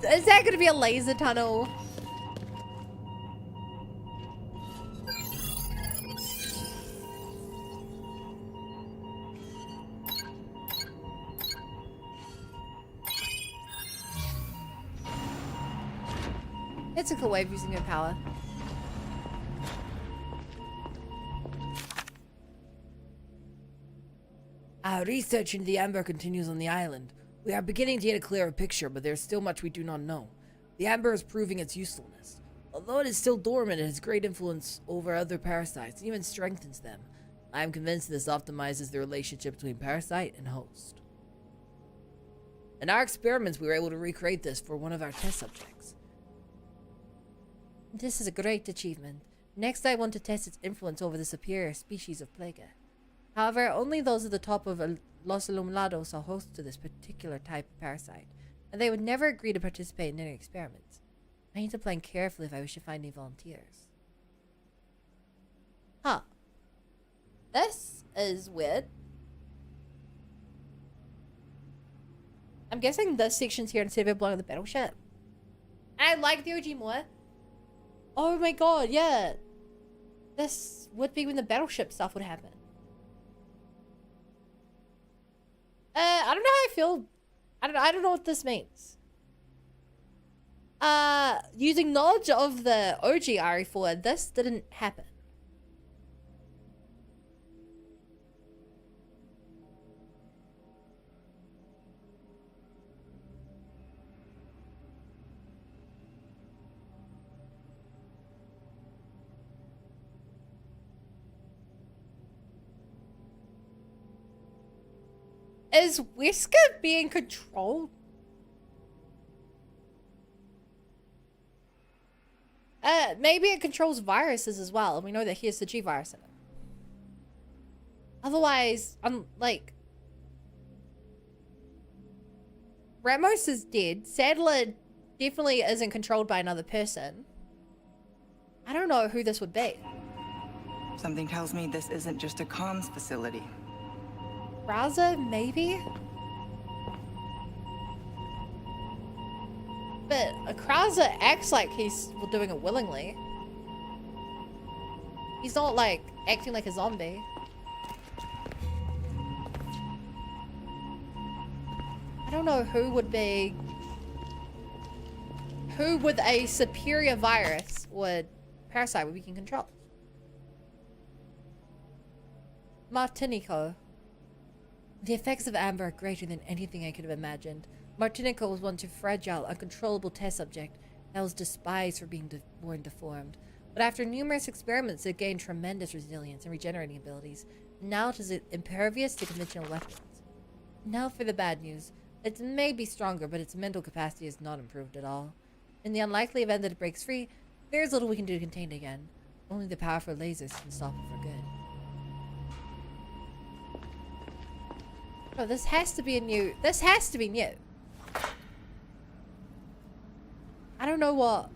Is that gonna be a laser tunnel? It's a cool way of using your power. Our research into the amber continues on the island. We are beginning to get a clearer picture, but there's still much we do not know. The amber is proving its usefulness. Although it is still dormant, it has great influence over other parasites and even strengthens them. I am convinced this optimizes the relationship between parasite and host. In our experiments, we were able to recreate this for one of our test subjects. This is a great achievement. Next, I want to test its influence over the superior species of Plaga. However, only those at the top of Los Illuminados are host to this particular type of parasite, and they would never agree to participate in any experiments. I need to plan carefully if I wish to find any volunteers. Huh. This is weird. I'm guessing this section's here instead of belonging to the battleship. I like the OG more. Oh my god, yeah. This would be when the battleship stuff would happen. I don't know how I feel. I don't know what this means. Using knowledge of the OG RE4, this didn't happen. Is Wesker being controlled? Maybe it controls viruses as well, and we know that he has the G virus in it. Otherwise, I'm like... Ramos is dead. Sadler definitely isn't controlled by another person. I don't know who this would be. Something tells me this isn't just a comms facility. Raza, maybe? But Akraza acts like he's doing it willingly. He's not like acting like a zombie. I don't know who would be... Who with a superior virus would parasite we can control? Martinico. The effects of Amber are greater than anything I could have imagined. Martinico was once a fragile, uncontrollable test subject that was despised for being born deformed. But after numerous experiments, it gained tremendous resilience and regenerating abilities. Now it is impervious to conventional weapons. Now for the bad news. It may be stronger, but its mental capacity has not improved at all. In the unlikely event that it breaks free, there is little we can do to contain it again. Only the powerful lasers can stop it for good. Oh, this has to be a new... This has to be new. I don't know what...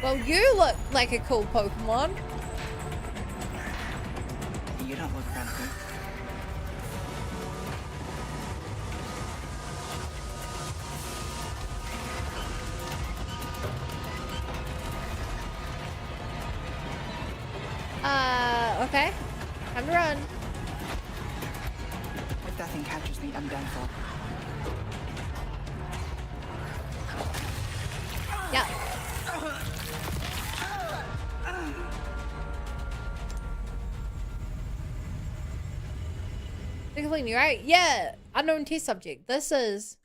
Well, you look like a cool Pokemon. You don't look friendly. Okay. Time to run. If that thing catches me, I'm done for. Yeah. Completely new, right? Yeah. Unknown test subject. This is...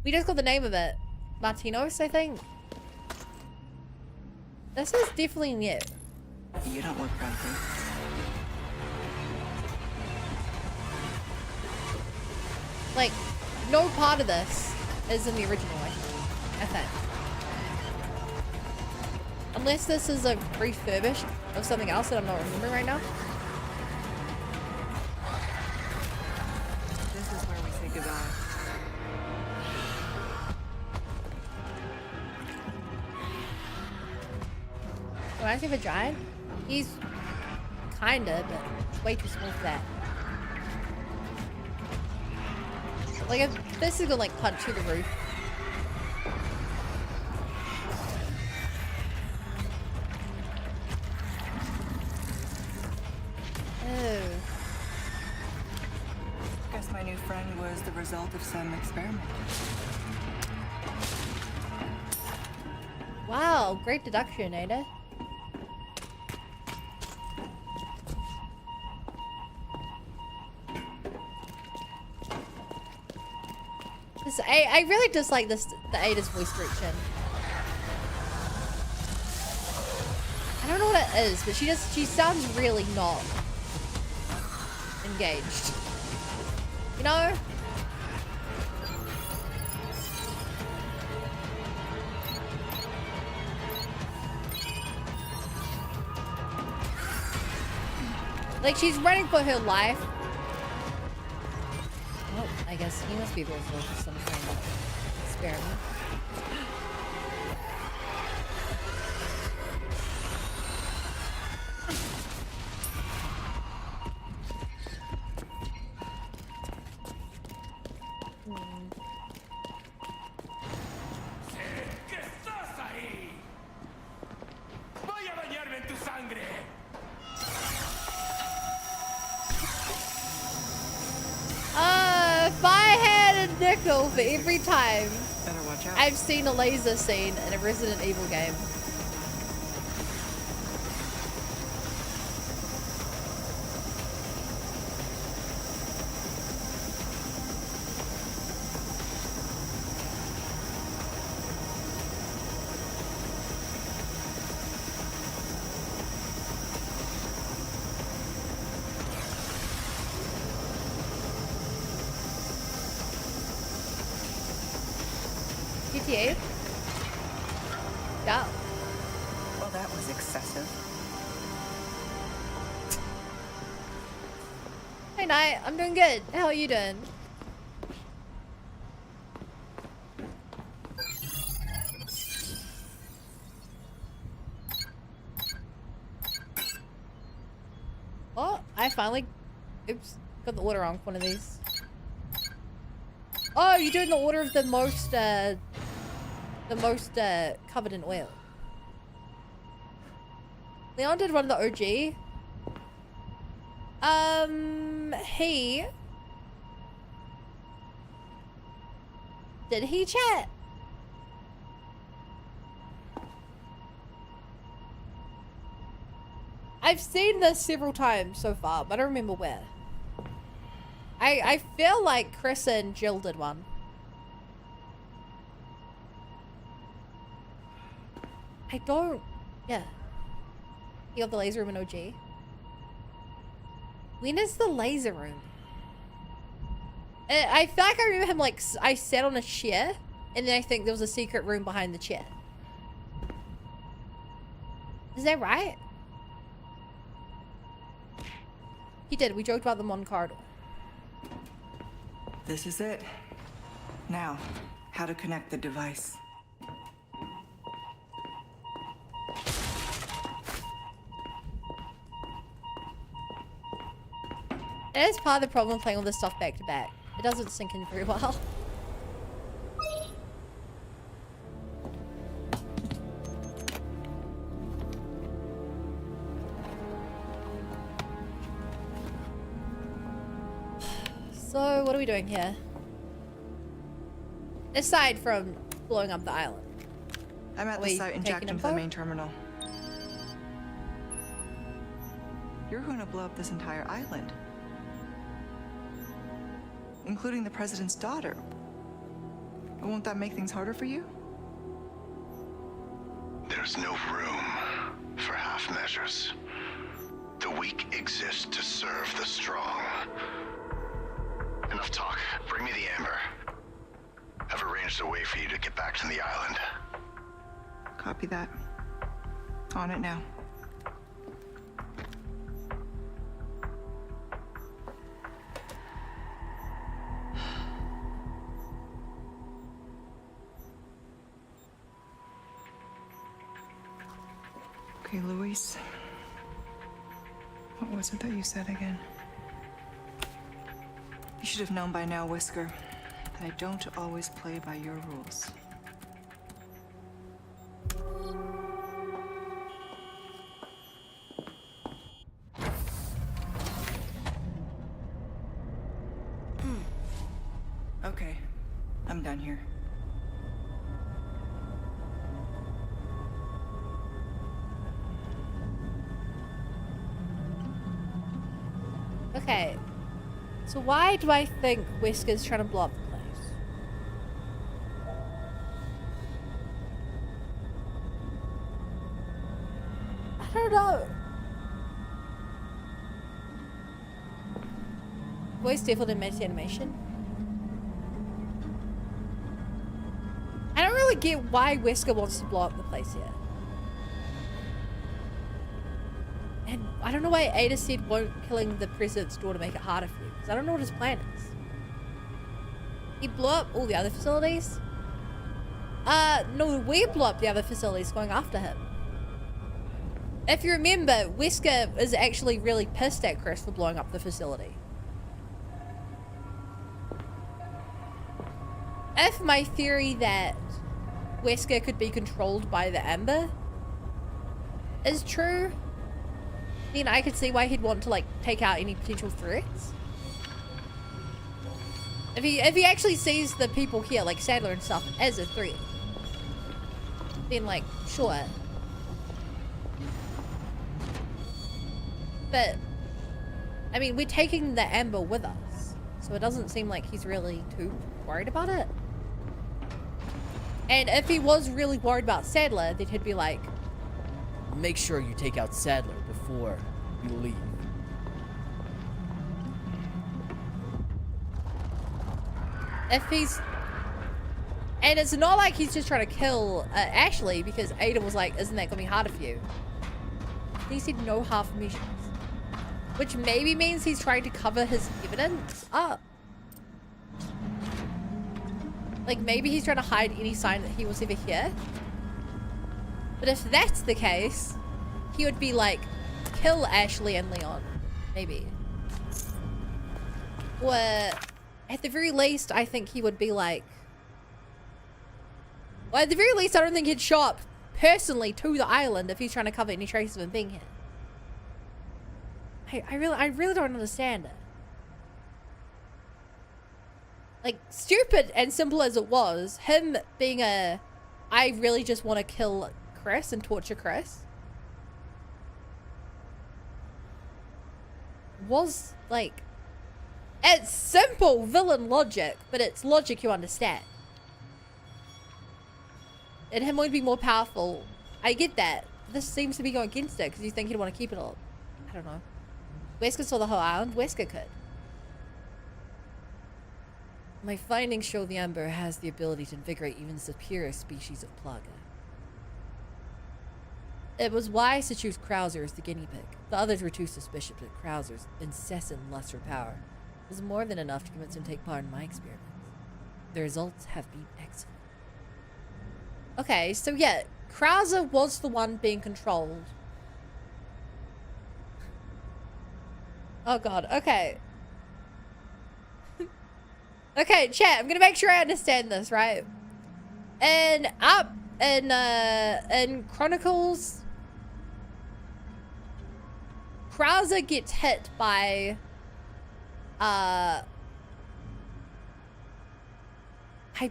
We just got the name of it. Martinos, I think. This is definitely new. You don't look friendly. Like, no part of this is in the original, I think. Unless this is a refurbished of something else that I'm not remembering right now. This is where we say goodbye. Reminds me of a giant. He's kinda, but it's way too small for that. Like, if this is gonna like punch through the roof. Oh. Guess my new friend was the result of some experiment. Wow, great deduction, Ada. I really dislike this, the Ada's voice direction. I don't know what it is, but she sounds really not engaged. You know? Like, she's running for her life. Oh, I guess he must be vocal for some kind of experiment. ¿Qué estás ahí? Voy a bañarme en tu sangre. If I had a nickel for every time Better watch out. I've seen a laser scene in a Resident Evil game. GTA? Yeah. Well, that was excessive. Hey, Knight. I'm doing good. How are you doing? Oh, I finally... Oops. Got the order wrong for one of these. Oh, you're doing the order of the most covered in oil. Leon did one of the OG. He... Did he chat? I've seen this several times so far, but I don't remember where. I feel like Chris and Jill did one. I don't... Yeah. You got the laser room in OG? When is the laser room? I feel like I remember him like... I sat on a chair, and then I think there was a secret room behind the chair. Is that right? He did. We joked about them on corridor. This is it. Now, how to connect the device. It is part of the problem playing all this stuff back to back. It doesn't sink in very well. So, what are we doing here? Aside from blowing up the island. I'm at Are the we site and taking jacked a into the boat? main terminal. You're going to blow up this entire island. Including the president's daughter. Won't that make things harder for you? There's no room for half measures. The weak exist to serve the strong. Enough talk. Bring me the amber. I've arranged a way for you to get back to the island. Copy that. On it now. Okay, Luis. What was it that you said again? You should have known by now, Whisker, that I don't always play by your rules. Okay, I'm done here. Okay. So why do I think Wesker's trying to blow up the place? I don't know. Voice default in meta animation. I don't really get why Wesker wants to blow up the place yet. And I don't know why Ada said won't killing the president's daughter make it harder for you. Because I don't know what his plan is. He blew up all the other facilities? No, we blew up the other facilities going after him. If you remember, Wesker is actually really pissed at Chris for blowing up the facility. If my theory that Wesker could be controlled by the Amber is true, then I could see why he'd want to, like, take out any potential threats. If he actually sees the people here, like Sadler and stuff, as a threat, then, like, sure. But, I mean, we're taking the Amber with us, so it doesn't seem like he's really too worried about it. And if he was really worried about Sadler, then he'd be like, Make sure you take out Sadler before you leave. if he's... And it's not like he's just trying to kill Ashley, because Ada was like, isn't that going to be harder for you? He said no half measures. Which maybe means he's trying to cover his evidence up. Like, maybe he's trying to hide any sign that he was ever here. But if that's the case, he would be like, kill Ashley and Leon. Maybe. Or, at the very least, I think he would be like... Well, at the very least, I don't think he'd show up personally to the island if he's trying to cover any traces of him being here. I really don't understand it. Like, stupid and simple as it was, him being a, I really just want to kill Chris and torture Chris, was like, it's simple villain logic, but it's logic you understand. And him would be more powerful. I get that. This seems to be going against it because you think he'd want to keep it all. I don't know. Wesker saw the whole island. Wesker could. My findings show the Amber has the ability to invigorate even superior species of Plaga. It was wise to choose Krauser as the guinea pig. The others were too suspicious, but Krauser's incessant lust for power was more than enough to convince him to take part in my experiments. The results have been excellent. Okay, so yeah, Krauser was the one being controlled. Oh god, okay. Okay, chat, I'm gonna make sure I understand this, right? And up in Chronicles, Krauser gets hit by I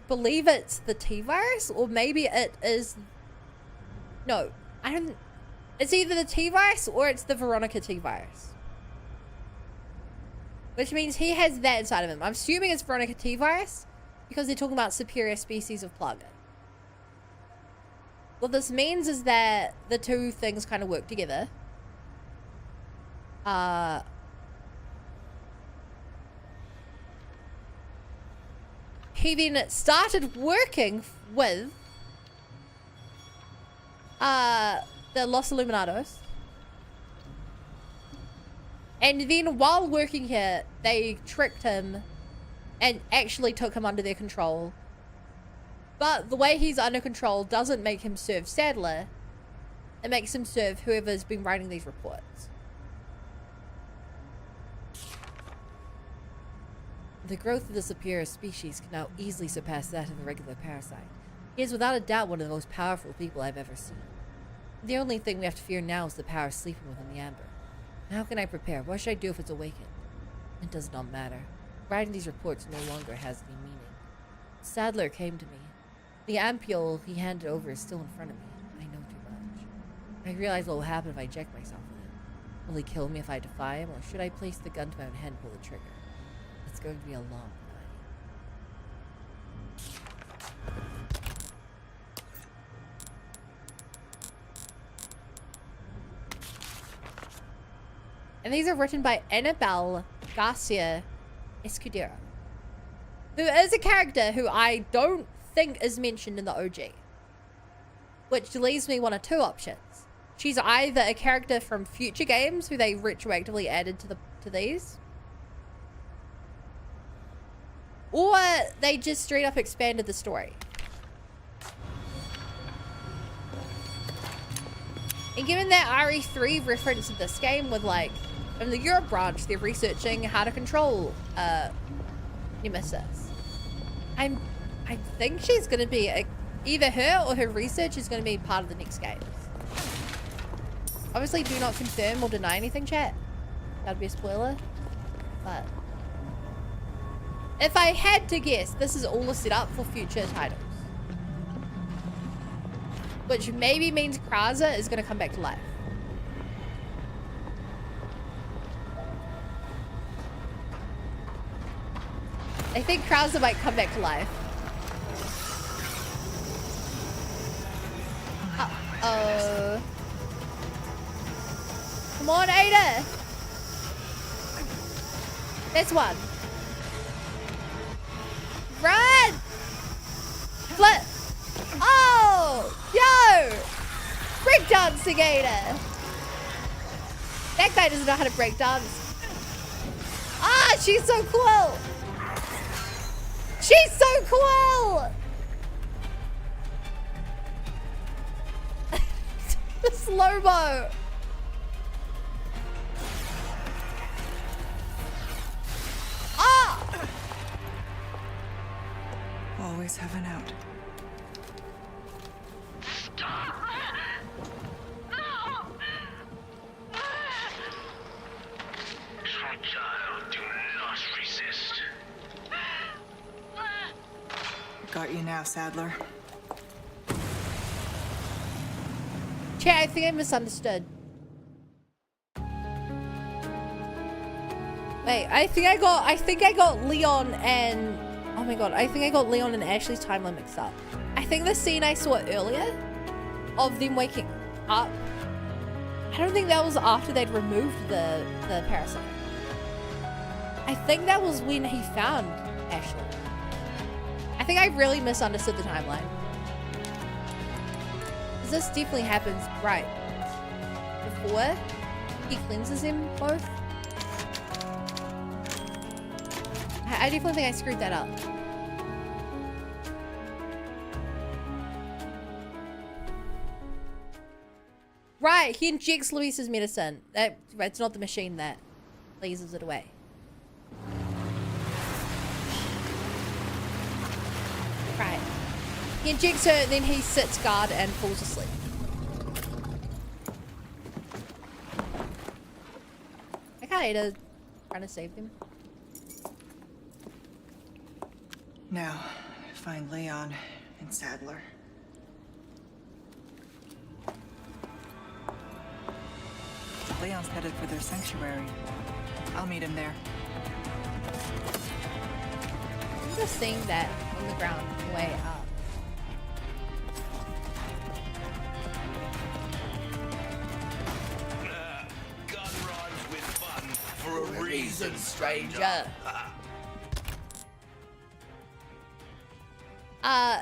believe it's the T-virus, or maybe it is... No, I don't... It's either the T-virus or it's the Veronica T-virus. Which means he has that inside of him. I'm assuming it's Veronica T-virus because they're talking about superior species of Plaga. What this means is that the two things kind of work together. He then started working with the Los Illuminados. And then while working here, they tricked him and actually took him under their control. But the way he's under control doesn't make him serve Sadler. It makes him serve whoever's been writing these reports. The growth of the superior species can now easily surpass that of a regular parasite. He is without a doubt one of the most powerful people I've ever seen. The only thing we have to fear now is the power sleeping within the Amber. How can I prepare? What should I do if it's awakened? It does not matter. Writing these reports no longer has any meaning. Sadler came to me. The ampule he handed over is still in front of me. I know too much. I realize what will happen if I inject myself with it. Will he kill me if I defy him, or should I place the gun to my own head and pull the trigger? It's going to be a long night. And these are written by Annabelle Garcia Escudero, who is a character who I don't think is mentioned in the OG. Which leaves me one of two options. She's either a character from future games who they retroactively added to these, or they just straight up expanded the story. And given that RE3 referenced this game with, like, in the Europe branch, they're researching how to control Nemesis. I think she's going to be either her or her research is going to be part of the next games. Obviously, do not confirm or deny anything, chat. That'd be a spoiler. But if I had to guess, this is all a setup for future titles. Which maybe means Kraza is going to come back to life. I think Kraza might come back to life. Uh-oh. Come on, Ada! There's one. Run! Flip! Oh! Yo! Breakdancing, Ada! That guy doesn't know how to breakdance. Ah, she's so cool! She's so cool! The slow-mo. Ah! Always have an out. Stop! No! Child, do not resist. Got you now, Sadler. Chat, I think I misunderstood. Wait, I think I got Leon and, oh my god, I think I got Leon and Ashley's timeline mixed up. I think the scene I saw earlier of them waking up, I don't think that was after they'd removed the parasite. I think that was when he found Ashley. I think I really misunderstood the timeline. This definitely happens right before he cleanses them both. I definitely think I screwed that up. Right, he injects Luis's medicine. It's not the machine that lasers it away. Right. He injects her, then he sits guard and falls asleep. I can't Ada trying to save them. Now, find Leon and Sadler. Leon's headed for their sanctuary. I'll meet him there. I'm just seeing that on the ground way up. Gun rhymes with fun for a reason, stranger.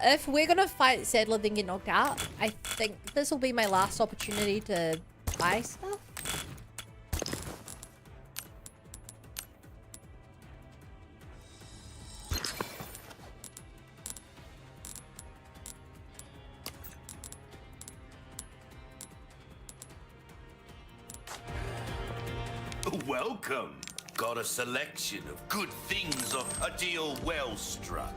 If we're gonna fight Sadler then get knocked out, I think this will be my last opportunity to buy stuff. Welcome. Got a selection of good things of a deal well struck.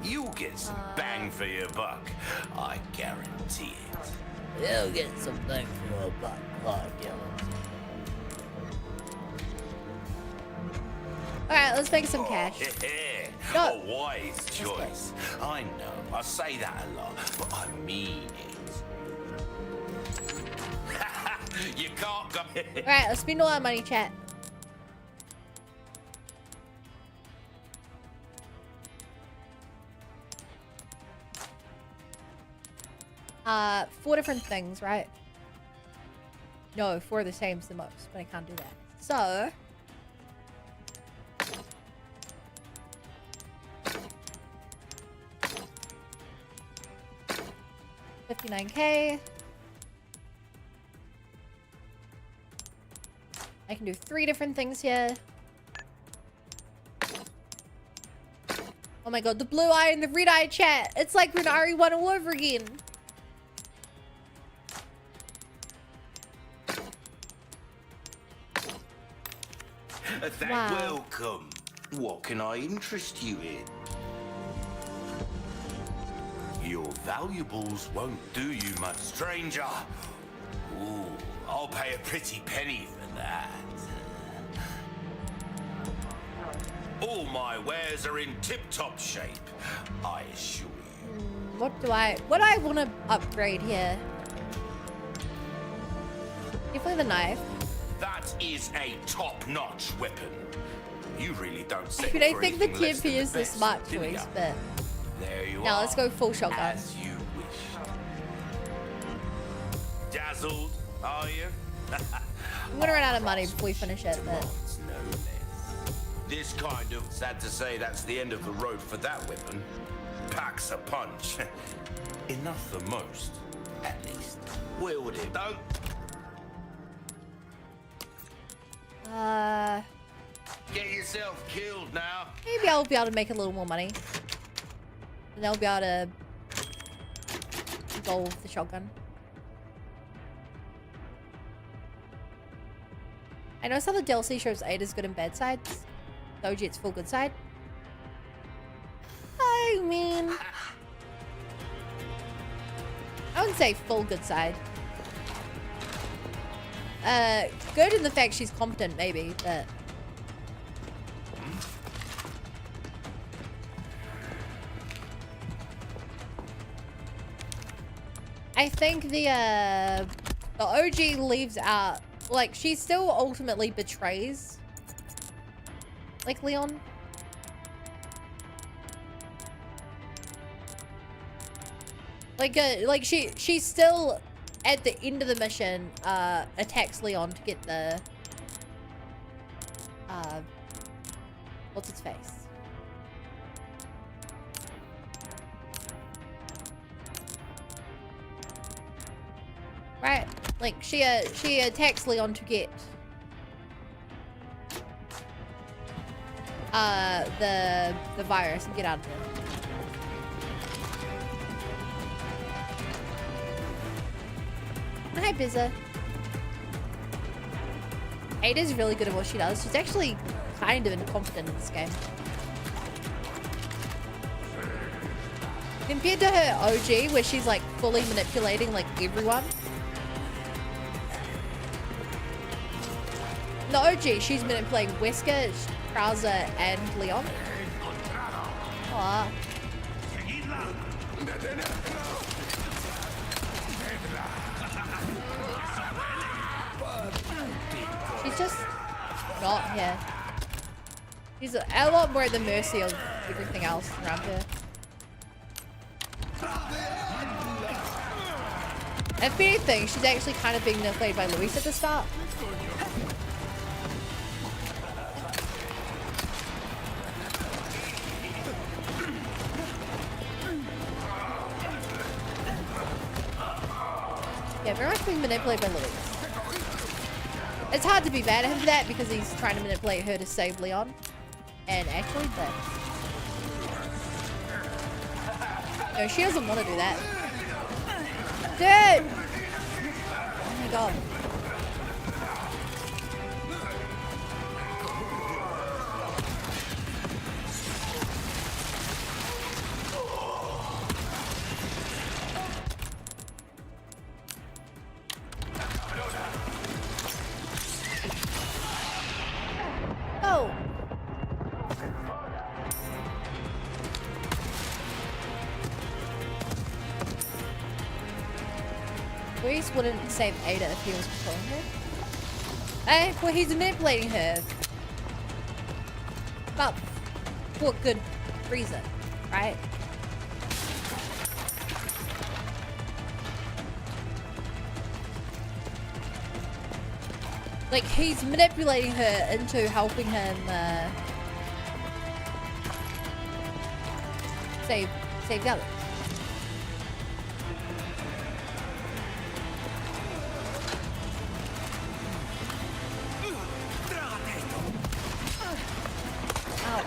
You'll get some bang for your buck, I guarantee it. You'll get some bang for your buck, I guarantee. Alright, let's make some cash. No. A wise choice. I know, I say that a lot, but I mean it. You can't go. Alright, let's spend all our money, chat. 4 different things, right? No, 4 of the same's the most, but I can't do that. So... $59K. I can do 3 different things here. Oh my god, the blue eye and the red eye, chat. It's like when Ari won all over again. Wow. Welcome. What can I interest you in? Your valuables won't do you much, stranger. Ooh, I'll pay a pretty penny for that. All my wares are in tip-top shape, I assure you. What do I want to upgrade here? Definitely the knife. That is a top-notch weapon. You really don't say. I mean, I think the TMP is the smart choice, but there you now are. let's go full shotgun. As you wish. Dazzled, are you? I'm gonna run out of money before we finish it, but No less. This kind of, sad to say, that's the end of the road for that weapon. Packs a punch. Enough for most, at least. Wield it, don't. Get yourself killed now. Maybe I'll be able to make a little more money. And I'll be able to go with the shotgun. I know some of the DLC shows 8 is good and bad sides. The OG, it's full good side. I mean... I wouldn't say full good side. Good in the fact she's competent, maybe, but... I think the OG leaves out, like, she still ultimately betrays, like, Leon. Like she's still at the end of the mission, attacks Leon to get the, what's its face? Right, like she attacks Leon to get the virus and get out of there. Hi, Bizza. Ada's really good at what she does. She's actually kind of incompetent in this game. Compared to her OG, where she's like fully manipulating like everyone. The OG, she's manipulating Wesker, Krauser, and Leon. Aww. She's just not here. She's a lot more at the mercy of everything else around her. If anything, she's actually kind of being manipulated by Luis at the start. Yeah, very much being manipulated by Luis. It's hard to be mad at him for that because he's trying to manipulate her to save Leon. And actually, but... No, she doesn't want to do that. Dude! Oh my god. Reese wouldn't save Ada if he was controlling her. Eh, well, he's manipulating her. But for good reason, right? Like, he's manipulating her into helping him save the others. Ow.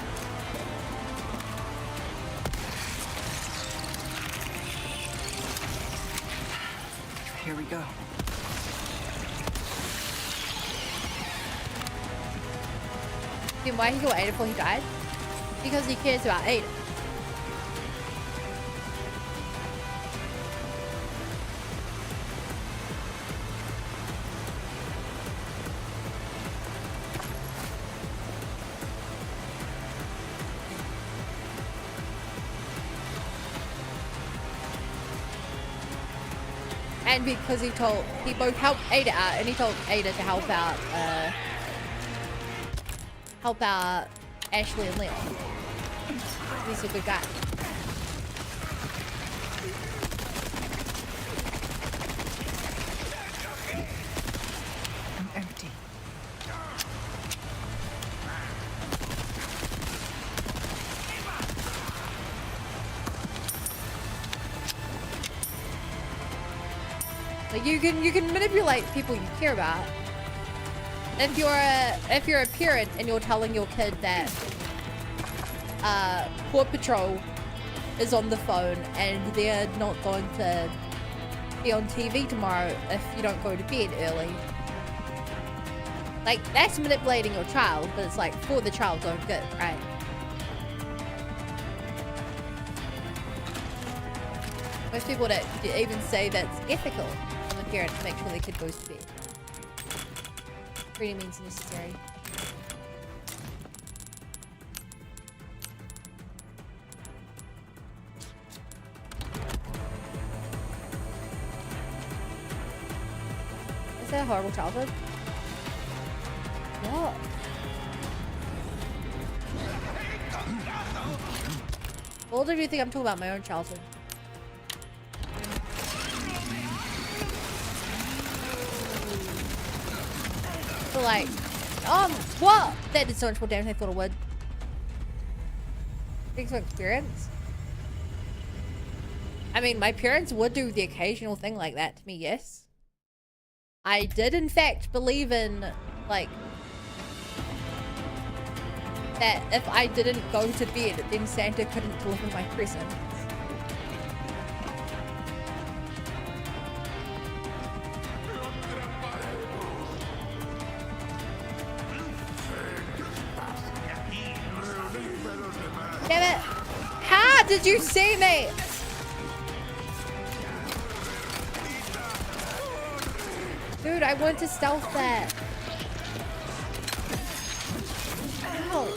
Here we go. Then why he got Ada before he died? Because he cares about Ada. And because he both helped Ada out, and he told Ada to help out Ashley and Leon. He's a good guy. I'm empty. Like you can manipulate people you care about. If you're a parent and you're telling your kid that Paw Patrol is on the phone and they're not going to be on TV tomorrow if you don't go to bed early. Like, that's manipulating your child, but it's like for the child's own good, right? Most people that even say that's ethical of a parent to make sure their kid goes to bed. Pretty means necessary. Is that a horrible childhood? What? How old do you think I'm talking about my own childhood? So like, what? That did so much more damage than I thought it would. Thanks for experience. I mean, my parents would do the occasional thing like that to me, yes. I did in fact believe in, like, that if I didn't go to bed, then Santa couldn't deliver my presents. Damn it! How did you see me? Dude, I want to stealth that. Ow.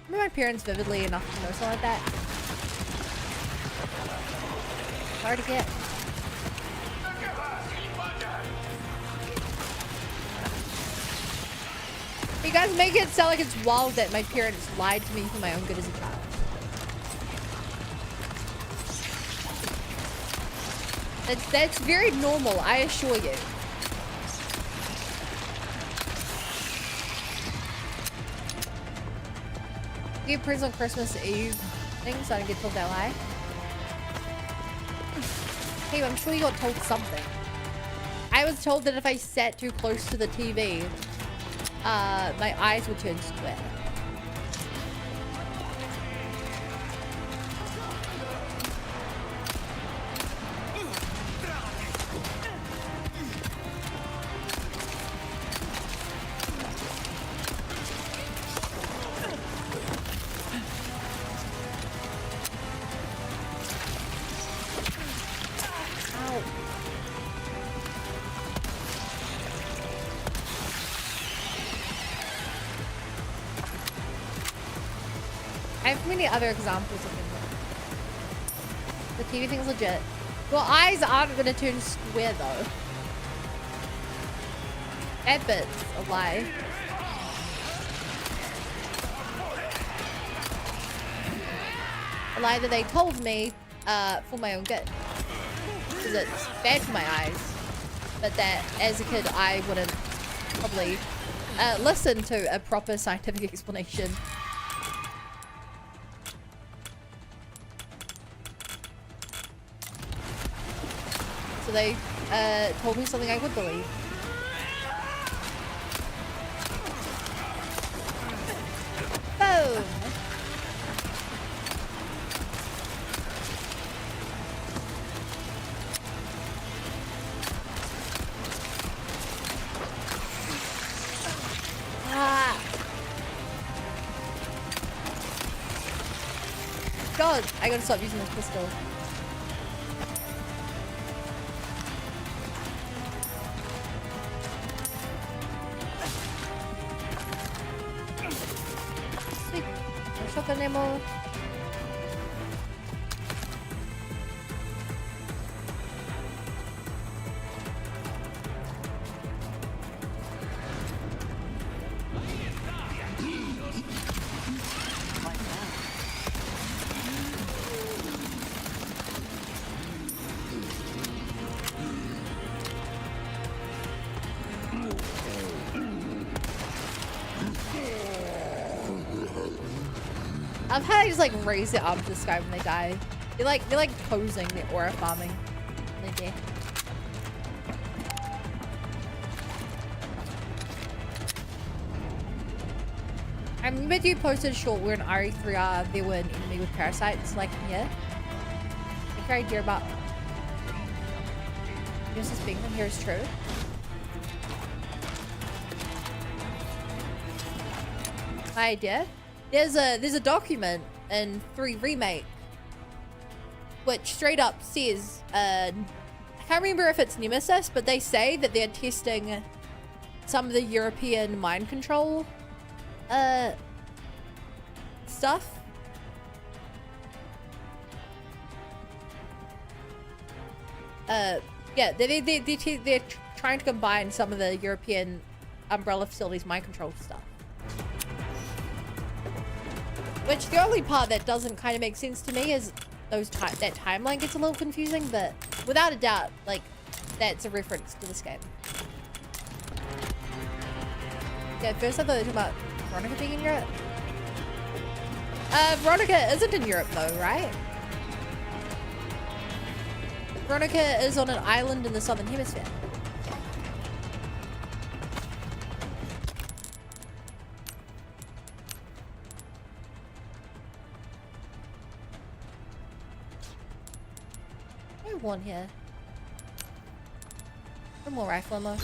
I remember my parents vividly enough to know something like that. Hard to get. You guys make it sound like it's wild that my parents lied to me for my own good as a child. That's very normal, I assure you. Give presents on Christmas Eve things so I don't get told that lie. Hey, I'm sure you got told something. I was told that if I sat too close to the TV, my eyes would turn square. I have many other examples of it. The TV thing's legit. Your eyes aren't gonna turn square though. That bit's a lie. A lie that they told me for my own good. Because it's bad for my eyes. But that as a kid I wouldn't probably listen to a proper scientific explanation. So they told me something I would believe. Boom! Ah! God, I gotta stop using this pistol. Sweet. No shotgun ammo. I've had to just like raise it up to the sky when they die. They're like posing, they're aura farming. When they die. I remember you posted a short where in RE3R there were an enemy with parasites like here. I think your idea about this being in here is true. My idea. There's a document in 3 Remake which straight up says I can't remember if it's Nemesis, but they say that they're testing some of the European mind control stuff. Yeah, they're trying to combine some of the European umbrella facilities mind control stuff. Which the only part that doesn't kind of make sense to me is that timeline gets a little confusing, but without a doubt, like, that's a reference to this game. Yeah, first I thought they were talking about Veronica being in Europe. Veronica isn't in Europe though, right? Veronica is on an island in the southern hemisphere. One here. One more rifle ammo.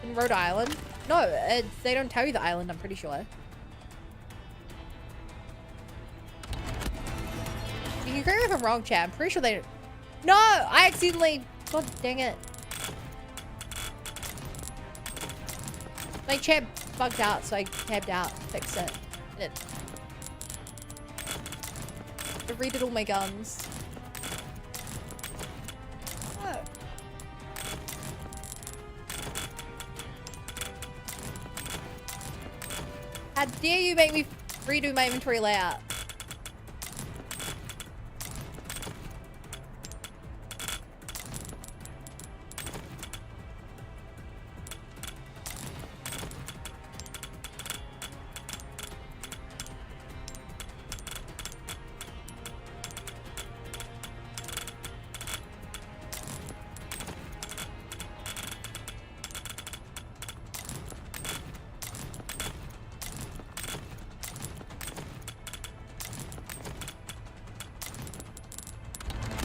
In Rhode Island? No, they don't tell you the island, I'm pretty sure. You can correct me if I'm wrong, chat. I'm pretty sure they don't. No! I accidentally... God dang it. My chat bugged out, so I tabbed out to fix it. And it redid all my guns. Oh. How dare you make me redo my inventory layout?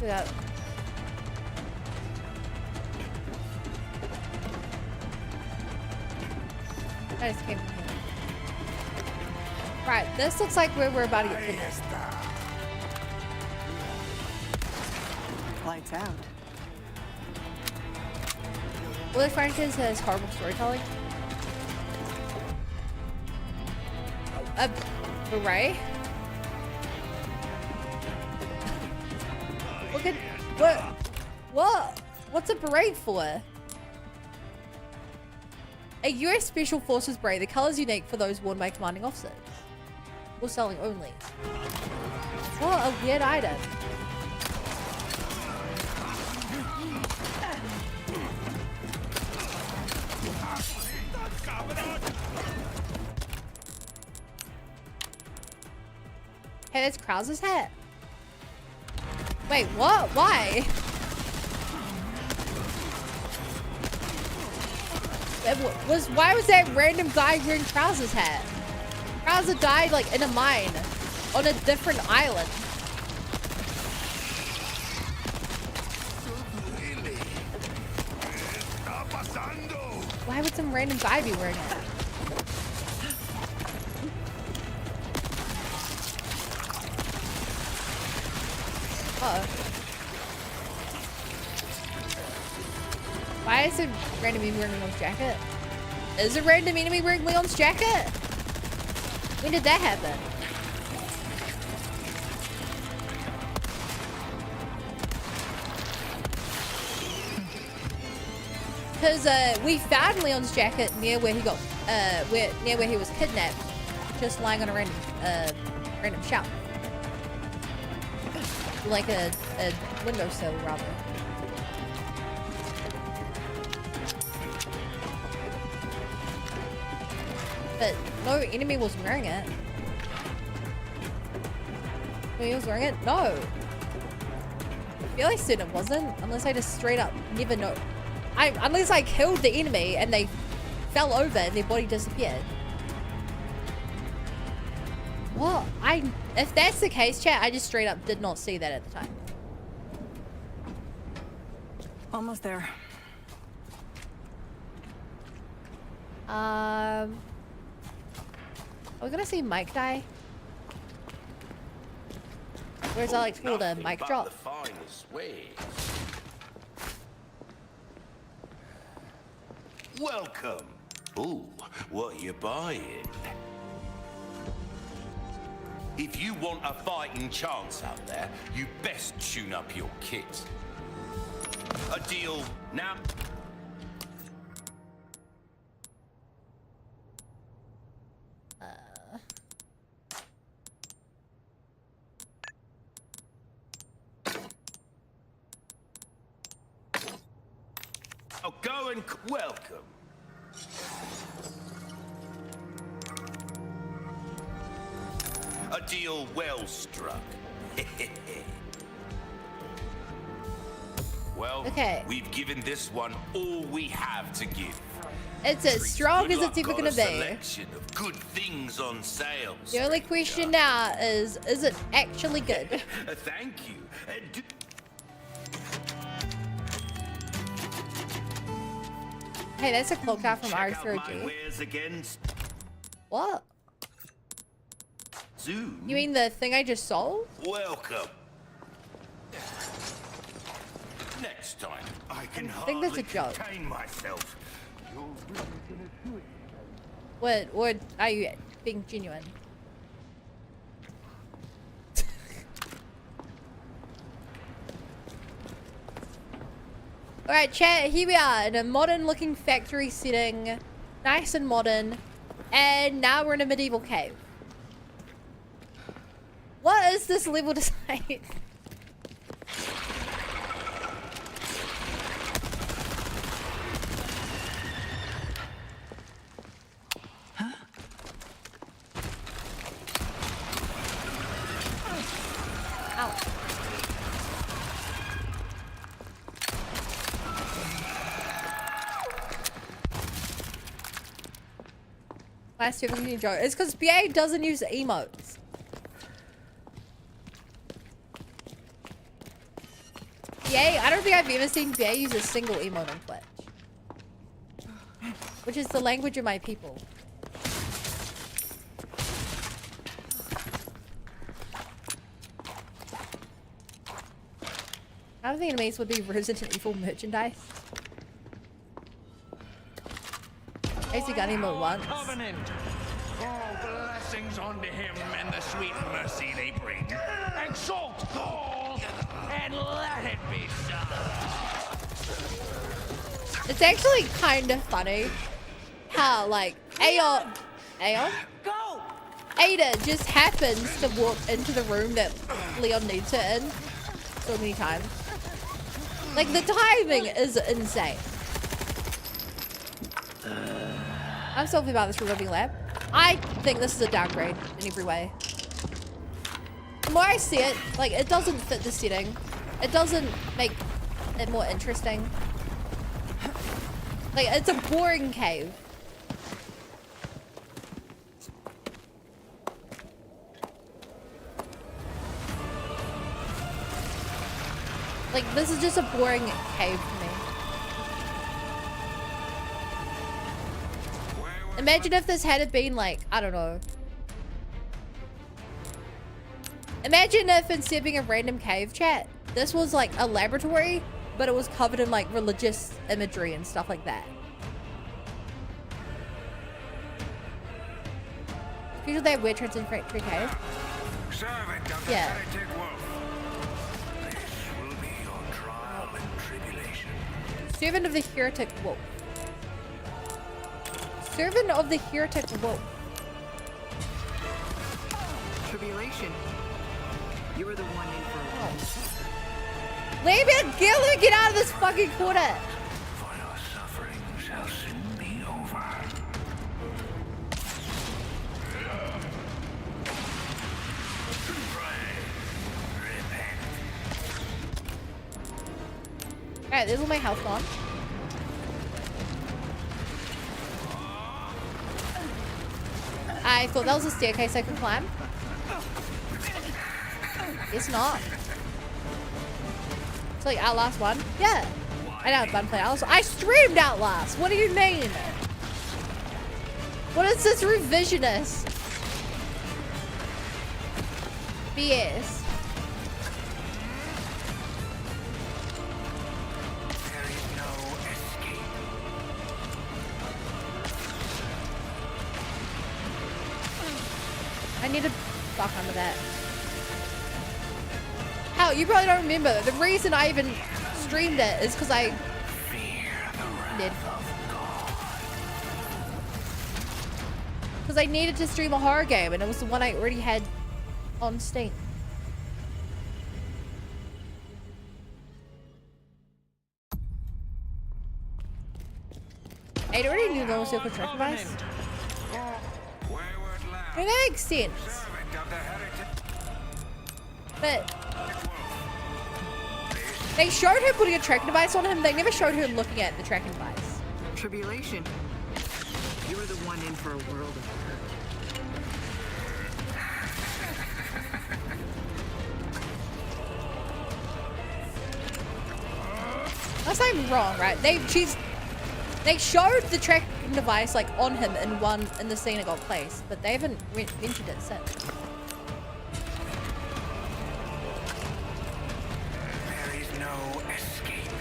That. I just came from here. Right, this looks like where we're about to get finished. Lights out. Will Francis has horrible storytelling. Right? jacket? What? What? What's a beret for? A US Special Forces beret. The color is unique for those worn by commanding officers. Or selling only. What a weird item. Hey, that's Krauser's hat. Wait, what? Why? Why was that random guy wearing Krauser's hat? Krauser died like in a mine on a different island. Why would some random guy be wearing it? Uh-oh. Why is a random enemy wearing Leon's jacket? Is a random enemy wearing Leon's jacket? When did that happen? Because we found Leon's jacket near where he got, near where he was kidnapped, just lying on a random shelf, like a windowsill, rather. But no enemy was wearing it. He was wearing it? No. I feel like it wasn't, unless I just straight up never know. Unless I killed the enemy and they fell over and their body disappeared. What? If that's the case, chat, I just straight up did not see that at the time. Almost there. Are we gonna see Mike die? Or is that like called a mic drop? Welcome. Ooh, what you buying? If you want a fighting chance out there, you best tune up your kit. A deal now. Oh, go and welcome. A deal well struck. Well, okay. We've given this one all we have to give. It's as strong as it's ever gonna be. Selection of good things on sale. The only question now is it actually good? Thank you. Hey, that's a cloak out from R0G. What? Zoom. You mean the thing I just sold? Welcome. Next time, I can think that's a joke. contain myself. What are you being genuine? Alright, chat, here we are in a modern looking factory setting. Nice and modern. And now we're in a medieval cave. What is this level design? Last year, it's because BA doesn't use emotes. BA, I don't think I've ever seen BA use a single emote on Twitch. Which is the language of my people. I don't think enemies would be Resident Evil merchandise. I used to got emote once. Covenant. All blessings unto him and the sweet mercy they bring. Exalt Gaul and let it be done. It's actually kind of funny how like Aeon, Go! Ada just happens to walk into the room that Leon needs her in so many times. Like the timing is insane. I'm so happy about this removing lab. I think this is a downgrade in every way. The more I see it, like it doesn't fit the setting. It doesn't make it more interesting. Like it's a boring cave. Like this is just a boring cave for me. Imagine if this had been like, I don't know. Imagine if instead of being a random cave chat, this was like a laboratory, but it was covered in like religious imagery and stuff like that. Usually they have weird trends in Factory Cave. Yeah. Servant of the heretic wolf. Servant of the heretic wolf. Tribulation. You were the one in for a while. Let me get out of this fucking corner. For your suffering shall soon be over. Alright, there's all my health gone. I thought that was a staircase I could climb. It's not. It's like Outlast 1. Yeah. I know it's fun playing Outlast. I streamed Outlast. What do you mean? What is this revisionist? BS. There is no escape. I need to fuck under that. Hell, you probably don't remember. The reason I even streamed it is because I did. Because I needed to stream a horror game, and it was the one I already had on Steam. I already knew that was your track device. I mean, that makes sense. But they showed her putting a tracking device on him. They never showed her looking at the tracking device. Tribulation. You were the one in for a world of hurt. Unless I'm wrong, right? They showed the tracking device like on him in the scene it got placed, but they haven't mentioned it since. There is no escape.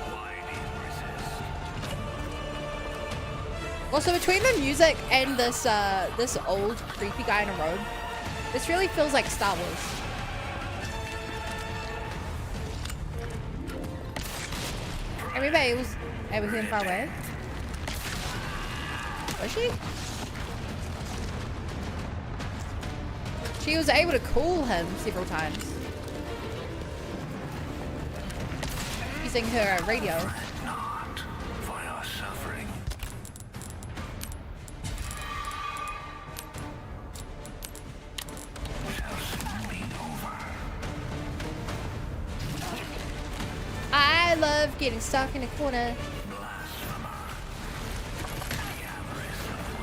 Why do you resist? Also, between the music and this this old creepy guy in a robe, this really feels like Star Wars. I remember it was able to him far away. Was she? She was able to call him several times. Using her radio. Not for your suffering. Shall soon be over. I love getting stuck in a corner.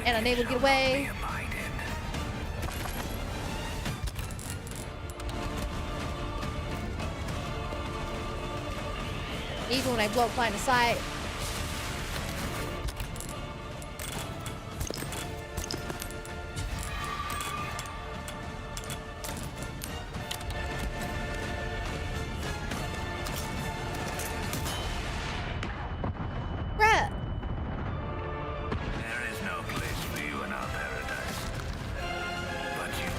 And unable to get away. Even when I blow up line of sight. Bruh. There is no place for you in our paradise. But you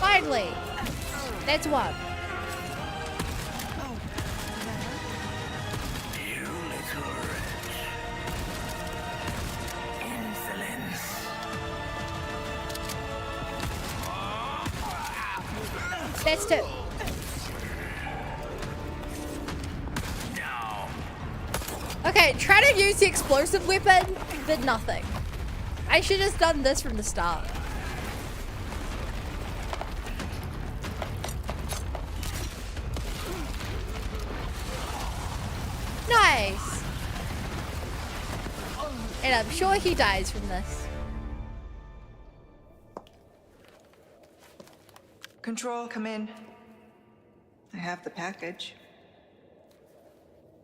Finally. That's one. Oh, did that hurt? You little wretch. Insolence. That's two. No. Okay, try to use the explosive weapon, did nothing. I should have done this from the start. Nice. And I'm sure he dies from this. Control, come in. I have the package.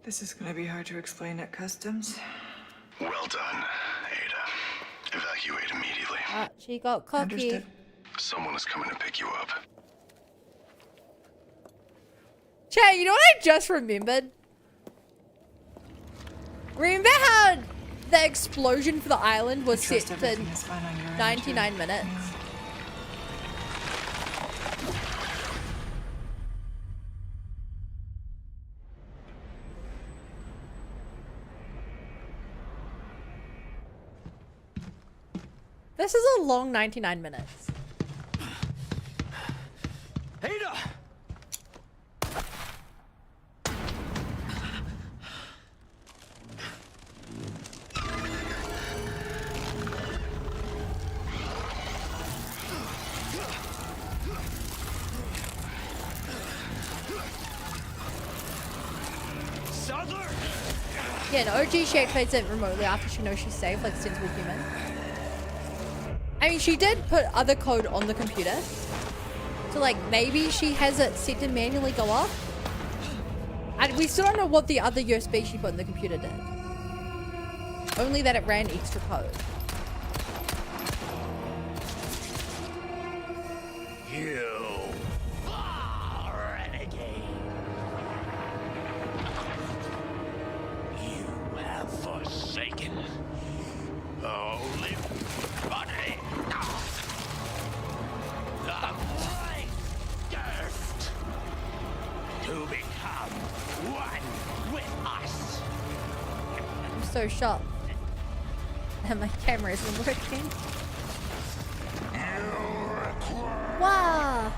This is gonna be hard to explain at customs. Well done, Ada. Evacuate immediately. She got cocky. Understood. Someone is coming to pick you up. Chat, you know what I just remembered? Remember how the explosion for the island was set Trust to everything is fine on your end, 99 too. minutes? Yeah. This is a long 99 minutes. Ada! Sadler! Yeah, an OG she activates it remotely after she knows she's safe, like a sensible human. I mean, she did put other code on the computer. So, like, maybe she has it set to manually go off. And we still don't know what the other USB she put in the computer did. Only that it ran extra code. You renegade. You have forsaken the holy body. The blind thirst to become one with us. I'm so shocked. And my camera isn't working. Wow.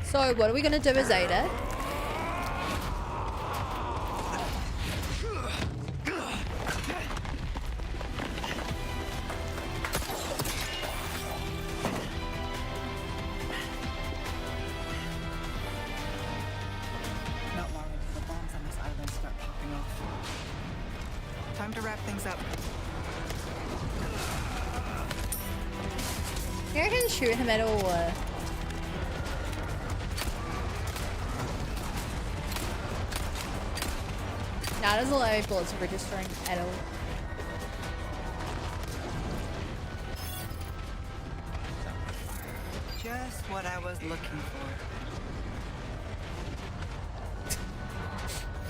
So what are we gonna do as Ada? Not long until the bombs on this island start popping off. Time to wrap things up. Here I can shoot him at all. Nah, it doesn't allow me bullets registering at all. Just what I was looking for.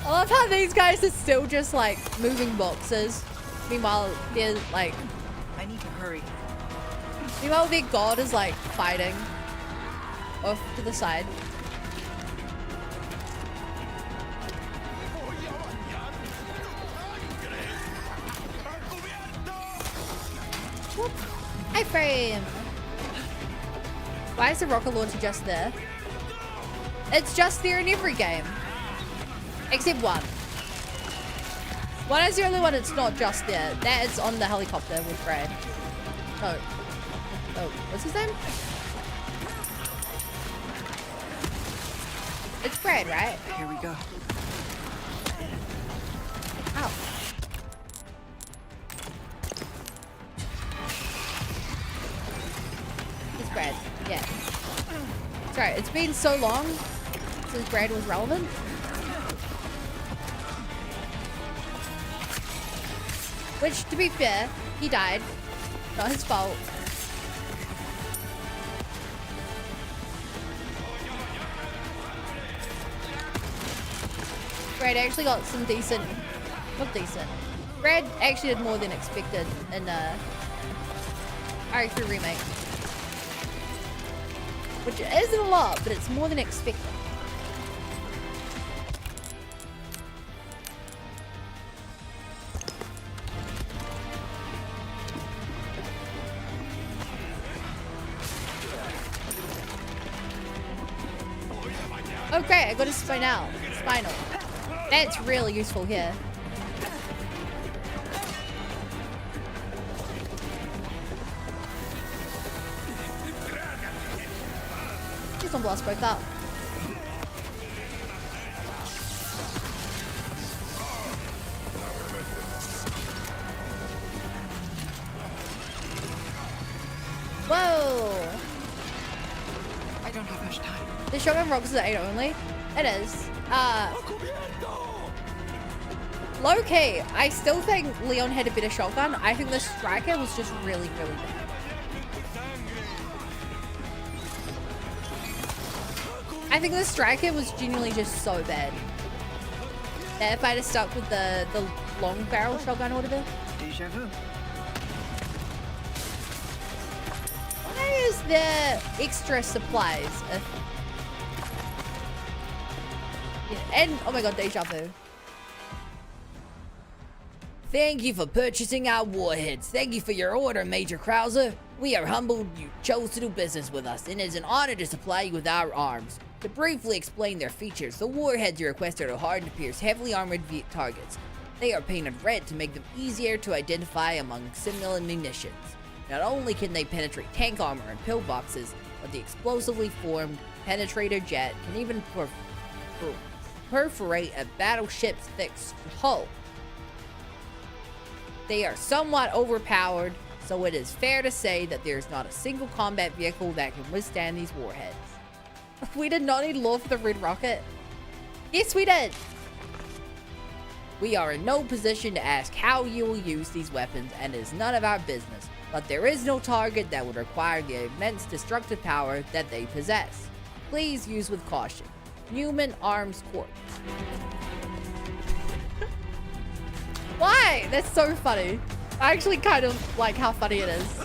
I love how these guys are still just like moving boxes. Meanwhile, they're like, I need to hurry. meanwhile their god is like fighting off to the side. Whoop. Hi, frame. Why is the rocket launcher just there? It's just there in every game. Except one. One is the only one it's not just there. That is on the helicopter with Brad. Oh. Oh, what's his name? It's Brad, right? Here we go. Ow. It's Brad. Yeah. Sorry, it's been so long since Brad was relevant. Which, to be fair, he died. Not his fault. Brad actually got some decent... Not decent. Brad actually did more than expected in RE3 Remake. Which isn't a lot, but it's more than expected. Oh great, I got a spinal. That's really useful here. Just don't blast both up. Whoa! I don't have much time. The shotgun rocks is 8 only. It is. Low key, I still think Leon had a better shotgun. I think the striker was just really, really bad. I think the striker was genuinely just so bad that if I'd have stuck with the long barrel shotgun or whatever. Deja vu. Why is there extra supplies? Yeah, and oh my god, deja vu. Thank you for purchasing our warheads. Thank you for your order, Major Krauser. We are humbled you chose to do business with us, and it is an honor to supply you with our arms. To briefly explain their features, the warheads you requested are hardened to pierce heavily armored targets. They are painted red to make them easier to identify among similar munitions. Not only can they penetrate tank armor and pillboxes, but the explosively formed penetrator jet can even perforate a battleship's thick hull. They are somewhat overpowered, so it is fair to say that there is not a single combat vehicle that can withstand these warheads. We did not need lore for the red rocket. Yes, we did. We are in no position to ask how you will use these weapons, and it is none of our business. But there is no target that would require the immense destructive power that they possess. Please use with caution. Human Arms Corp. Why? That's so funny. I actually kind of like how funny it is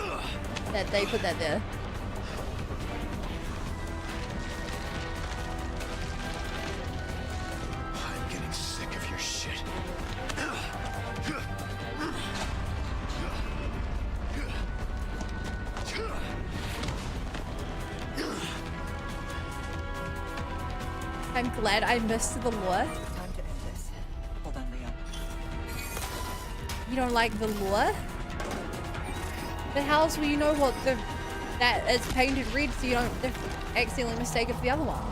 that they put that there. I'm getting sick of your shit. I'm glad I missed the lore. Time to end this. Hold on, Leon. You don't like the lore? But how else will you know what that it's painted red so you don't accidentally mistake it for the other one?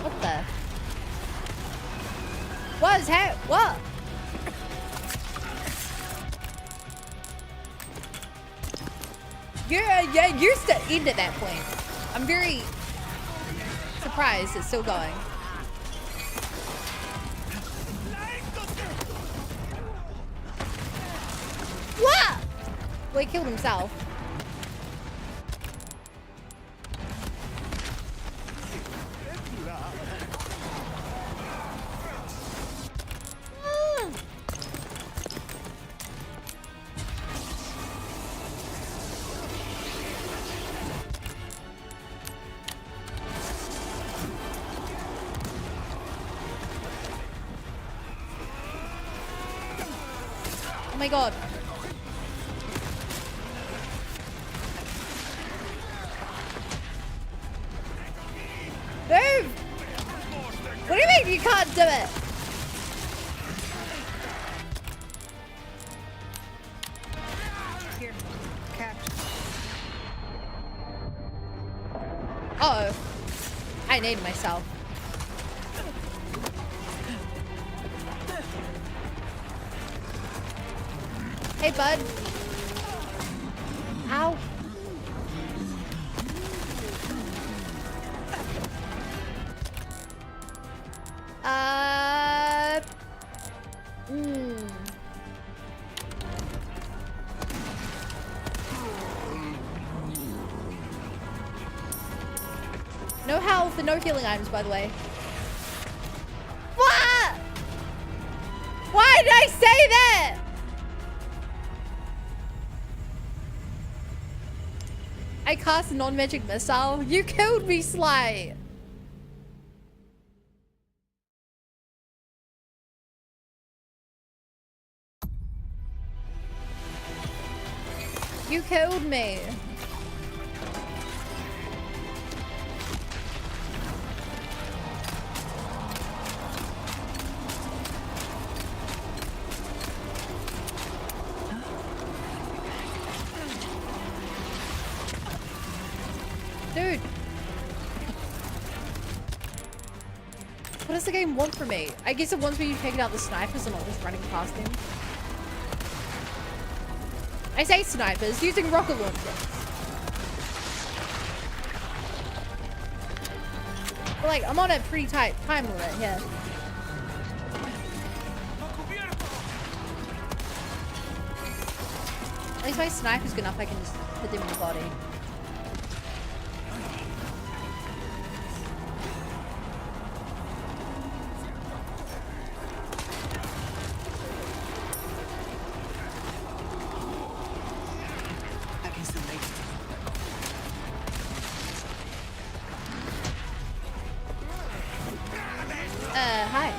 What the? What is what? You're still into that point. I'm very surprised it's still going. What? Well, he killed himself. Oh my god. Move! What do you mean you can't do it? Here, catch. Uh-oh. I named myself. Hey, bud. Ow. No health and no healing items, by the way. What? Why did I say that? I cast a non-magic missile. You killed me, Sly. You killed me. Dude. What does the game want from me? I guess it wants me to take out the snipers and not just running past them. I say snipers, using rocket launchers. But like, I'm on a pretty tight time limit here. At least my sniper's good enough I can just hit them in the body. Hi.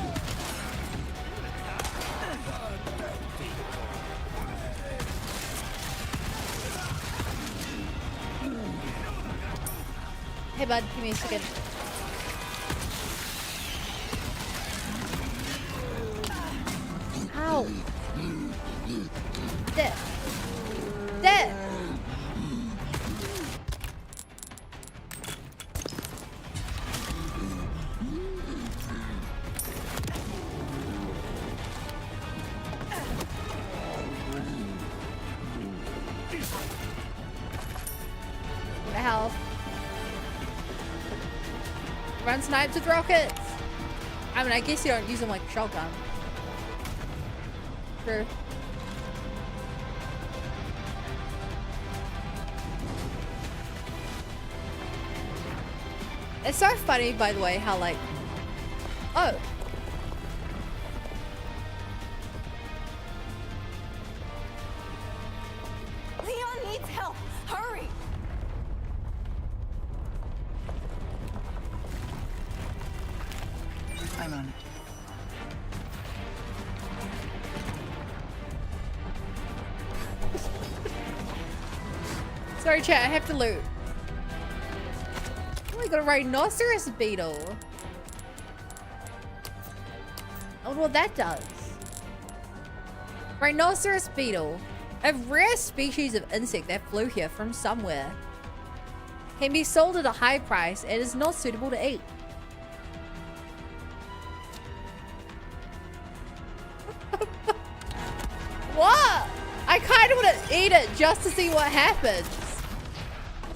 Hey bud, give me a second. Ow. Dead. Dead. What the hell? Run snipes with rockets. I mean, I guess you don't use them like a shotgun. True. It's so funny, by the way, how like, oh. Leon needs help. Hurry. I'm on it. Sorry, chat. I have to loot. Oh, I got a rhinoceros beetle. I wonder what that does. Rhinoceros beetle. A rare species of insect that flew here from somewhere. Can be sold at a high price and is not suitable to eat. What? I kind of want to eat it just to see what happens.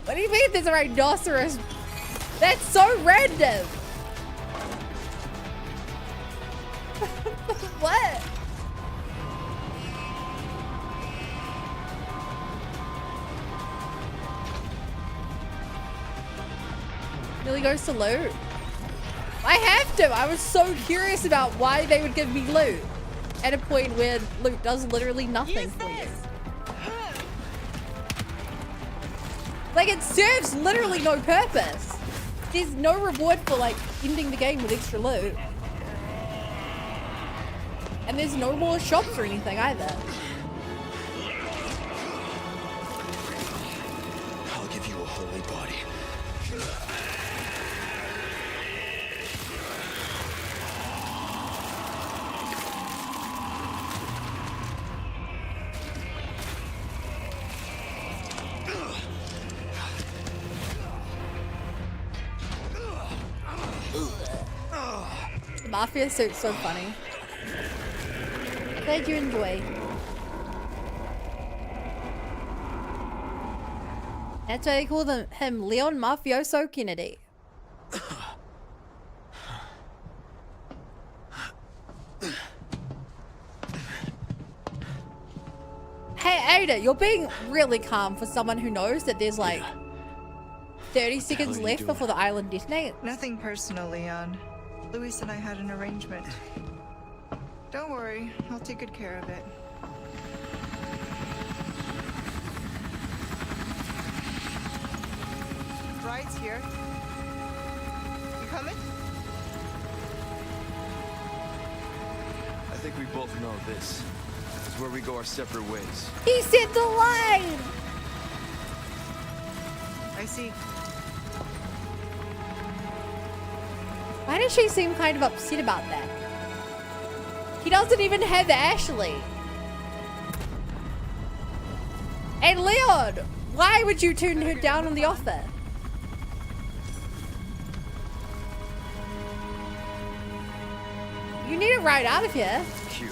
What do you mean there's a rhinoceros? That's so random. What? Really goes to loot. I have to. I was so curious about why they would give me loot at a point where loot does literally nothing for you. Like, it serves literally no purpose. There's no reward for like ending the game with extra loot. And there's no more shops or anything either. I'll give you a holy body. The mafia suit's so funny. Glad you enjoy. That's why they call him Leon Mafioso Kennedy. Hey Ada, you're being really calm for someone who knows that there's like 30 seconds left before the island detonates. Nothing personal, Leon. Luis and I had an arrangement. Don't worry, I'll take good care of it. here. You coming? I think we both know this is where we go our separate ways. He said the line! I see. Why does she seem kind of upset about that? He doesn't even have Ashley. And Leon, why would you turn her down on the offer? You need to ride out of here. Cute.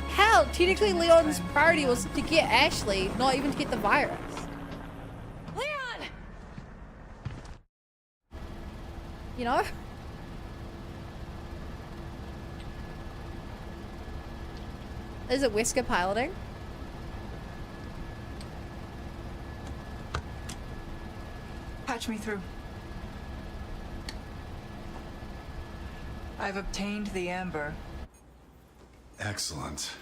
Hell, technically Leon's priority was to get Ashley, not even to get the virus. Leon! You know? Is it Wesker piloting? Patch me through. I've obtained the amber. Excellent.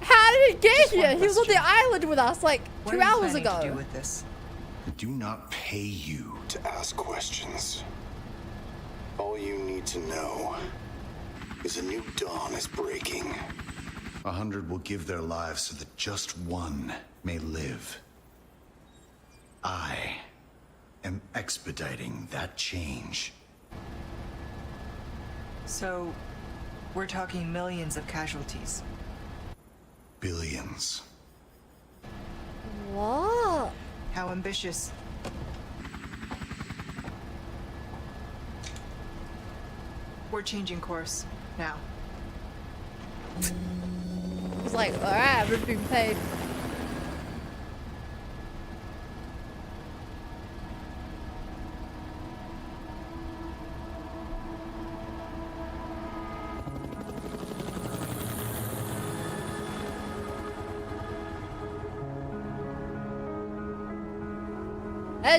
How did he get Just here? one He was on the question. island with us like What 2 are you hours planning to ago. do with this? I do not pay you to ask questions. All you need to know is a new dawn is breaking. 100 will give their lives so that just one may live. I am expediting that change. So, we're talking millions of casualties. Billions. What? How ambitious. We're changing course now. It's like, alright, we've been paid.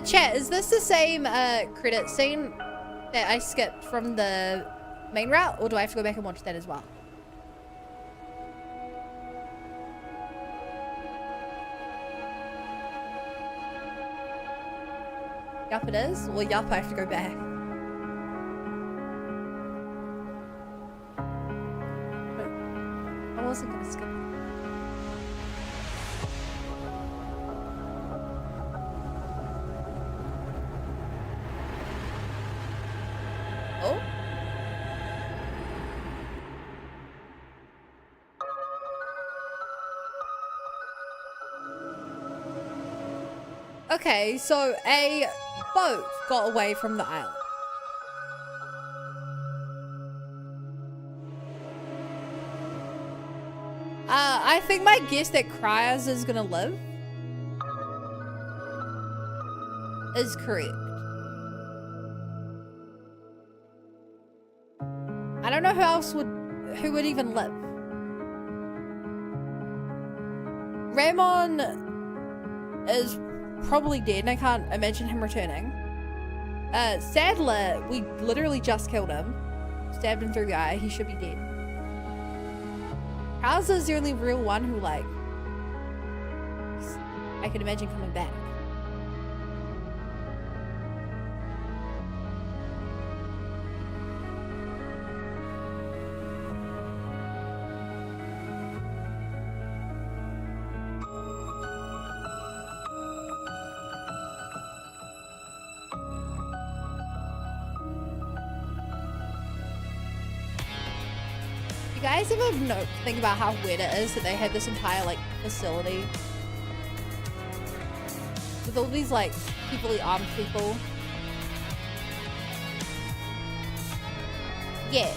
Chat, is this the same credit scene that I skipped from the main route, or do I have to go back and watch that as well? Yup it is, or yup I have to go back. But I wasn't gonna skip. Oh? Okay, so a boat got away from the island. I think my guess that Kryos is gonna live is correct. I don't know who would even live. Ramon is probably dead and I can't imagine him returning. Sadler, we literally just killed him. Stabbed him through the eye, he should be dead. Krauser is the only real one who, like, I could imagine coming back. You guys ever think about how weird it is that they had this entire, like, facility with all these, like, heavily armed people? Yet,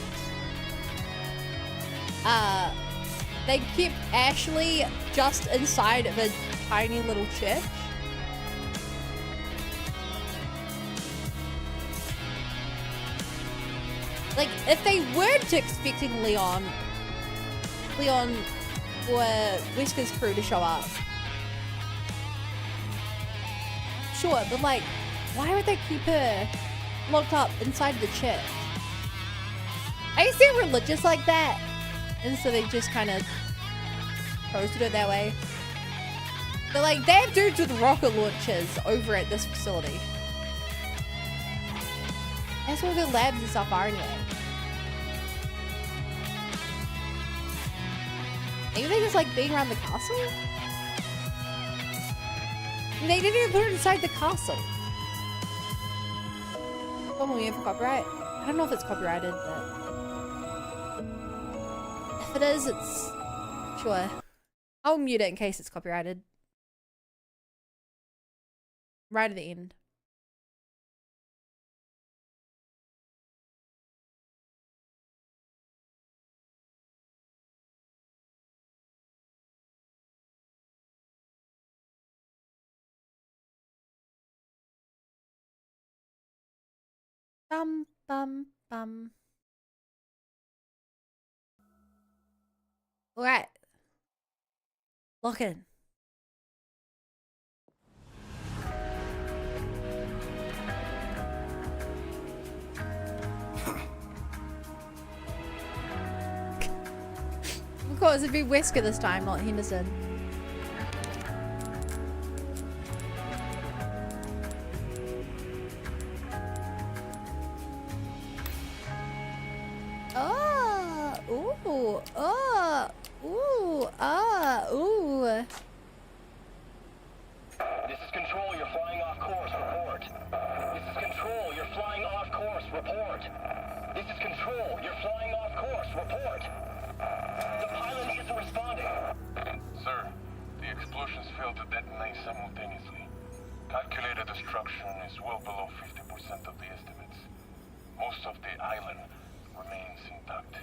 they kept Ashley just inside of a tiny little church. Like, if they weren't expecting Leon or Wesker's crew to show up, sure, but like, why would they keep her locked up inside the church? I guess they're religious like that, and so they just kind of posted it that way. But like, they have dudes with rocket launchers over at this facility. That's where the labs and stuff are anyway. Maybe they just like being around the castle? They didn't even put it inside the castle. One more year for copyright. I don't know if it's copyrighted, but if it is, it's sure. I'll mute it in case it's copyrighted. Right at the end. Bum, bum, bum. All right. Lock in. Of course, it'd be Wesker this time, not Henderson. Ooh. This is Control, you're flying off course, report. This is Control, you're flying off course, report. This is Control, you're flying off course, report. The pilot isn't responding. Sir, the explosions failed to detonate simultaneously. Calculated destruction is well below 50% of the estimates. Most of the island remains intact.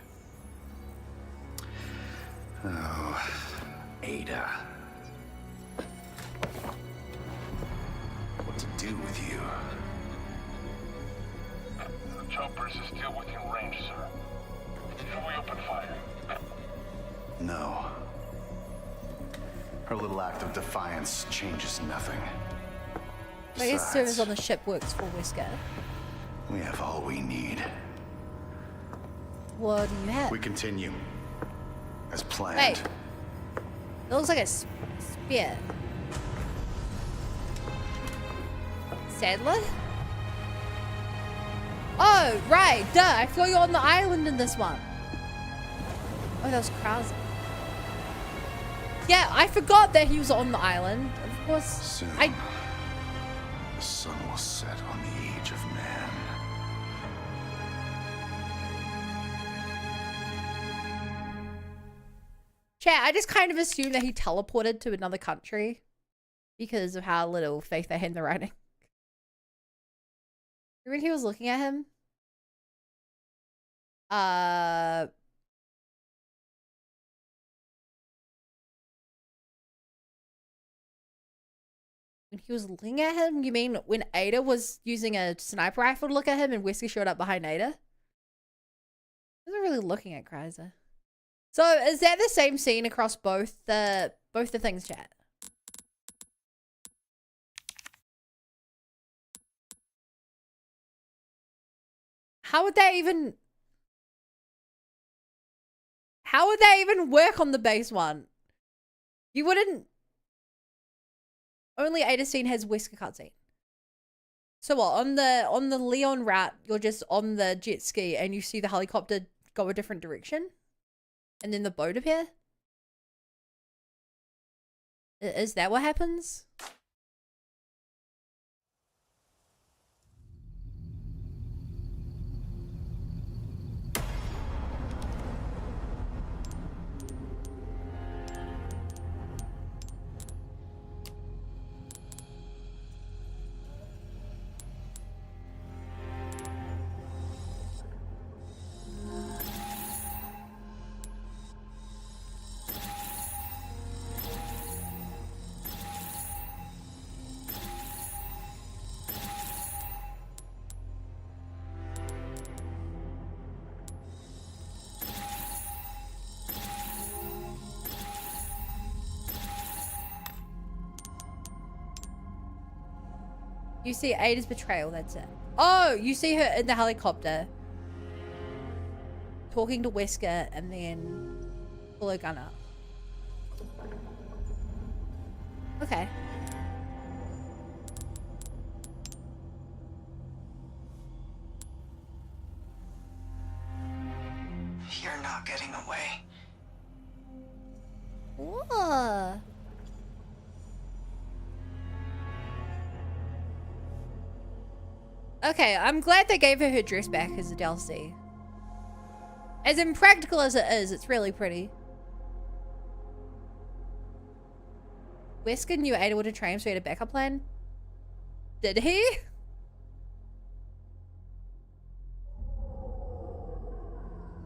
Oh, Ada. What to do with you? The choppers is still within range, sir. Should we open fire? No. Her little act of defiance changes nothing. I guess Besides, service on the ship works for Wesker. we have all we need. What do you have? We continue. As planned. Hey. It looks like a spear. Sadler? Oh, right. Duh. I thought you were on the island in this one. Oh, that was Krause. Yeah, I forgot that he was on the island. Of course. Soon, the sun will set on the age of man. Chat, I just kind of assumed that he teleported to another country because of how little faith I had in the writing. When he was looking at him? When he was looking at him, you mean when Ada was using a sniper rifle to look at him and Whiskey showed up behind Ada? He wasn't really looking at Kreiser. So is that the same scene across both the things, chat? How would that even work on the base one? You wouldn't. Only Ada scene has Wesker cutscene. So what, on the Leon route, you're just on the jet ski and you see the helicopter go a different direction? And then the boat appear? Is that what happens? You see Ada's betrayal, that's it. Oh, you see her in the helicopter. Talking to Wesker and then pull her gun up. Okay. You're not getting away. Whoa. Okay, I'm glad they gave her her dress back as a DLC. As impractical as it is, it's really pretty. Wesker knew Ada would have trained, so he had a backup plan. Did he?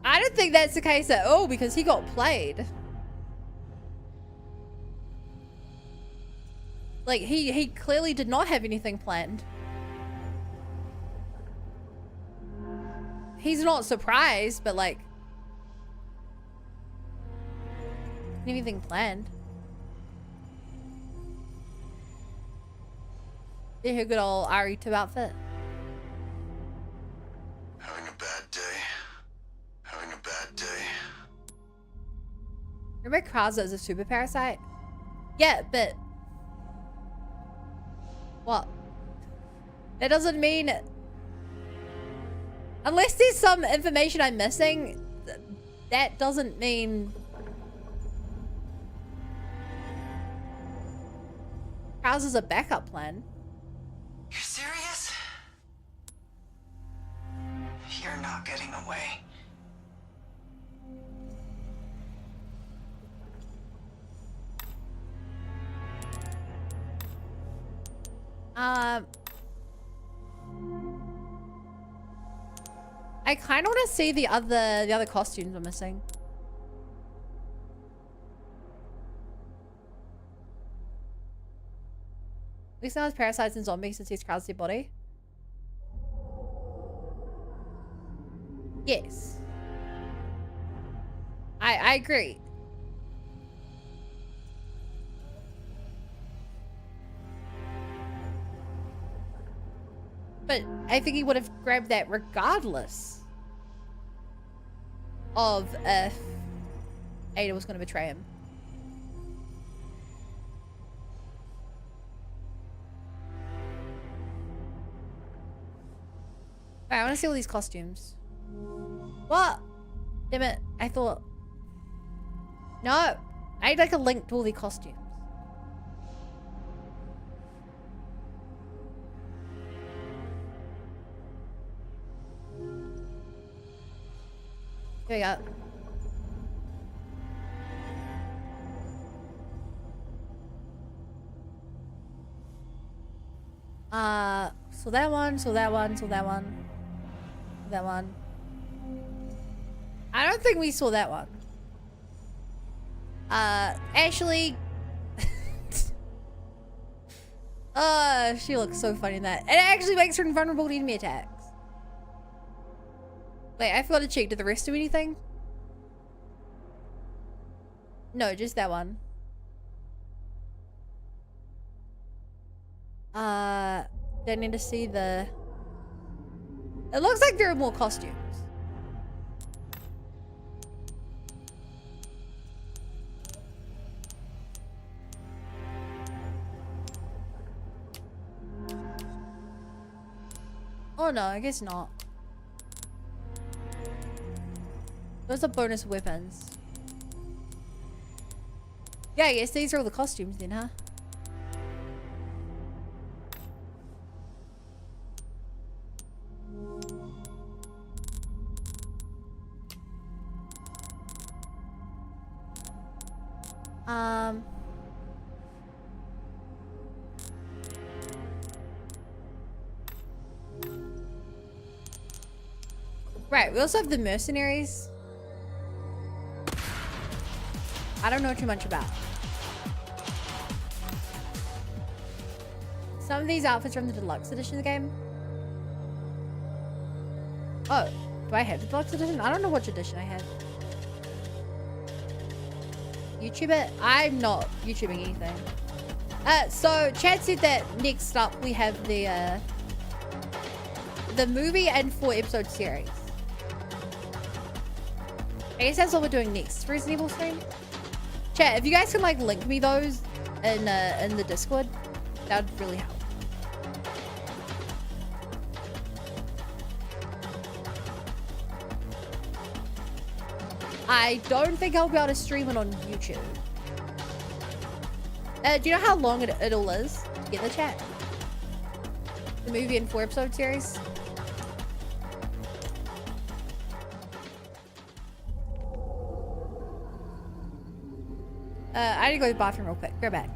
I don't think that's the case at all because he got played. Like, he clearly did not have anything planned. He's not surprised, but like... anything planned. Yeah, her good old Ari2 outfit. Having a bad day. Having a bad day. Remember Krauser is a super parasite? Yeah, but... what? That doesn't mean... unless there's some information I'm missing, that doesn't mean... Krauser's a backup plan. You're serious? You're not getting away. I kind of want to see the other costumes we're missing. At least now it's parasites and zombies since he's Krauser's body. Yes. I agree. But I think he would have grabbed that regardless of if Ada was going to betray him. Alright, I want to see all these costumes. What? Damn it. I thought... no. I need like a link to all the costumes. Here we go. So that one, so that one, so that one. That one. I don't think we saw that one. Actually... she looks so funny in that. It actually makes her invulnerable to enemy attacks. Wait, I forgot to check. Did the rest do anything? No, just that one. They need to see the... it looks like there are more costumes. Oh no, I guess not. Those are bonus weapons. Yeah, I guess these are all the costumes then, huh? Right, we also have the mercenaries. I don't know too much about. Some of these outfits are from the deluxe edition of the game. Oh, do I have the deluxe edition? I don't know which edition I have. YouTube it? I'm not YouTubing anything. So Chad said that next up we have the movie and 4-episode series. I guess that's what we're doing next for Resident Evil stream. Chat, if you guys can like link me those in the Discord, that would really help. I don't think I'll be able to stream it on YouTube. Do you know how long it all is to get the chat? The movie in 4-episode series? I need to go to the bathroom real quick. Be right back.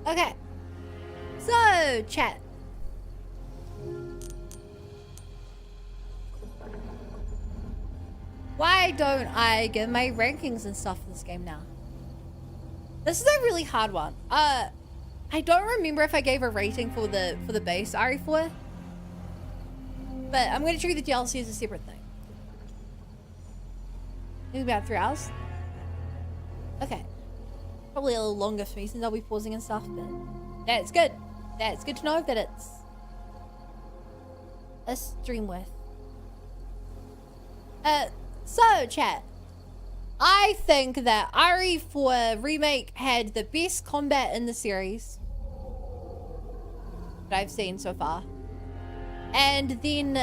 Okay. So, chat. Why don't I give my rankings and stuff in this game now? This is a really hard one. I don't remember if I gave a rating for the base RE4. But I'm going to treat the DLC as a separate thing. It's about 3 hours. Okay. Probably a little longer for me since I'll be pausing and stuff, but that's good. That's good to know that it's a stream worth. So chat. I think that RE4 Remake had the best combat in the series that I've seen so far. And then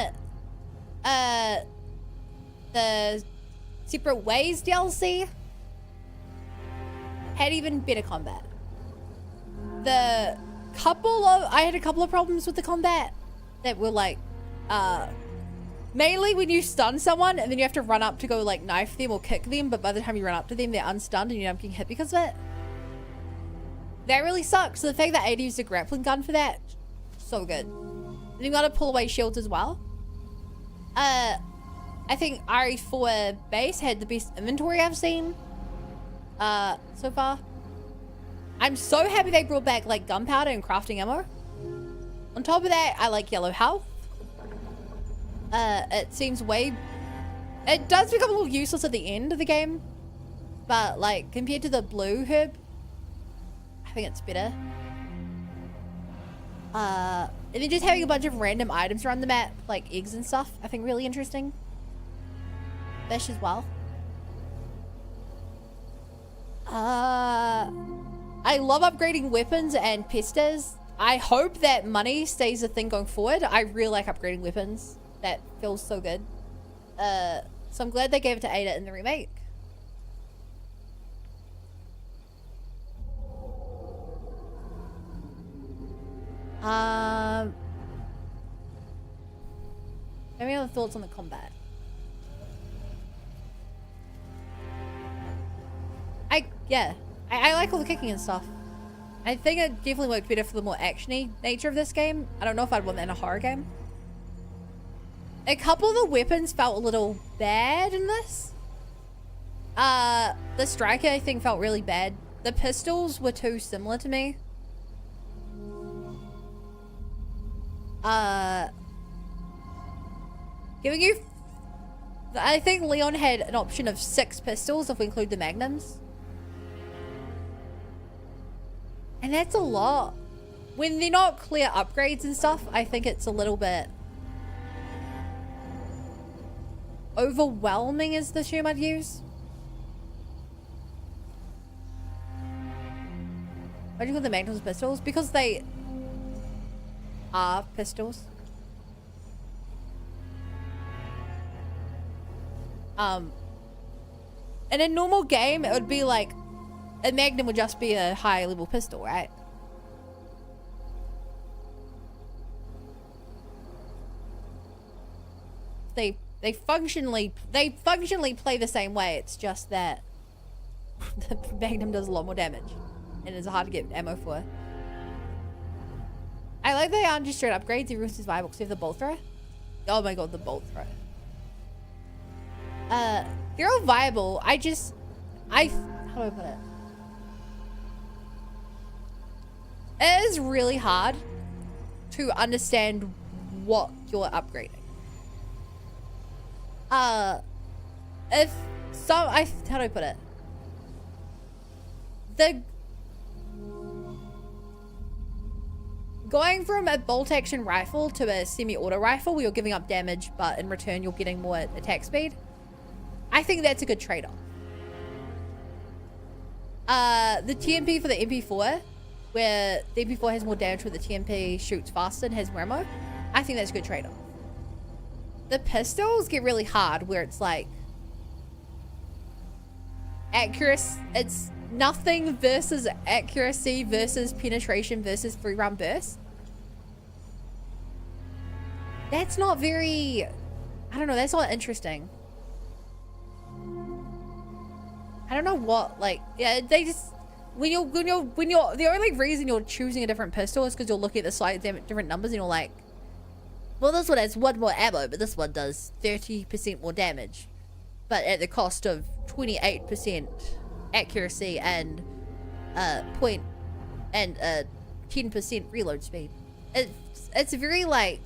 the Separate Ways DLC had even better combat. I had a couple of problems with the combat that were like, mainly when you stun someone and then you have to run up to go like knife them or kick them, but by the time you run up to them, they're unstunned and you end up getting hit because of it. That really sucks. So the fact that Ada used a grappling gun for that, so good. And you gotta pull away shields as well. I think RE4 base had the best inventory I've seen so far. I'm so happy they brought back like gunpowder and crafting ammo. On top of that, I like yellow health. It seems it does become a little useless at the end of the game, but like compared to the blue herb, I think it's better. And then just having a bunch of random items around the map, like eggs and stuff, I think really interesting. Fish as well. I love upgrading weapons and pistas. I hope that money stays a thing going forward. I really like upgrading weapons. That feels so good. So I'm glad they gave it to Ada in the remake. Any other thoughts on the combat? yeah, I like all the kicking and stuff. I think it definitely worked better for the more actiony nature of this game. I don't know if I'd want that in a horror game. A couple of the weapons felt a little bad in this. The striker I think felt really bad. The pistols were too similar to me. Giving you... I think Leon had an option of 6 pistols if we include the magnums. And that's a lot. When they're not clear upgrades and stuff, I think it's a little bit... overwhelming is the term I'd use. Why do you call the magnums pistols? Because they are pistols. In a normal game, it would be like a magnum would just be a high level pistol, right? They functionally play the same way. It's just that the magnum does a lot more damage and it's hard to get ammo for. I like they aren't just straight upgrades. Everyone says viable because they have the bolt throw. Oh my god, the bolt throw. They're all viable. How do I put it? It is really hard to understand what you're upgrading. How do I put it? Going from a bolt action rifle to a semi-auto rifle where you're giving up damage, but in return you're getting more attack speed. I think that's a good trade-off. The TMP for the MP4, where the MP4 has more damage where the TMP shoots faster and has more ammo, I think that's a good trade-off. The pistols get really hard where it's like accuracy, it's nothing versus accuracy versus penetration versus 3-round burst. That's not very, I don't know, that's not interesting. I don't know what, like, yeah, they just, when you're, the only reason you're choosing a different pistol is because you're looking at the slightly different numbers and you're like, well, this one has 1 more ammo, but this one does 30% more damage. But at the cost of 28% accuracy and 10% reload speed. It's very like,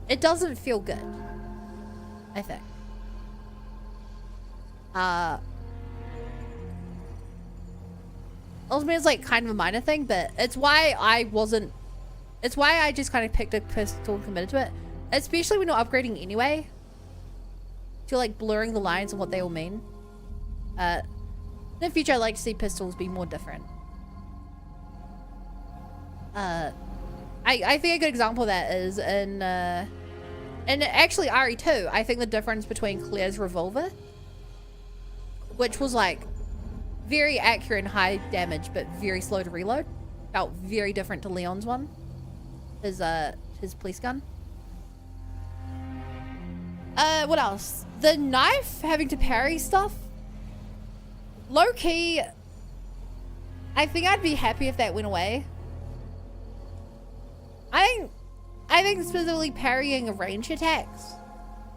it doesn't feel good, I think. Ultimately, it's like kind of a minor thing, but it's why I just kind of picked a pistol and committed to it. Especially when you're upgrading anyway. To like blurring the lines on what they all mean. In the future, I'd like to see pistols be more different. I think a good example of that is in actually RE2, I think the difference between Claire's revolver, which was like very accurate and high damage, but very slow to reload, felt very different to Leon's one. His police gun. What else? The knife having to parry stuff. Low key, I think I'd be happy if that went away. I think specifically parrying range attacks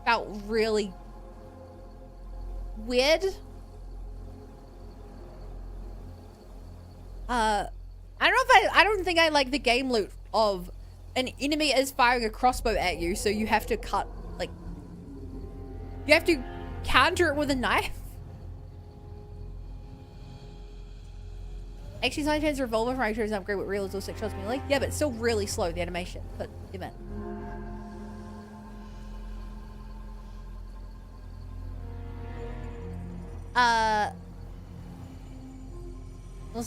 felt really weird. I don't think I like the game loop of an enemy is firing a crossbow at you, so you have to you have to counter it with a knife. Actually, sometimes revolver from is upgrade with real or 6 shots melee. Yeah, but it's still really slow, the animation. But even. Unless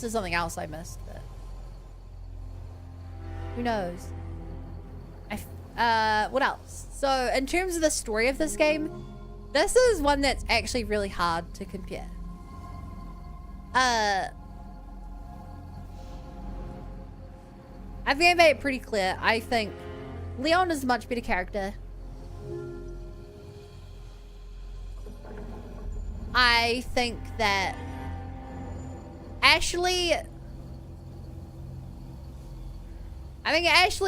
there's something else I missed, but who knows? What else? So, in terms of the story of this game, this is one that's actually really hard to compare. I think I made it pretty clear. I think Leon is a much better character. I think that Ashley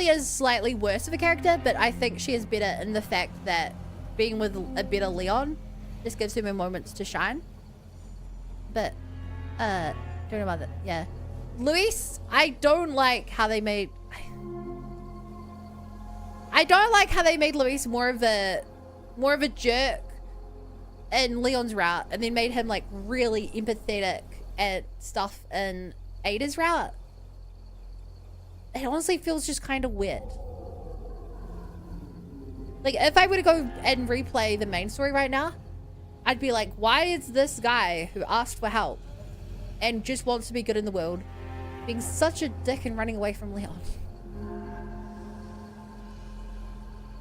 is slightly worse of a character, but I think she is better in the fact that being with a better Leon just gives her more moments to shine. But don't know about that. Yeah, Luis, I don't like how they made Luis more of a jerk in Leon's route, and then made him like really empathetic at stuff in Ada's route. It honestly feels just kind of weird. Like, if I were to go and replay the main story right now, I'd be like, why is this guy who asked for help and just wants to be good in the world being such a dick and running away from Leon?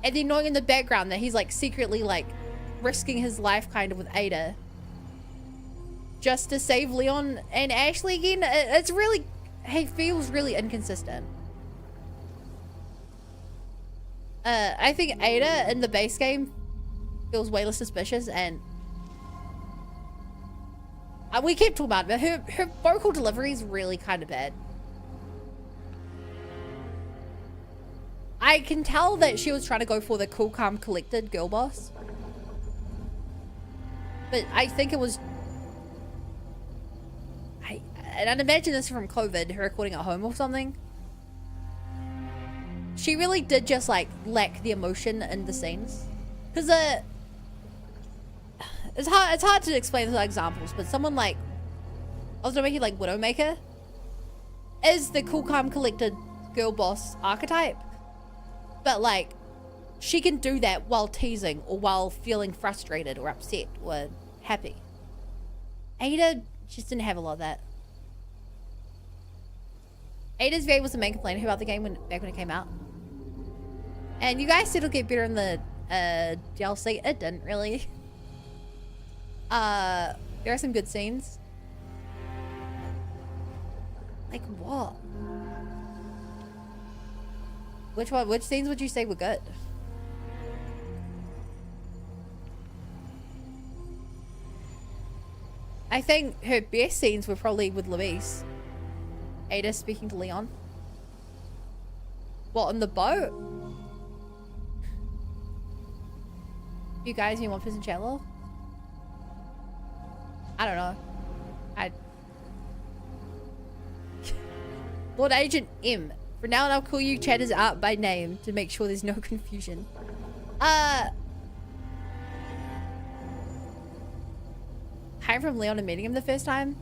And then knowing in the background that he's like secretly like risking his life kind of with Ada just to save Leon and Ashley again. It's really, he feels really inconsistent. I think Ada in the base game feels way less suspicious, and we keep talking about it, but her vocal delivery is really kind of bad. I can tell that she was trying to go for the cool, calm, collected girl boss, but I think it was, and I'd imagine this from COVID, her recording at home or something. She really did just like lack the emotion in the scenes, because it's hard to explain the examples, but someone like, I was gonna make it like Widowmaker is the cool, calm, collected girl boss archetype, but like she can do that while teasing or while feeling frustrated or upset or happy. Ada just didn't have a lot of that. Ada's very was the main complaint about the game back when it came out. And you guys said it'll get better in the DLC. It didn't really. There are some good scenes. Like what? Which scenes would you say were good? I think her best scenes were probably with Luis. Ada speaking to Leon. What, on the boat? You guys in one person chat lol? I don't know. Lord Agent M. For now, I'll call you Chatters Art by name to make sure there's no confusion. Hi from Leon and meeting him the first time.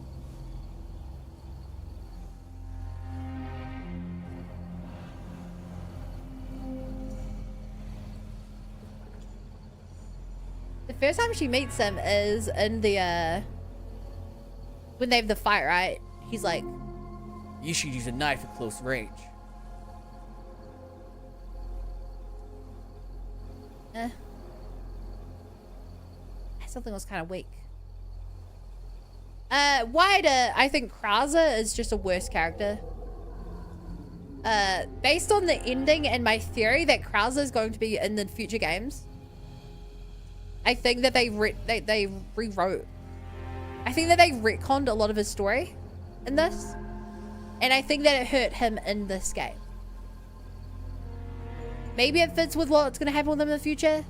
The first time she meets him is in the when they have the fight, right? He's like, you should use a knife at close range. Something was kind of weak. Wider, I think Krauser is just a worse character. Based on the ending and my theory that Krauser is going to be in the future games, I think that they rewrote. I think that they retconned a lot of his story in this, and I think that it hurt him in this game. Maybe it fits with what's going to happen with him in the future,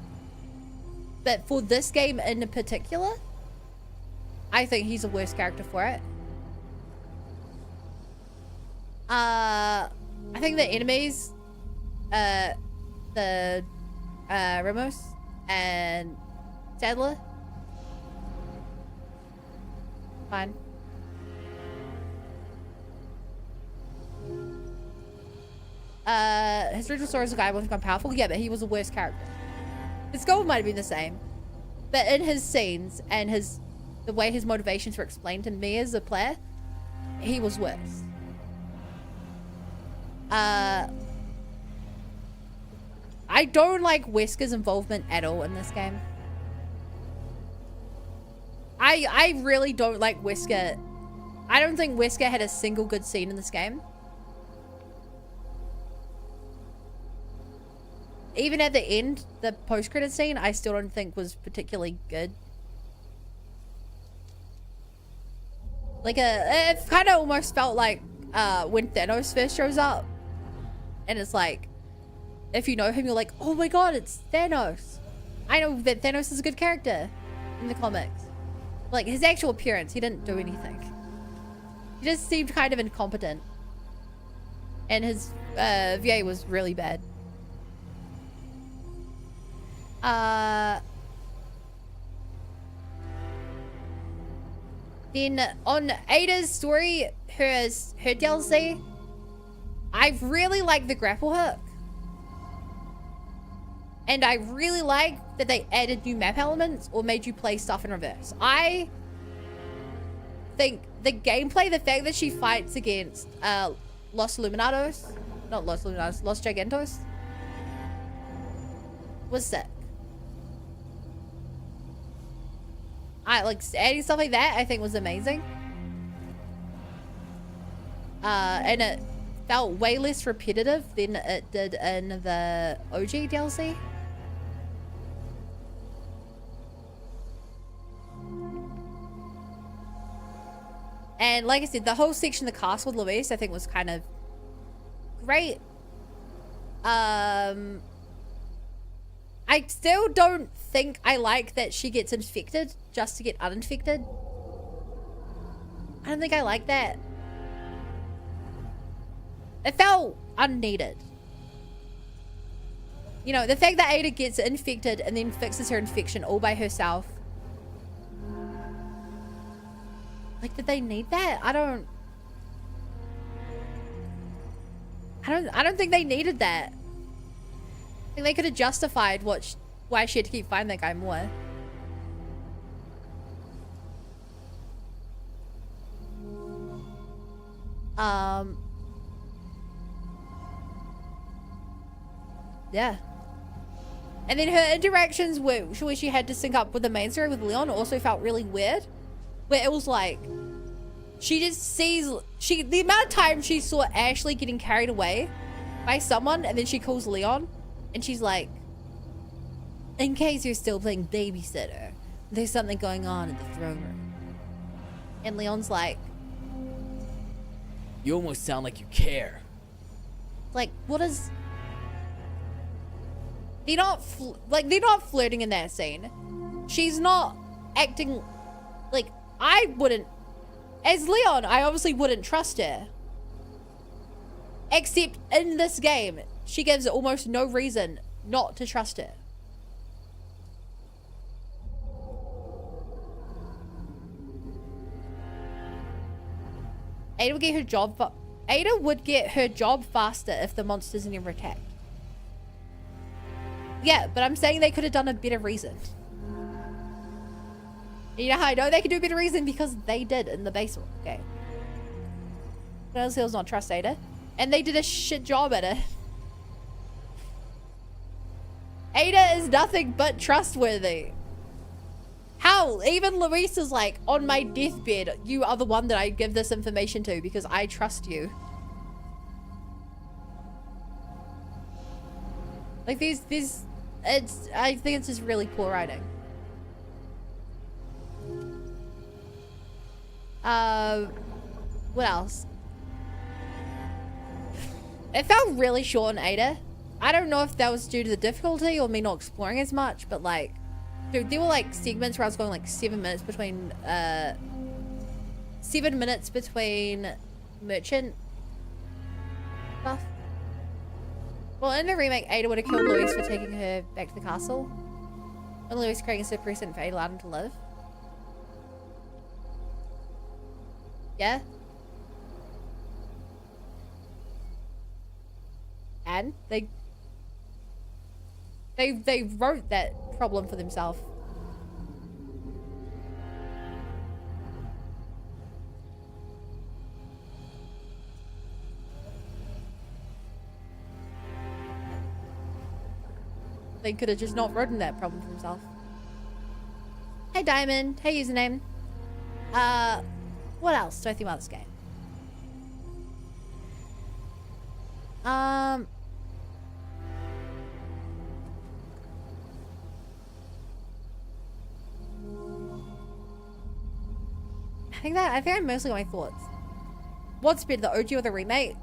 but for this game in particular, I think he's a worse character for it. I think the enemies, the Ramos and Sadler, fine. His original story is a guy who become powerful. Yeah, but he was a worse character. His goal might have been the same, but in his scenes and the way his motivations were explained to me as a player, he was worse. I don't like Wesker's involvement at all in this game. I really don't like Wesker. I don't think Wesker had a single good scene in this game. Even at the end, the post-credit scene, I still don't think was particularly good. Like it kind of almost felt like when Thanos first shows up, and it's like, if you know him, you're like, oh my god, it's Thanos. I know that Thanos is a good character in the comics. Like his actual appearance, he didn't do anything. He just seemed kind of incompetent, and his VA was really bad. Then on Ada's story, her DLC, I really like the grapple hook. And I really like that they added new map elements or made you play stuff in reverse. I think the gameplay, the fact that she fights against Los Illuminados, not Los Illuminados, Los Gigantos, was sick. I like adding stuff like that, I think was amazing. And it felt way less repetitive than it did in the OG DLC. And like I said, the whole section of the castle with Luis, I think was kind of great. I still don't think I like that she gets infected just to get uninfected. I don't think I like that. It felt unneeded. You know, the fact that Ada gets infected and then fixes her infection all by herself. Like, did they need that? I don't think they needed that. I think they could have justified why she had to keep fighting that guy more. Yeah. And then her interactions where she had to sync up with the main story with Leon also felt really weird. Where it was like, she just sees, the amount of time she saw Ashley getting carried away by someone, and then she calls Leon, and she's like, in case you're still playing babysitter, there's something going on in the throne room. And Leon's like, you almost sound like you care. Like, what is... They're not flirting in that scene. She's not acting... Like, I wouldn't... As Leon, I obviously wouldn't trust her. Except in this game, she gives almost no reason not to trust her. Ada would get her job faster if the monsters never attacked. Yeah, but I'm saying they could have done a better reason. You know how I know they could do a better reason? Because they did in the basement. Okay. Hills not trust Ada. And they did a shit job at it. Ada is nothing but trustworthy. How? Even Luis is like, on my deathbed, you are the one that I give this information to because I trust you. Like I think it's just really poor writing. What else? It felt really short on Ada. I don't know if that was due to the difficulty or me not exploring as much, but like, dude, there were like segments where I was going like 7 minutes between, 7 minutes between merchant stuff. Well, in the remake, Ada would have killed Luis for taking her back to the castle. And Luis creating a super precedent for Ada allowed him to live. Yeah? And they wrote that problem for themselves. They could have just not written that problem for themselves. Hey Diamond, hey username. What else do I think about this game? think I mostly got my thoughts. What's better, the OG or the remake?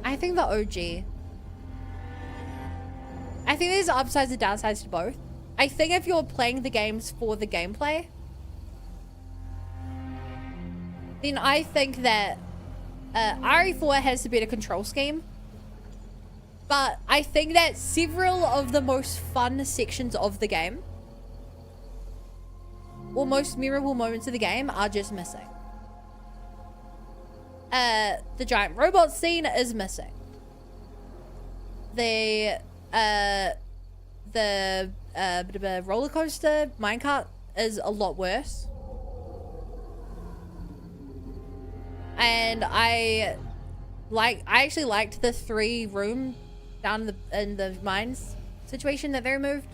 I think the OG. I think there's upsides and downsides to both. I think if you're playing the games for the gameplay, then I think that RE4 has the better control scheme. But I think that several of the most fun sections of the game, or most memorable moments of the game, are just missing. The giant robot scene is missing. The roller coaster minecart is a lot worse. And I actually liked the 3-room down in the mines situation that they removed.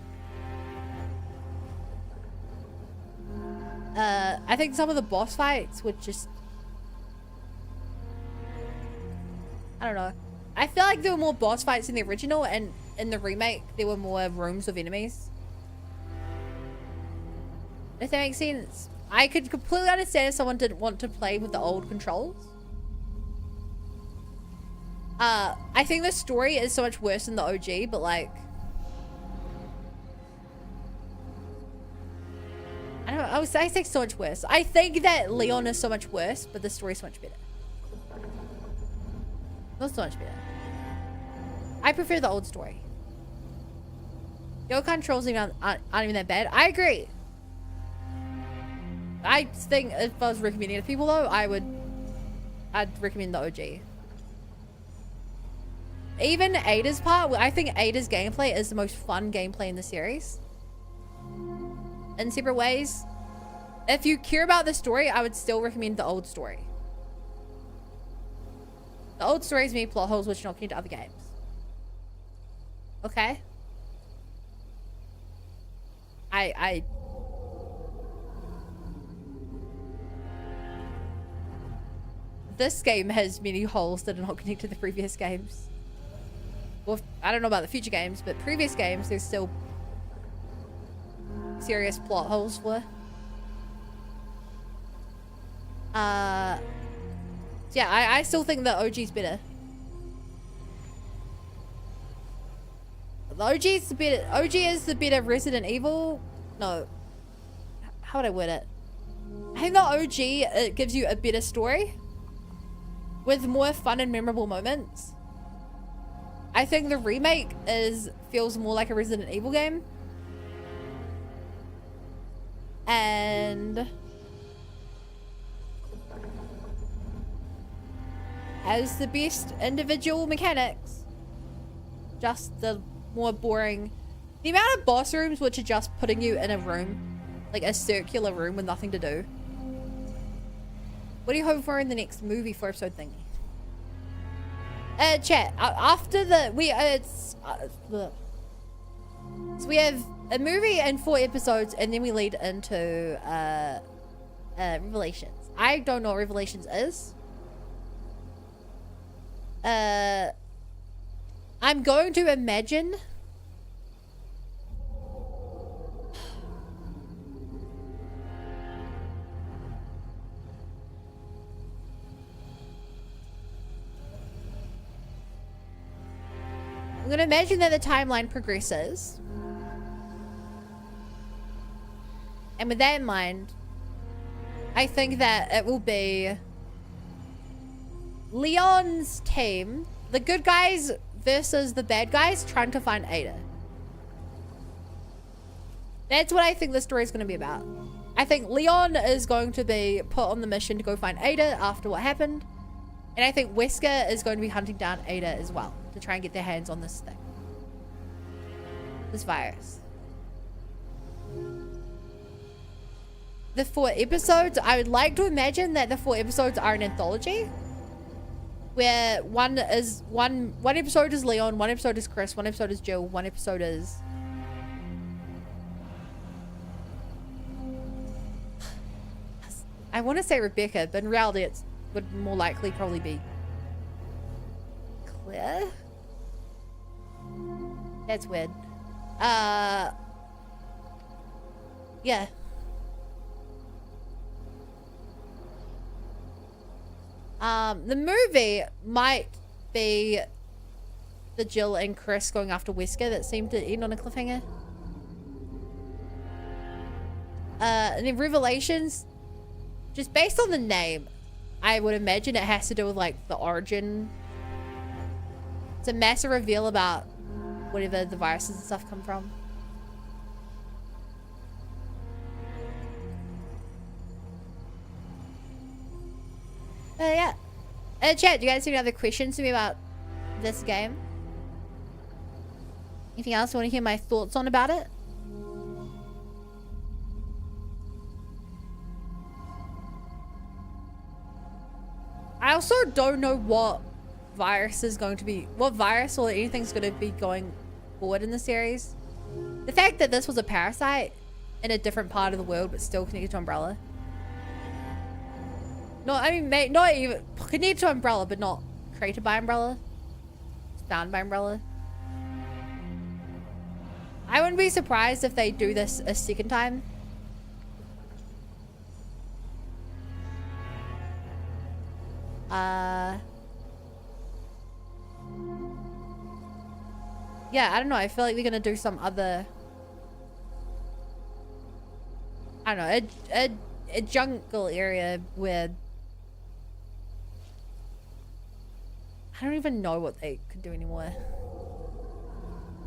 I think some of the boss fights were just, I don't know. I feel like there were more boss fights in the original, and in the remake there were more rooms of enemies. If that makes sense. I could completely understand if someone didn't want to play with the old controls. I think the story is so much worse than the OG, but like, I don't know, I say so much worse. I think that Leon is so much worse, but the story is so much better. Not so much better. I prefer the old story. Your controls aren't even that bad. I agree. I think if I was recommending it to people though, I'd recommend the OG. Even Ada's part, I think Ada's gameplay is the most fun gameplay in the series. In separate ways. If you care about the story, I would still recommend the old story. The old story has many plot holes which are not connected to other games. Okay? This game has many holes that are not connected to the previous games. Well, I don't know about the future games, but previous games, there's still serious plot holes for. Yeah, I still think the OG's better. The OG is the better Resident Evil. No. How would I word it? I think the OG, it gives you a better story with more fun and memorable moments. I think the remake feels more like a Resident Evil game. And has the best individual mechanics. Just the more boring. The amount of boss rooms which are just putting you in a room. Like a circular room with nothing to do. What do you hope for in the next movie for episode thingy? Chat, after the so we have a movie and 4 episodes, and then we lead into Revelations. I don't know what Revelations is. I'm going to imagine I'm gonna imagine that the timeline progresses. And with that in mind, I think that it will be Leon's team, the good guys versus the bad guys trying to find Ada. That's what I think the story is going to be about. I think Leon is going to be put on the mission to go find Ada after what happened. And I think Wesker is going to be hunting down Ada as well to try and get their hands on this thing. This virus. The 4 episodes, I would like to imagine that the 4 episodes are an anthology. Where one episode is Leon, 1 episode is Chris, 1 episode is Jill, 1 episode is... I want to say Rebecca, but in reality it would more likely probably be Claire? That's weird. Yeah. The movie might be the Jill and Chris going after Wesker that seemed to end on a cliffhanger. And then Revelations, just based on the name, I would imagine it has to do with like the origin. It's a massive reveal about whatever the viruses and stuff come from. Yeah. Chat, do you guys have any other questions to me about this game? Anything else you want to hear my thoughts on about it? I also don't know what virus is going to be, what virus or anything's going to be going forward in the series. The fact that this was a parasite in a different part of the world but still connected to Umbrella. No, I mean, not even connected to Umbrella, but not created by Umbrella. Found by Umbrella. I wouldn't be surprised if they do this a second time. Yeah, I don't know. I feel like they're gonna do some other, I don't know, a jungle area where I don't even know what they could do anymore.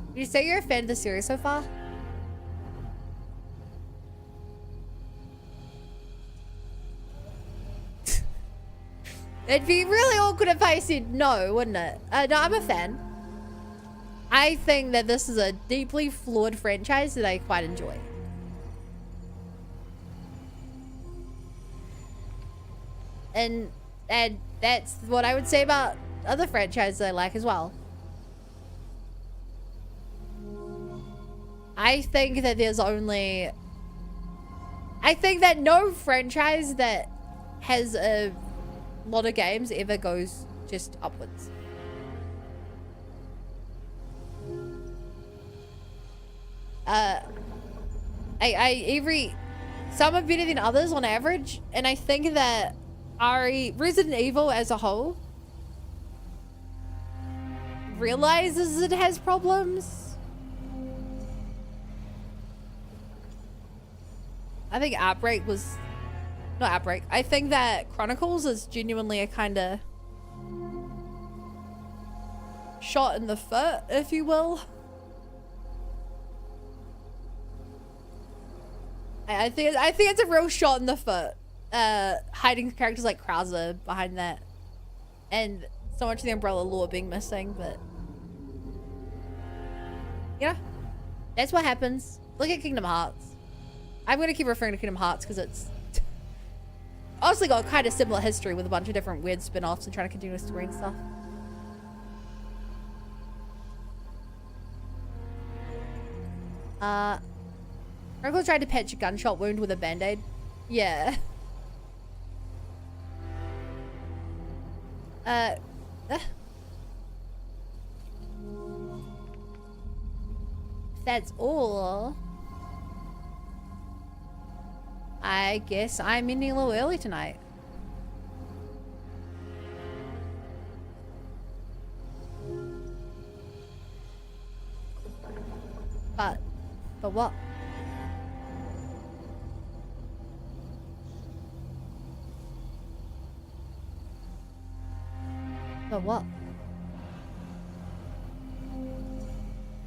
Would you say you're a fan of the series so far? It'd be really awkward if I said no, wouldn't it? No, I'm a fan. I think that this is a deeply flawed franchise that I quite enjoy. And that's what I would say about other franchises I like as well. I think that no franchise that has a lot of games ever goes just upwards. Some are better than others on average, and I think that Resident Evil as a whole realizes it has problems. I think I think that Chronicles is genuinely a kind of shot in the foot, if you will. I think it's a real shot in the foot. Hiding characters like Krauser behind that, and so much of the Umbrella lore being missing, but yeah, that's what happens. Look at Kingdom Hearts. I'm gonna keep referring to Kingdom Hearts because it's honestly got a kind of similar history with a bunch of different weird spin-offs and trying to continue a story and stuff. Miracle tried to patch a gunshot wound with a band-aid. Yeah. That's all. I guess I'm ending a little early tonight. But what? But what?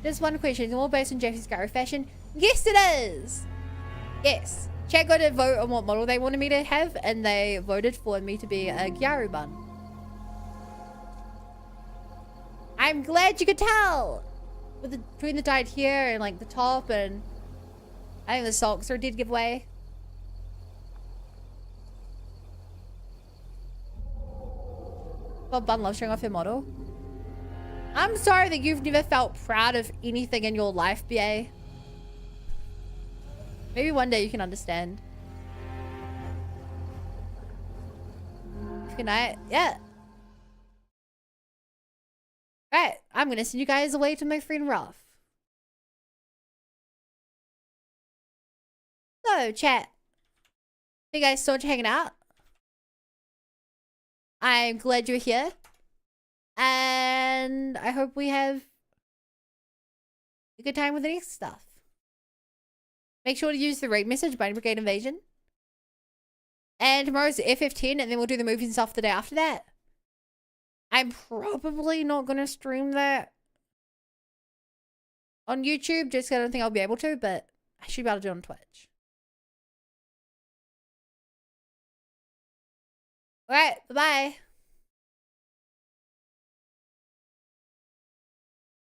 Just one question. Is it all based on Jeffy's Scarrow fashion? Yes, it is! Yes. Chat got to vote on what model they wanted me to have, and they voted for me to be a Gyaru bun. I'm glad you could tell! With between the dyed hair and like the top, and I think the socks are a dead giveaway. Well, Bun loves showing off her model. I'm sorry that you've never felt proud of anything in your life, BA. Maybe one day you can understand. Good night. Yeah. Right. I'm gonna send you guys away to my friend Ruff. So, chat. You guys so much for hanging out. I'm glad you're here. And I hope we have a good time with the next stuff. Make sure to use the raid message, Binding Brigade Invasion. And tomorrow's FF10, and then we'll do the movies and stuff the day after that. I'm probably not going to stream that on YouTube, just 'cause I don't think I'll be able to, but I should be able to do it on Twitch. Alright, bye-bye.